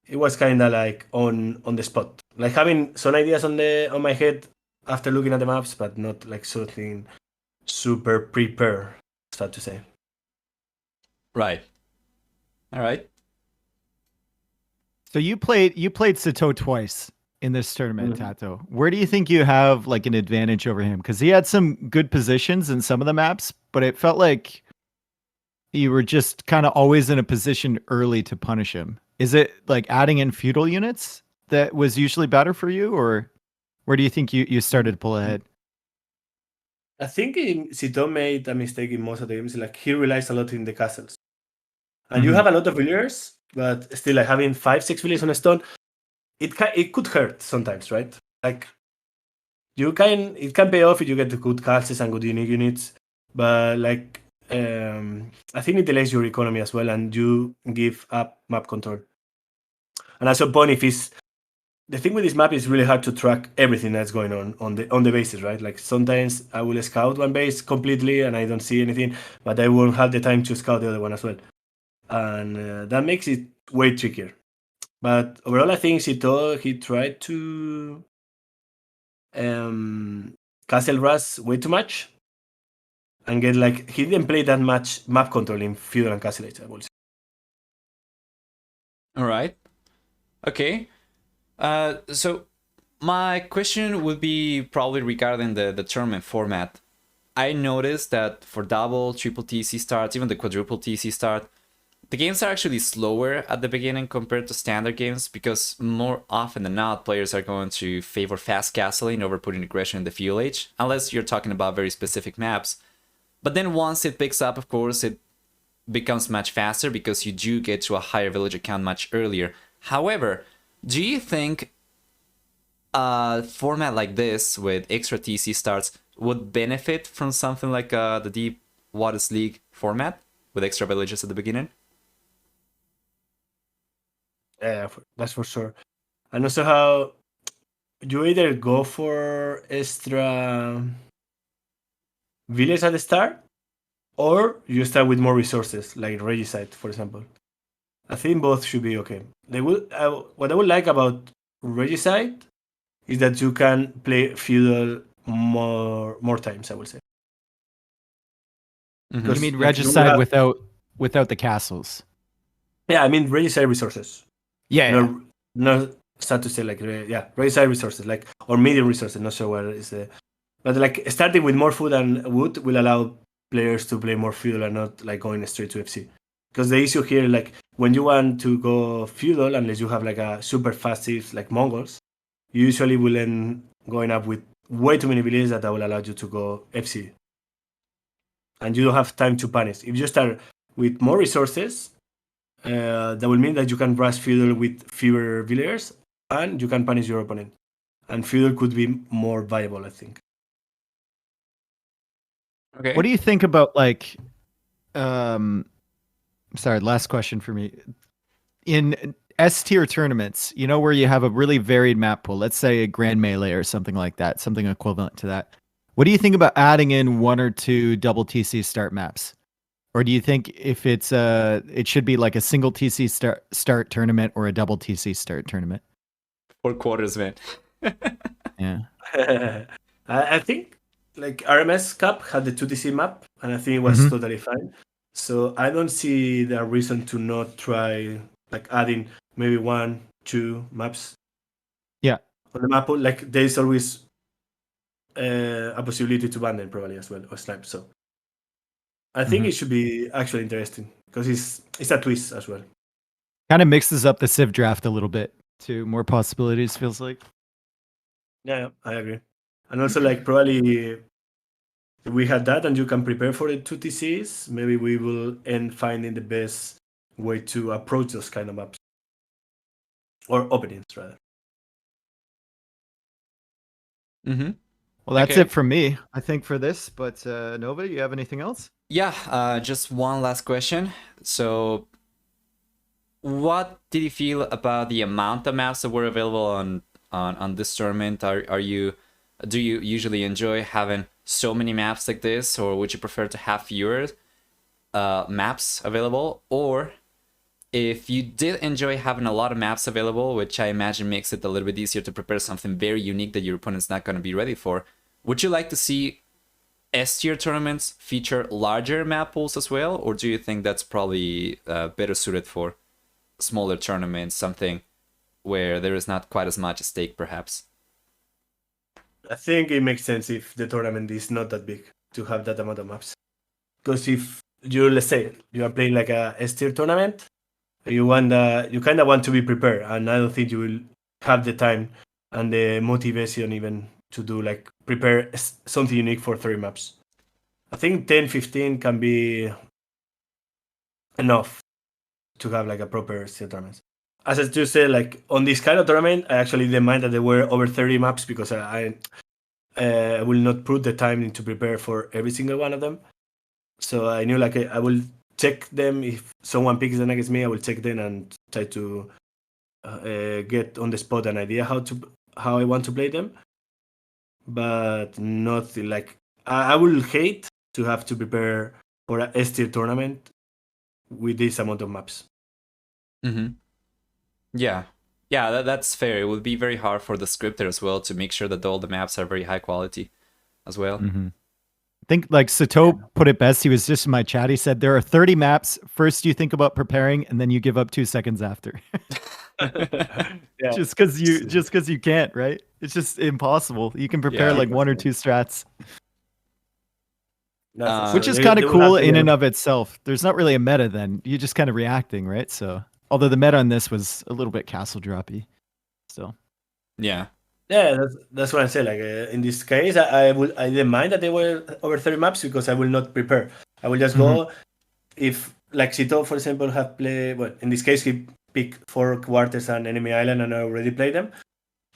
C: it was kind of like on the spot, like having some ideas on my head after looking at the maps, but not like something super prepared, sad to say.
A: Right. All right.
B: So you played Sato twice in this tournament, Tato. Where do you think you have like an advantage over him? Because he had some good positions in some of the maps, but it felt like you were just kind of always in a position early to punish him. Is it like adding in feudal units that was usually better for you, or where do you think you started to pull ahead?
C: I think Sito made a mistake in most of the games. Like he relies a lot in the castles, and you have a lot of villagers, but still, like having 5-6 villagers on a stone, it could hurt sometimes, right? Like it can pay off if you get the good castles and good unique units, but like I think it delays your economy as well, and you give up map control. And at some point, if it's the thing with this map is really hard to track everything that's going on the bases, right? Like sometimes I will scout one base completely and I don't see anything, but I won't have the time to scout the other one as well, and that makes it way trickier. But overall, I think he tried to castle rush way too much and get like he didn't play that much map control in feudal and castle age, I will say.
A: All right. Okay. So my question would be probably regarding the tournament format. I noticed that for double, triple TC starts, even the quadruple TC start, the games are actually slower at the beginning compared to standard games, because more often than not, players are going to favor fast castling over putting aggression in the fuel age, unless you're talking about very specific maps. But then once it picks up, of course, it becomes much faster because you do get to a higher villager count much earlier. However, do you think a format like this with extra TC starts would benefit from something like the Deep Waters League format with extra villages at the beginning?
C: Yeah, that's for sure. And also how you either go for extra village at the start, or you start with more resources, like Regicide, for example. I think both should be okay. What I would like about Regicide is that you can play feudal more times. I would say.
A: Mhm.
B: You mean
C: Like,
B: regicide without the castles?
C: Yeah, I mean Regicide resources.
B: Yeah.
C: Not sad to say, like, yeah, Regicide resources, like, or medium resources. Not sure what is the, but like starting with more food and wood will allow players to play more feudal and not like going straight to FC. Because the issue here, like, when you want to go feudal, unless you have like a super fast chiefs like Mongols, you usually will end going up with way too many villages that will allow you to go FC. And you don't have time to punish. If you start with more resources, that will mean that you can rush feudal with fewer villagers and you can punish your opponent. And feudal could be more viable, I think.
A: Okay.
B: What do you think about like sorry, last question for me. In S tier tournaments, you know, where you have a really varied map pool, let's say a Grand Melee or something like that, something equivalent to that. What do you think about adding in one or two double TC start maps? Or do you think if it's it should be like a single TC start tournament or a double TC start tournament?
A: 4 quarters, man.
B: Yeah.
C: I think like RMS Cup had the 2TC map, and I think it was
B: Mhm.
C: totally fine. So I don't see the reason to not try like adding maybe 1, 2 maps.
B: Yeah.
C: On the map, like there's always a possibility to ban them probably as well or snipe. So I think
B: Mhm.
C: it should be actually interesting because it's a twist as well.
B: Kind of mixes up the Civ draft a little bit too. More possibilities feels like.
C: Yeah, I agree. And also like probably if we had that and you can prepare for the 2TCs, maybe we will end finding the best way to approach those kind of maps. Or openings, rather.
A: Mm-hmm.
B: Well, that's
A: Okay.
B: it from me, I think, for this. But Nova, you have anything else?
A: Yeah, just one last question. So, what did you feel about the amount of maps that were available on this tournament? Do you usually enjoy having so many maps like this, or would you prefer to have fewer maps available? Or if you did enjoy having a lot of maps available, which I imagine makes it a little bit easier to prepare something very unique that your opponent's not going to be ready for, would you like to see S tier tournaments feature larger map pools as well, or do you think that's probably better suited for smaller tournaments, something where there is not quite as much at stake, perhaps?
C: I think it makes sense if the tournament is not that big to have that amount of maps. Because if you, let's say, you are playing like a S tier tournament, you kind of want to be prepared, and I don't think you will have the time and the motivation even to do like prepare something unique for 3 maps. I think 10, 15 can be enough to have like a proper steel tournament. As I just said, like on this kind of tournament, I actually didn't mind that there were over 30 maps because I will not put the time to prepare for every single one of them. So I knew like I will check them if someone picks them against me. I will check them and try to get on the spot an idea how I want to play them. But nothing like I will hate to have to prepare for a S tier tournament with this amount of maps.
A: Mm-hmm. Yeah. Yeah, that's fair. It would be very hard for the scripter as well to make sure that all the maps are very high quality as well.
B: Mm-hmm. I think like Sato put it best. He was just in my chat. He said there are 30 maps. First you think about preparing, and then you give up 2 seconds after.
C: Yeah.
B: Just because you can't, right? It's just impossible. You can prepare
A: Yeah.
B: like 1 or 2 strats, which is
C: They-
B: kind
C: they
B: of
C: will have
B: cool
C: to
B: in
C: be-
B: and of itself. There's not really a meta then. You're just kind of reacting, right? So, although the meta on this was a little bit castle droppy, still.
A: Yeah.
C: Yeah, that's what I say. Like in this case, I didn't mind that they were over 30 maps because I will not prepare. I will just go if like Sito, for example, have played. Well, in this case, he picked 4 quarters and enemy island, and I already played them.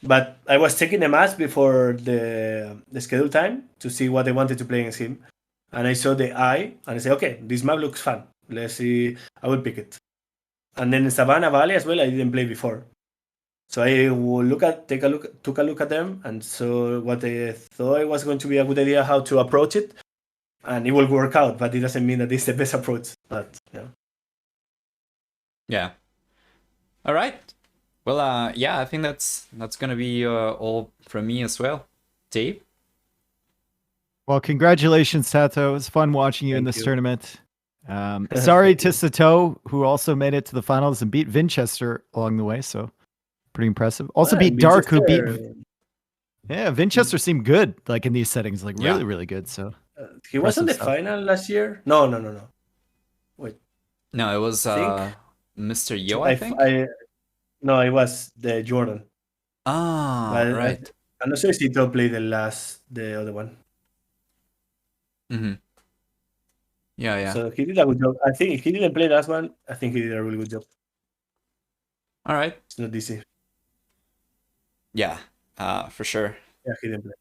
C: But I was checking the maps before the schedule time to see what I wanted to play against him, and I saw the eye, and I said, okay, this map looks fun. Let's see. I will pick it. And then Savannah Valley as well, I didn't play before. So I will took a look at them, and so what I thought it was going to be a good idea how to approach it and it will work out, but it doesn't mean that it's the best approach. But yeah.
A: Yeah. All right. Well, yeah, I think that's gonna be all from me as well. Dave?
B: Well, congratulations, Tato. It was fun watching you in
C: Thank
B: this
C: you.
B: tournament. Sorry
C: Thank
B: to
C: you.
B: Sato, who also made it to the finals and beat Vinchester along the way. So pretty impressive. Also
C: Well,
B: beat Dark, who beat.
C: Winchester,
B: Yeah, Vinchester seemed good, like in these settings, like
A: Yeah.
B: really, really good. So
C: he was in the
B: impressive stuff.
C: final last year. No. Wait,
A: No, it was
C: think?
A: Mr. Yo, I think.
C: No, it was the Jordan.
A: Ah,
C: But
A: right.
C: I'm not sure if Tito played the other one.
A: Mm-hmm. Yeah.
C: So he did a good job. I think if he didn't play last one, I think he did a really good job.
A: All right.
C: It's not easy.
A: Yeah. For sure.
C: Yeah, he didn't play.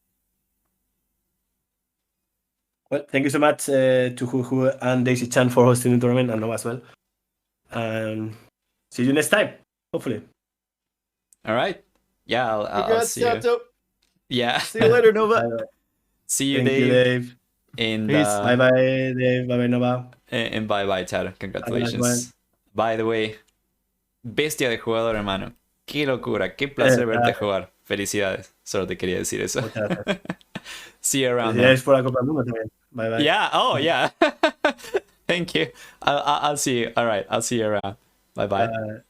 C: Well, thank you so much to Hu and Daisy Chan for hosting the tournament and Noah as well. And see you next time, hopefully.
A: All right. Yeah, I'll
B: Congrats,
A: see you.
B: Tato.
A: Yeah.
B: See you later, Nova.
A: See you,
C: Thank
A: Dave.
C: you, Dave.
A: And
B: Peace.
C: Bye bye, Dave. Bye bye, Nova.
A: and bye, Tato.
C: Have a nice
A: Congratulations.
C: one.
A: By the way, bestia de jugador, hermano. Qué locura, qué placer verte jugar. Felicidades. Solo te quería decir eso.
C: Muchas gracias.
A: See you around.
C: Felicidades por la Copa del Mundo también. Bye bye.
A: Yeah. Oh, yeah. Thank you. I'll see you. All right. I'll see you around. Bye bye.